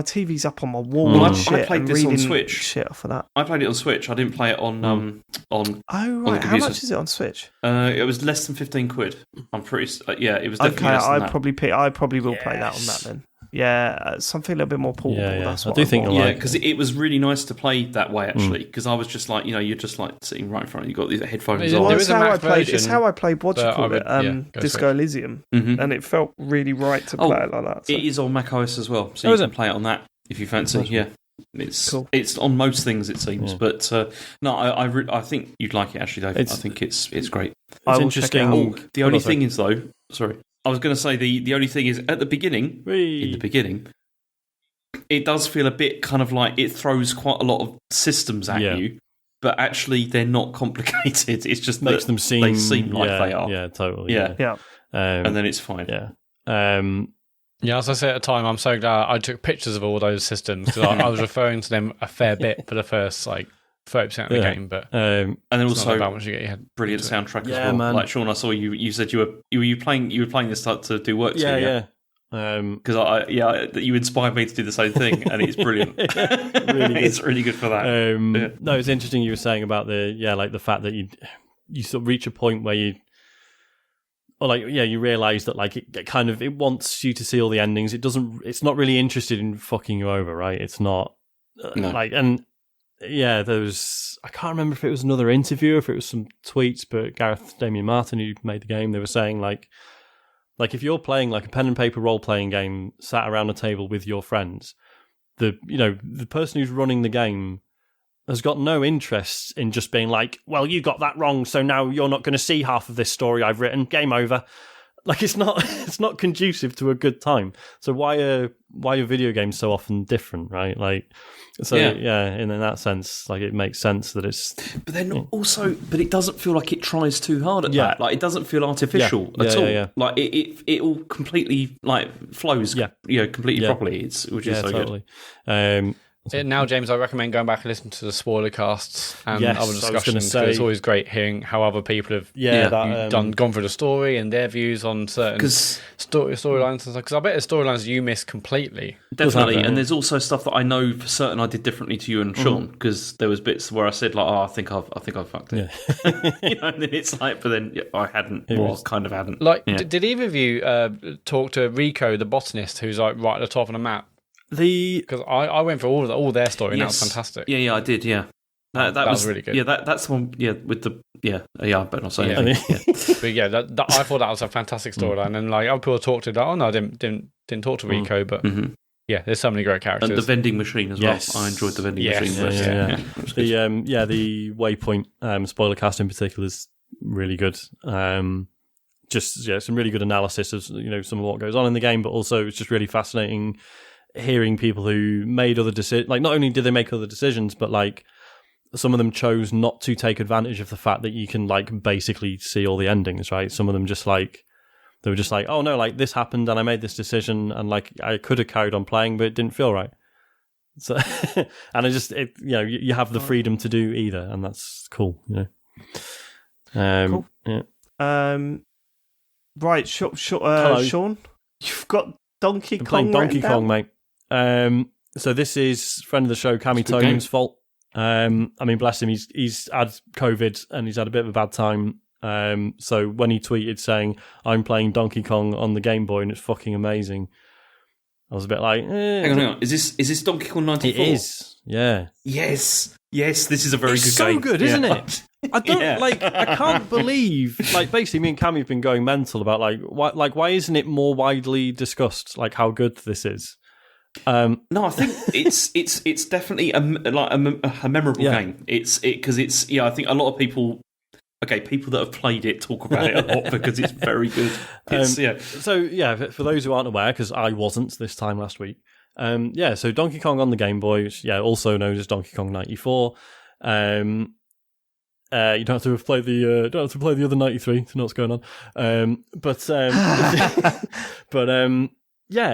TV's up on my wall. Well, and shit, I played this on Switch. Shit off of that. I played it on Switch. I didn't play it on. Oh right, how much is it on Switch? It was less than £15. I'm pretty. It was definitely less than that. I probably will play that on that then. Yeah, something a little bit more portable. Yeah. That's I what do think. Because it was really nice to play that way, actually. Because I was just like, you're just like sitting right in front of you. Got these headphones on. It's how I played. What do you call it? Disco Elysium, and it felt really right to play it like that. So. It is on macOS as well, so you can play it on that if you fancy. Yeah. It's cool. It's on most things, it seems, but no, I think you'd like it, actually, Dave. I think it's great. It's interesting. The only thing is, though, sorry, I was going to say the only thing is at the beginning. In the beginning, it does feel a bit kind of like it throws quite a lot of systems at you, but actually they're not complicated. It's just makes them seem like they are. Yeah, totally. Yeah. And then it's fine. Yeah. As I said at the time, I'm so glad I took pictures of all those systems, because I was referring to them a fair bit for the first 30% of the game. But and then also about once you get your head brilliant soundtrack as well. Man. Like Sean, I saw you said you were playing this to do work. Yeah. Because you inspired me to do the same thing, and it's brilliant. It's really good for that. No, it's interesting you were saying about the fact that you sort of reach a point where you realise that like it wants you to see all the endings. It's not really interested in fucking you over, right? It's not there was, I can't remember if it was another interview or if it was some tweets, but Gareth Damian Martin, who made the game, they were saying like if you're playing like a pen and paper role playing game, sat around a table with your friends, the person who's running the game has got no interest in just being like, well, you got that wrong, so now you're not going to see half of this story I've written. Game over. Like it's not conducive to a good time. So why are video games so often different, right? Like, so in that sense, like it makes sense that it's. But then also, but it doesn't feel like it tries too hard at that. Like it doesn't feel artificial at all. Yeah. Like it all completely like flows. Completely properly. Which is so totally. Good. Now, James, I recommend going back and listening to the spoiler casts and other discussions, because it's always great hearing how other people have gone through the story and their views on certain storylines and stuff. Because I bet there's storylines you miss completely. Definitely, and there's also stuff that I know for certain I did differently to you and Sean, because there was bits where I said like, "Oh, I think I've fucked it," and then it's like, but then I hadn't, kind of hadn't. Like, did either of you talk to Rico, the botanist, who's like right at the top of the map? Because I went through all their story, and that was fantastic. Yeah, I did. Yeah, that was really good. Yeah, that's the one. Yeah, with the I better not say anything. But I thought that was a fantastic storyline, and like other people talked to that. Oh no, I didn't talk to Rico, but there's so many great characters. And the vending machine as well. I enjoyed the vending machine. The Waypoint spoiler cast in particular is really good. Some really good analysis of some of what goes on in the game, but also it's just really fascinating hearing people who made other decisions. Like, not only did they make other decisions, but like some of them chose not to take advantage of the fact that you can like basically see all the endings, right? Some of them just like, they were just like, oh no, like this happened and I made this decision and like I could have carried on playing, but it didn't feel right. So, and you have the freedom to do either, and that's cool, Cool. Yeah. Right, Sean, you've got Donkey Kong. Playing Donkey Kong, mate. So this is friend of the show, Cammy Tone's fault. I mean, bless him, he's had COVID and he's had a bit of a bad time. So when he tweeted saying, I'm playing Donkey Kong on the Game Boy and it's fucking amazing, I was a bit like, Hang on. Is this Donkey Kong 94? It is, yeah. Yes, this is a very it's good so game. So good, isn't it? I don't I can't believe, basically me and Cammy have been going mental about why isn't it more widely discussed, how good this is? No, I think it's definitely a memorable game. Because I think a lot of people that have played it talk about it a lot because it's very good. So for those who aren't aware, because I wasn't this time last week, so Donkey Kong on the Game Boy, which, also known as Donkey Kong 94. You don't have to play the other 93 to know what's going on.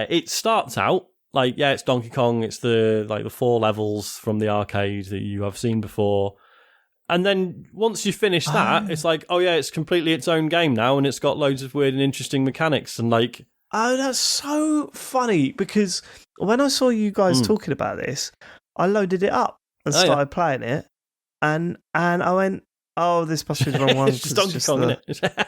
It starts out it's Donkey Kong. It's the 4 levels from the arcade that you have seen before. And then once you finish that, it's it's completely its own game now, and it's got loads of weird and interesting mechanics and Oh, that's so funny, because when I saw you guys talking about this, I loaded it up and started playing it, and I went, oh, this must be the wrong one. It's just Donkey Kong, isn't it?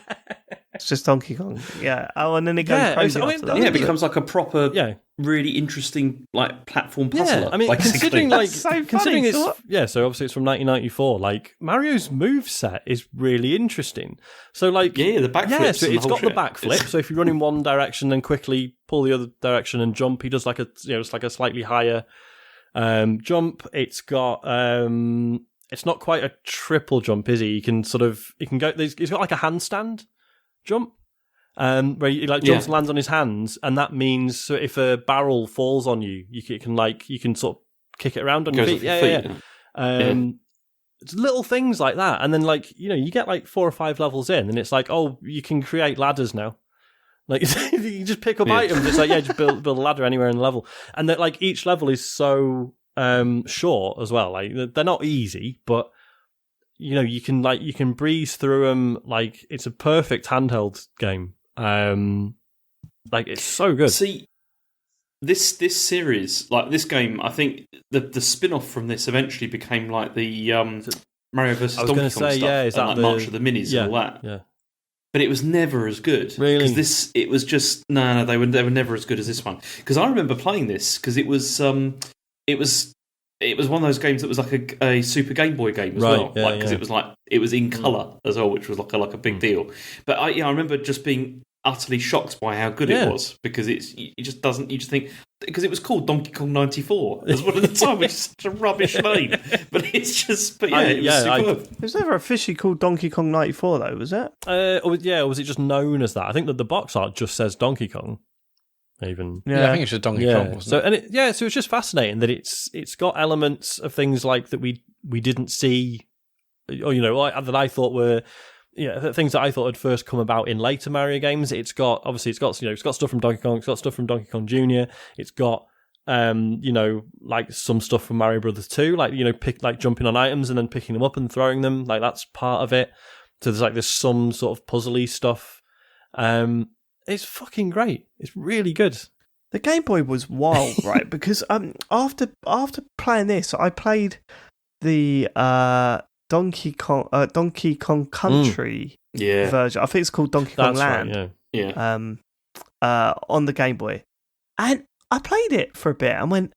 It's just Donkey Kong, yeah. Oh, and then it goes crazy after that. Yeah, it becomes like a proper, really interesting platform puzzler. Yeah, I mean, considering so it's so obviously it's from 1994. Mario's moveset is really interesting. So the backflips. So it's got the backflip. So if you run in one direction, then quickly pull the other direction and jump, he does it's like a slightly higher jump. It's got it's not quite a triple jump, is he? He can go. He's got like a handstand jump, where he jumps and lands on his hands, and that means if a barrel falls on you, you can sort of kick it around on your feet. It's little things like that, and then you get 4 or 5 levels in, and it's you can create ladders now. You just pick up items. It's just build a ladder anywhere in the level, and that each level is so short as well. They're not easy, but you can breeze through them. It's a perfect handheld game. It's so good. See, this series, this game, I think the spin-off from this eventually became the Mario vs. Donkey Kong stuff, and March of the Minis and all that. Yeah. But it was never as good. Really? Because it was just they were never as good as this one. Because I remember playing this because it was one of those games that was a Super Game Boy game as well. Because it was in colour as well, which was a big deal. But I remember just being utterly shocked by how good it was, because you just think, because it was called Donkey Kong 94 as well at the time, which is such a rubbish name. But it's just, it was superb. It was never officially called Donkey Kong 94 though, was it? Or was it just known as that? I think that the box art just says Donkey Kong. Even I think it's just Donkey Kong. Wasn't it? So it's just fascinating that it's got elements of things that we didn't see, or that I thought were things that I thought had first come about in later Mario games. It's got stuff from Donkey Kong. It's got stuff from Donkey Kong Jr. It's got some stuff from Mario Brothers 2, jumping on items and then picking them up and throwing them. That's part of it. So there's some sort of puzzly stuff. It's fucking great. It's really good. The Game Boy was wild, right? Because after playing this, I played the Donkey Kong Country version. I think it's called Donkey Kong Land. Right, on the Game Boy, and I played it for a bit and went,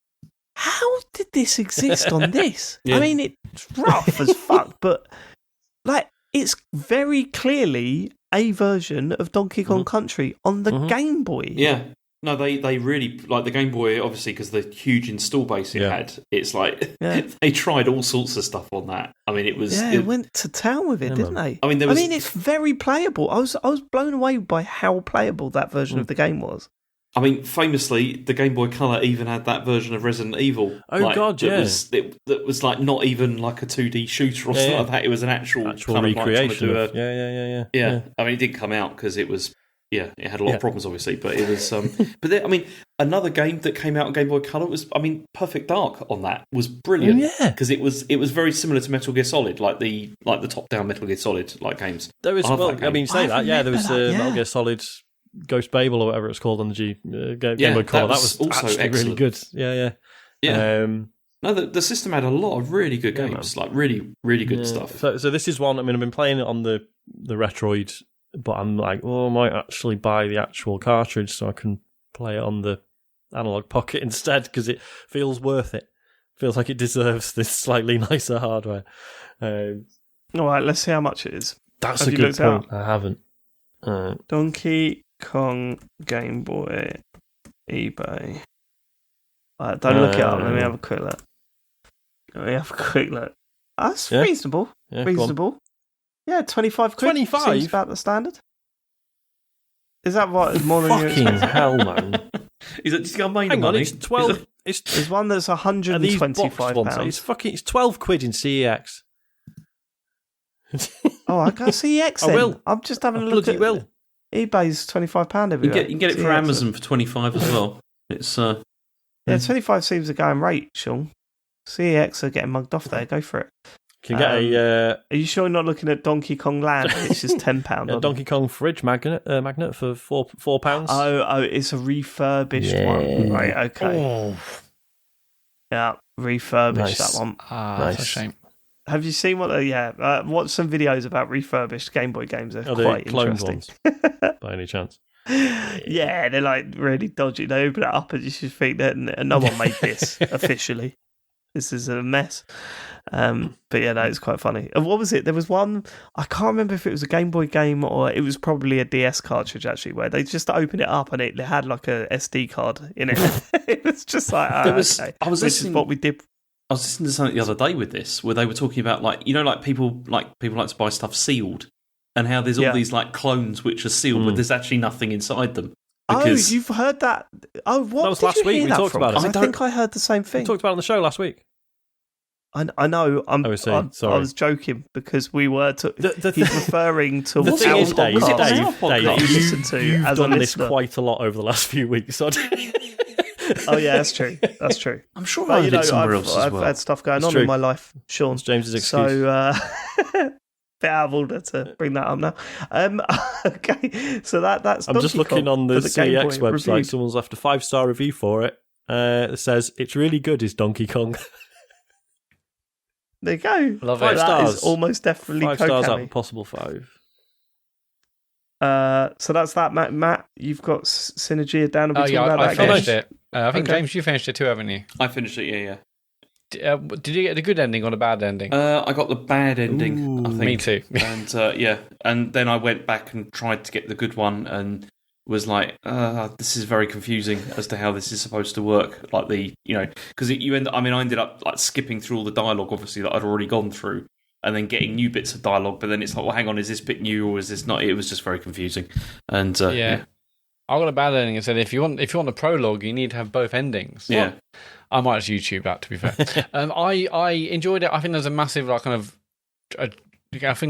"How did this exist on this?" I mean, it's rough as fuck, but it's very clearly a version of Donkey Kong Country on the Game Boy. Yeah. No, they really, the Game Boy, obviously, because the huge install base it had, it's they tried all sorts of stuff on that. I mean, it was... Yeah, it went to town with it, didn't they? I mean, it's very playable. I was blown away by how playable that version of the game was. I mean, famously, the Game Boy Color even had that version of Resident Evil. Oh, God, yeah. That was not even a 2D shooter or something like that. It was an actual recreation. Yeah. I mean, it didn't come out because it was it had a lot of problems, obviously, but it was. But then, I mean, another game that came out on Game Boy Color was, I mean, Perfect Dark on that was brilliant. Yeah, because it was very similar to Metal Gear Solid, like the top-down Metal Gear Solid like games. there was. Well, I mean, say that. Yeah, there was Metal Gear Solid Ghost Babel or whatever it's called on the Game Boy Color. That was also actually excellent. really good. Yeah. No, the system had a lot of really good games, like really, really good stuff. So this is one. I mean, I've been playing it on the Retroid, but I'm like, I might actually buy the actual cartridge so I can play it on the Analog Pocket instead because it feels worth it. Feels like it deserves this slightly nicer hardware. All right, let's see how much it is. That's Have a you good looked point. I haven't. Donkey Kong Game Boy eBay. Don't look it up. Let me have a quick look. That's reasonable. Yeah, reasonable. Yeah, 25 quid. 25? Seems about the standard. Is that what? More than Fucking hell, man. Is it just got made Hang on, money? it's 12. There's one that's These boxed £125. ones, it's 12 quid in CEX. Oh, I can't see X. I will. I'm just having a I look bloody at will. eBay's £25 You everywhere. can get it for CX. Amazon for 25 as well. It's Yeah, 25 seems a going rate, Sean. CEX are getting mugged off there. Go for it. Can get Are you sure you're not looking at Donkey Kong Land? It's just £10. a Donkey Kong fridge magnet for £4. Oh, it's a refurbished one. Right, okay. Yeah, refurbished that one. That's a shame. Have you seen what? Watch some videos about refurbished Game Boy games. They're Are quite they cloned interesting. ones, by any chance? Yeah, they're like really dodgy. They open it up and you should think that no one made this officially. This is a mess. But yeah, no, it's quite funny. And what was it? There was one, I can't remember if it was a Game Boy game or it was probably a DS cartridge actually, where they just opened it up and it had like a SD card in it. It was just like, okay. This is what we did. I was listening to something the other day with this, where they were talking about like people like to buy stuff sealed, and how there's all these like clones which are sealed, but there's actually nothing inside them. Because you've heard that? Oh, what? That was did last you week. hear We that talked from? about it. I think I heard the same thing. We talked about it on the show last week. I know. I was joking because we were. He's referring to the thing is, Dave, you've done this quite a lot over the last few weeks. So oh yeah, that's true. That's true. I'm sure I did somewhere else as well. I've had stuff going on in my life, Sean. It's James's excuse. So, bit out of order to bring that up now. Okay, so that's. I'm just looking on the CEX website. Reviewed. Someone's left a 5-star review for it. It says it's really good. Is Donkey Kong? There you go. Love 5 it. That stars. is almost definitely 5 stars out Kokami. of possible 5. So that's that, Matt. You've got Synergy down. And we talking about I that finished game? it. I think James, you finished it too, haven't you? I finished it. Yeah. Did you get the good ending or the bad ending? I got the bad ending. I think. Me too. And and then I went back and tried to get the good one, and was like, this is very confusing as to how this is supposed to work. Like because I ended up like skipping through all the dialogue, obviously that I'd already gone through, and then getting new bits of dialogue. But then it's like, well, hang on, is this bit new or is this not? It was just very confusing. And I got a bad ending and said if you want the prologue, you need to have both endings. Yeah. I might just YouTube that, to be fair. I enjoyed it. I think there's a massive I think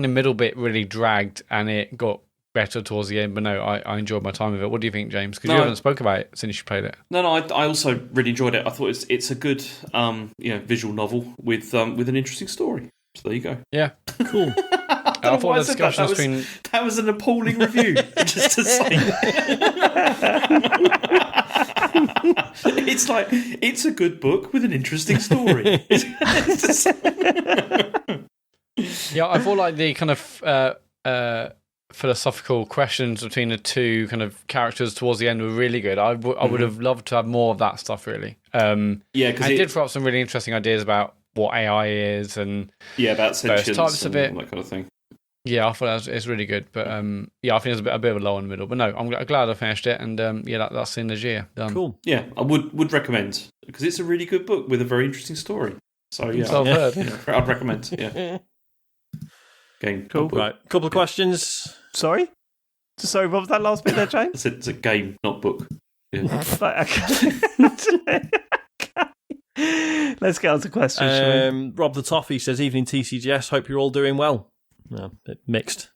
the middle bit really dragged and it got better towards the end. But no, I enjoyed my time with it. What do you think, James? Because you haven't spoke about it since you played it. No, I also really enjoyed it. I thought it's a good visual novel with an interesting story. So there you go. Yeah, cool. I thought the discussion between that was an appalling review. Just to say, it's like it's a good book with an interesting story. Yeah, I thought like the kind of philosophical questions between the two kind of characters towards the end were really good. I would have loved to have more of that stuff, really. Because it did throw up some really interesting ideas about what AI is and about sentience types and of it, that kind of thing. Yeah, I thought it's really good, but I think it's a bit of a low in the middle. But no, I'm glad I finished it, and that's in the year done. Cool. Yeah, I would recommend because it's a really good book with a very interesting story. So yeah, so I've heard. I'd recommend. Yeah. Game. Cool. Right. Couple of questions. Sorry, what was that last bit there, James? It's a game, not book. Yeah. Okay. Let's get on to questions. Rob the Toffee says, "Evening TCGS. Hope you're all doing well." No, bit mixed.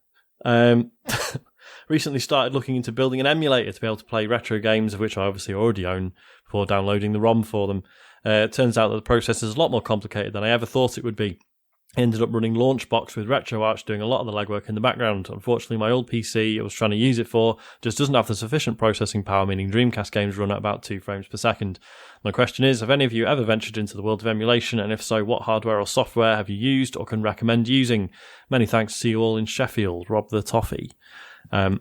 Recently started looking into building an emulator to be able to play retro games, of which I obviously already own, before downloading the ROM for them. It turns out that the process is a lot more complicated than I ever thought it would be. I ended up running Launchbox with RetroArch, doing a lot of the legwork in the background. Unfortunately, my old PC I was trying to use it for just doesn't have the sufficient processing power, meaning Dreamcast games run at about 2 frames per second. My question is, have any of you ever ventured into the world of emulation, and if so, what hardware or software have you used or can recommend using? Many thanks, see you all in Sheffield. Rob the Toffee. Oh,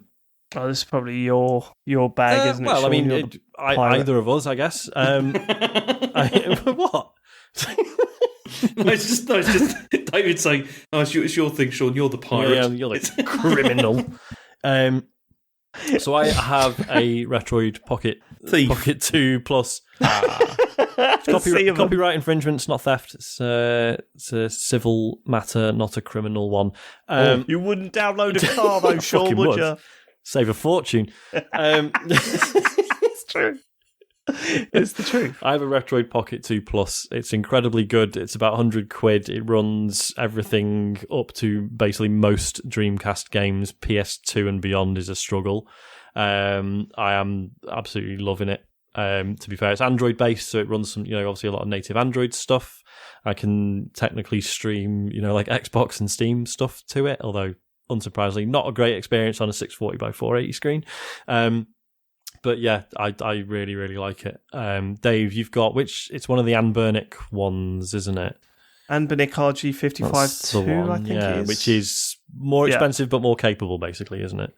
this is probably your bag, isn't it? Well, Sean? I mean, either of us, I guess. What? No, it's just David saying, "Oh, it's your thing, Sean. You're the pirate. Yeah, you're the criminal." So I have a Retroid Pocket Thief. Pocket 2 Plus. Copyright infringement. It's not theft. It's a civil matter, not a criminal one. You wouldn't download a car though, Sean, would you? Save a fortune. It's true. It's the truth. I have a Retroid Pocket 2 Plus. It's incredibly good. It's about 100 quid. It runs everything up to basically most Dreamcast games. PS2 and beyond is a struggle. I am absolutely loving it. To be fair, it's Android based, so it runs some, obviously a lot of native Android stuff. I can technically stream, like Xbox and Steam stuff to it, although unsurprisingly not a great experience on a 640 by 480 screen. But yeah, I really, really like it. Dave, you've got it's one of the Anbernic ones, isn't it? Anbernic RG55-2, I think it is. Which is more expensive but more capable, basically, isn't it?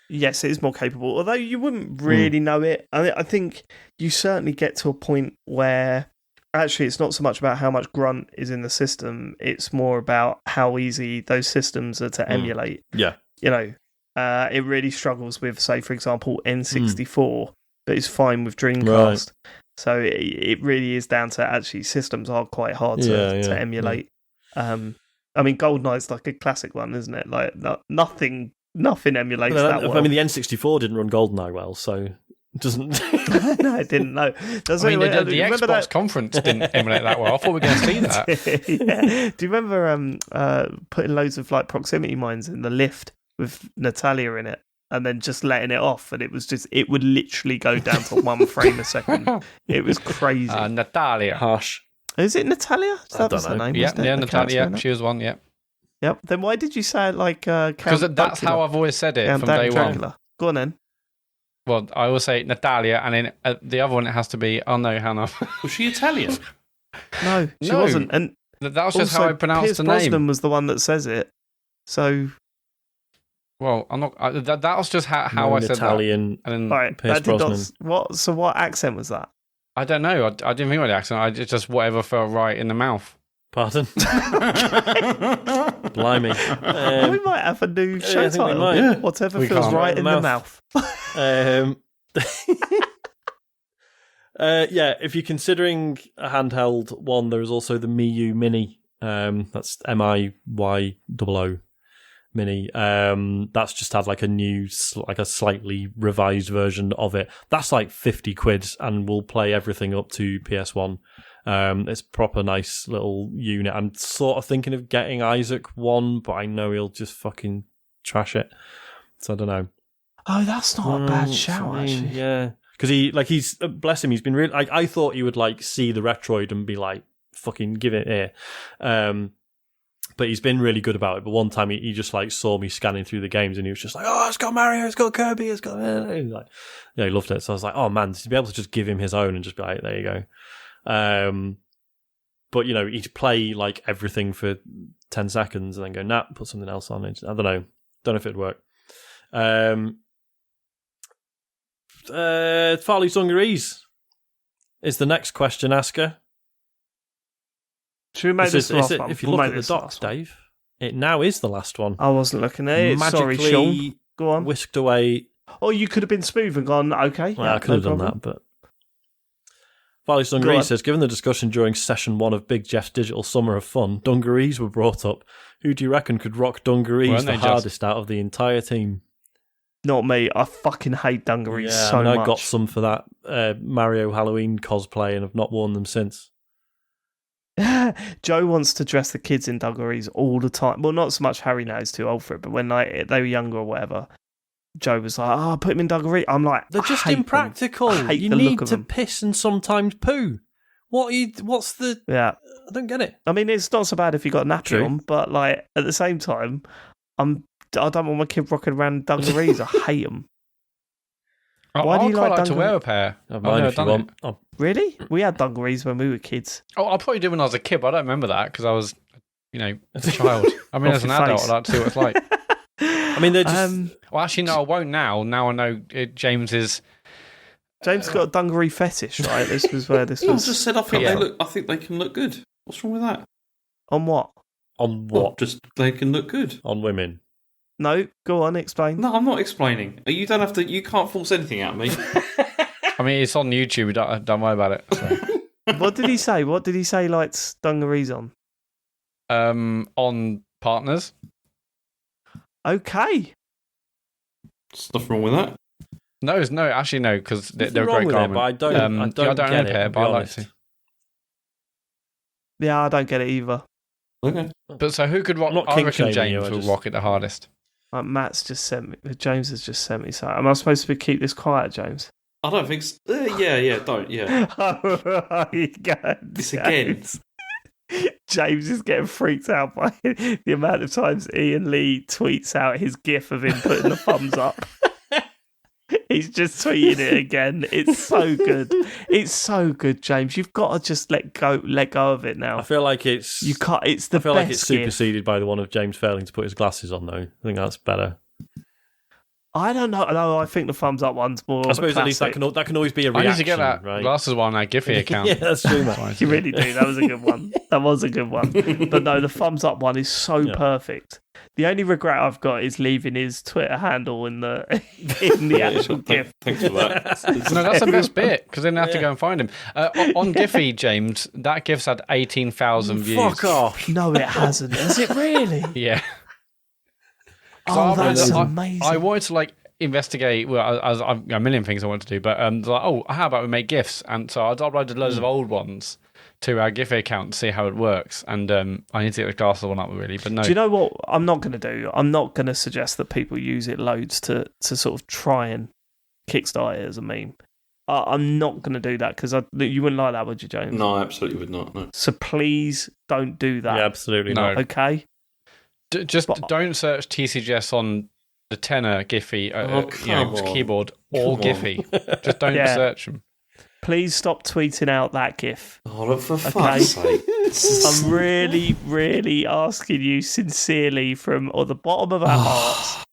Yes, it is more capable, although you wouldn't really know it. I think you certainly get to a point where actually it's not so much about how much grunt is in the system, it's more about how easy those systems are to emulate. Yeah. It really struggles with, say, for example, N64, but it's fine with Dreamcast. Right. So it really is down to actually systems are quite hard to emulate. Yeah. I mean, GoldenEye's like a classic one, isn't it? Like nothing emulates that well. I mean, the N64 didn't run GoldenEye well, so it doesn't. No, it didn't. No, the Xbox conference didn't emulate that well. I thought we were going to see that. Yeah. Do you remember putting loads of like proximity mines in the lift with Natalia in it, and then just letting it off, and it would literally go down to 1 frame a second. It was crazy. Natalia. Harsh. Is it Natalia? I don't know. Name, yeah, Natalia. She was one. Yeah. Yep. Then why did you say it like? Because that's how I've always said it from day one. Go on then. Well, I always say Natalia, and then the other one it has to be. Oh no, Hannah. Was she Italian? No, she wasn't. And that was just how I pronounced Pierce the name. Brosnan was the one that says it. So. Well, I'm not. That was just how I said Italian. That. And right, Pierce Brosnan. What accent was that? I don't know. I didn't think about the accent. I just whatever felt right in the mouth. Pardon? Blimey. We might have a new show title. Yeah. Whatever feels right in the mouth. If you're considering a handheld one, there is also the Miyu Mini. That's MIYOO Mini. That's just had like a new, like a slightly revised version of it. That's like 50 quid and will play everything up to PS1. It's proper nice little unit. I'm sort of thinking of getting Isaac one, but I know he'll just fucking trash it. So I don't know. Oh, that's not a bad shout, actually. Yeah. Because he's bless him, he's been really, I thought he would like see the Retroid and be like, fucking give it here. But he's been really good about it. But one time he just like saw me scanning through the games and he was just like, oh, it's got Mario, it's got Kirby, it's got... Like, he loved it. So I was like, oh man, to be able to just give him his own and just be like, there you go. But he'd play like everything for 10 seconds and then go, nah, put something else on it. I don't know if it'd work. Farley's Dungarees is the next question asker. Should we make this the last one? If you look at the docs, Dave, it now is the last one. I wasn't looking at it. Sorry, Sean. Go on. Whisked away. Oh, you could have been smooth and gone, okay. Well, I could have done that, but... Farley's Dungarees says, given the discussion during session 1 of Big Jeff's Digital Summer of Fun, dungarees were brought up. Who do you reckon could rock dungarees the hardest out of the entire team? Not me. I fucking hate dungarees so much. I got some for that Mario Halloween cosplay and have not worn them since. Joe wants to dress the kids in dungarees all the time. Well, not so much Harry now, he's too old for it, but when they were younger or whatever, Joe was like, "Oh, put him in dungaree." I'm like, They're just I hate impractical. them. I hate You the need look of to them. piss and sometimes poo. What's the... Yeah. I don't get it. I mean, it's not so bad if you got a nappy True. on, but like at the same time, I don't want my kid rocking around in dungarees. I hate them. Why do you quite like to wear a pair. I've I've mine never if you done want. it. Oh, Really? We had dungarees when we were kids. Oh, I probably did when I was a kid, but I don't remember that because I was, a child. I mean, Off as an your adult, face. I'd like to see what it's like. I mean, they're just... Well, actually, no, I won't now. Now I know James is. James got a dungaree fetish, right? This was where this I was. just said I think Yeah. they look. I think they can look good. What's wrong with that? On what? on Well, what? just they can look good. On women. No, go on, explain. No, I'm not explaining. You don't have to. You can't force anything out of me. I mean, it's on YouTube. Don't worry about it. So. What did he say? What did he say lights dungarees on? On partners. Okay. There's nothing wrong with that. No, actually no, because they're a Nothing wrong great with it, garment. but I don't I don't get own a it, pair, to but be I like honest. to. Yeah, I don't get it either. Okay. But so who could rock? I'm not I kink reckon shaming you, James I will just- rock it the hardest. Matt's just sent me. James has just sent me something. Am I supposed to keep this quiet, James? I don't think. Yeah. Don't. Yeah. Oh, you go, This again. James. James is getting freaked out by the amount of times Ian Lee tweets out his gif of him putting the thumbs up. He's just tweeting it again. It's so good. It's so good, James. You've got to just let go of it now. I feel like it's... You can't. It's the I feel best like it's gif. superseded by the one of James failing to put his glasses on, though. I think that's better. I don't know. No, I think the thumbs up one's more. I suppose at least that can always be a I reaction, need to get that right? glasses one, that Giphy account. Yeah, that's true, man. You really do. That was a good one. That was a good one. But no, the thumbs up one is so perfect. The only regret I've got is leaving his Twitter handle in the actual GIF. Thanks for that. No, that's the best bit because then I have to go and find him. On Giphy, James, that GIF's had 18,000 views. Fuck off. No, it hasn't. Has it really? Yeah. Oh, that's I amazing. I wanted to investigate. Well, I've got a million things I want to do, but how about we make GIFs? And so I uploaded loads of old ones to our Giphy account to see how it works. And I need to get the glasses one up really, but no. Do you know what I'm not going to do? I'm not going to suggest that people use it loads to sort of try and kickstart it as a meme. I'm not going to do that because you wouldn't like that, would you, James? No, I absolutely would not. No. So please don't do that. Yeah, absolutely No. not. Okay? Don't search TCGS on the tenor Giphy come on. keyboard or Come on. Giphy. Just don't Yeah. search them. Please stop tweeting out that GIF. Oh, look, for fuck's sake. I'm really, really asking you sincerely from the bottom of our hearts.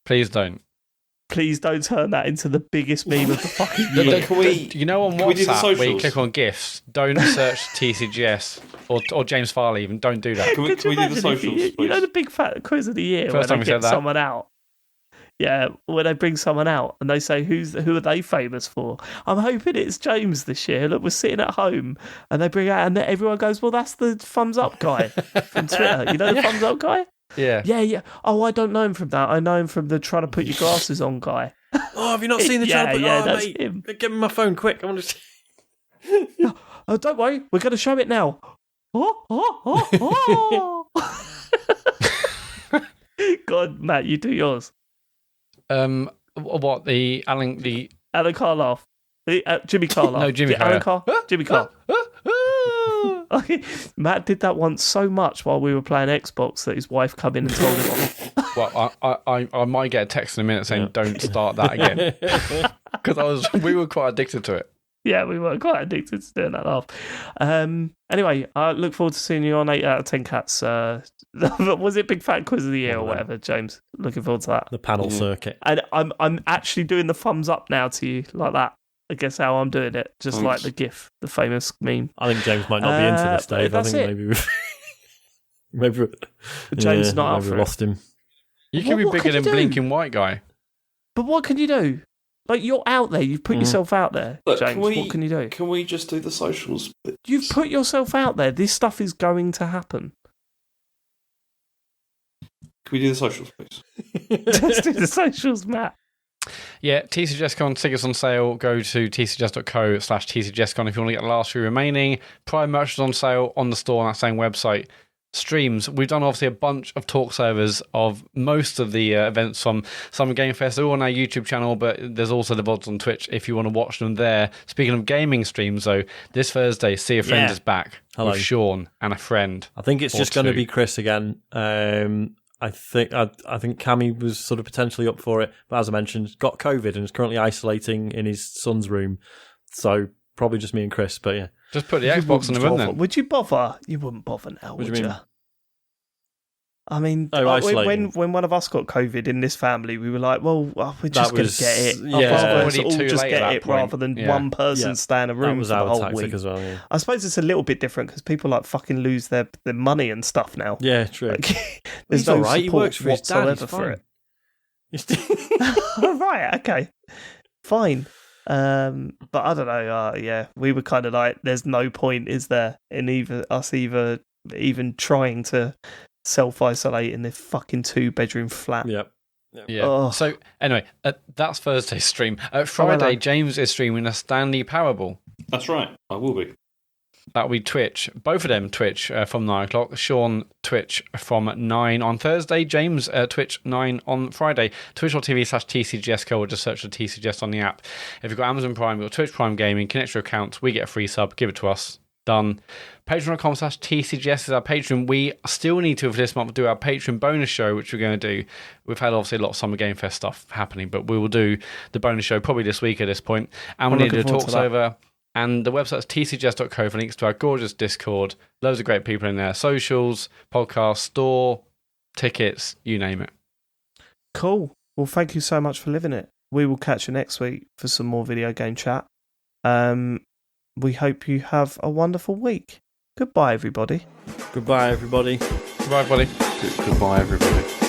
Please don't. Please don't turn that into the biggest meme of the fucking year. Can we? You know, on Can we do the WhatsApp, where you socials? click on GIFs, don't search TCGS or James Farley even. Don't do that. Can we Could you do the imagine if socials, you please? know the big fat quiz of the year First when time they we get said that. someone out? Yeah, when they bring someone out and they say who are they famous for? I'm hoping it's James this year. Look, we're sitting at home and they bring out and then everyone goes, "Well, that's the thumbs up guy from Twitter. You know the thumbs up guy? Yeah. Yeah. Oh, I don't know him from that. I know him from the trying to put your glasses on guy. Oh, have you not seen the Yeah, job? yeah, Oh, that's mate, him. give me my phone quick. I want to see. Oh, don't worry, we're going to show it now. Oh. God, Matt, you do yours. What the Alan Alan Carr laugh. Jimmy Carr laugh. No, Jimmy Carr, Alan yeah. Carr. Jimmy Carr. Matt did that once so much while we were playing Xbox that his wife come in and told him off. Well, I might get a text in a minute saying don't start that again because we were quite addicted to it. Yeah, we were quite addicted to doing that laugh. Anyway, I look forward to seeing you on 8 out of 10 Cats. Was it Big Fat Quiz of the Year or whatever, James? Looking forward to that. The panel circuit. And I'm actually doing the thumbs up now to you like that. I guess how I'm doing it, just like the GIF, the famous meme. I think James might not be into this, but Dave. I that's think it. maybe we've James not up maybe for we it. lost him. You can be What bigger can you than do? Blinking White Guy. But what can you do? Like, you're out there. You've put yourself out there, Look, James. What can you do? Can we just do the socials? You've put yourself out there. This stuff is going to happen. Can we do the socials, please? Just do the socials, Matt. Yeah, TCGSCon tickets on sale. Go to tcgs.co/TCGSCon if you want to get the last few remaining. Prime merch is on sale on the store on that same website. streams. We've done obviously a bunch of talk servers of most of the events from Summer Game Fest. They're all on our YouTube channel, but there's also the VODs on Twitch if you want to watch them there. Speaking of gaming streams, though, this Thursday, See a Friend is back with Sean and a friend. I think it's just going to be Chris again. I think Cammy was sort of potentially up for it, but as I mentioned, got COVID and is currently isolating in his son's room. So probably just me and Chris, but yeah. Just put the Xbox on the run then. Would you bother? You wouldn't bother now, would you? I mean, when one of us got COVID in this family, we were like, well, we're just going to get it. Let's all just get it rather than one person stay in a room for the whole week. As well, yeah. I suppose it's a little bit different because people like fucking lose their money and stuff now. Yeah, true. Like, there's no support he works for whatsoever for it. Right, okay. Fine. But I don't know. We were kind of like, there's no point, is there, in even trying to self-isolate in this fucking 2-bedroom flat. Yep. Yeah. Oh. So anyway, that's Thursday's stream. Friday, James is streaming a Stanley Parable. That's right. I will be. That'll be Twitch. Both of them Twitch from 9 o'clock. Sean Twitch from 9 on Thursday. James Twitch 9 on Friday. Twitch.tv/TCGSCO or just search for TCGS on the app. If you've got Amazon Prime or Twitch Prime Gaming, connect your accounts. We get a free sub. Give it to us. Done. Patreon.com/TCGS is our Patreon. We still need to, for this month, do our Patreon bonus show, which we're going to do. We've had obviously a lot of Summer Game Fest stuff happening, but we will do the bonus show probably this week at this point. And we need to do a talks over. And the website's tcgs.co for links to our gorgeous Discord. Loads of great people in there. Socials, podcast, store, tickets, you name it. Cool. Well, thank you so much for living it. We will catch you next week for some more video game chat. We hope you have a wonderful week. Goodbye, everybody. Goodbye, everybody. Goodbye, everybody. Goodbye, everybody.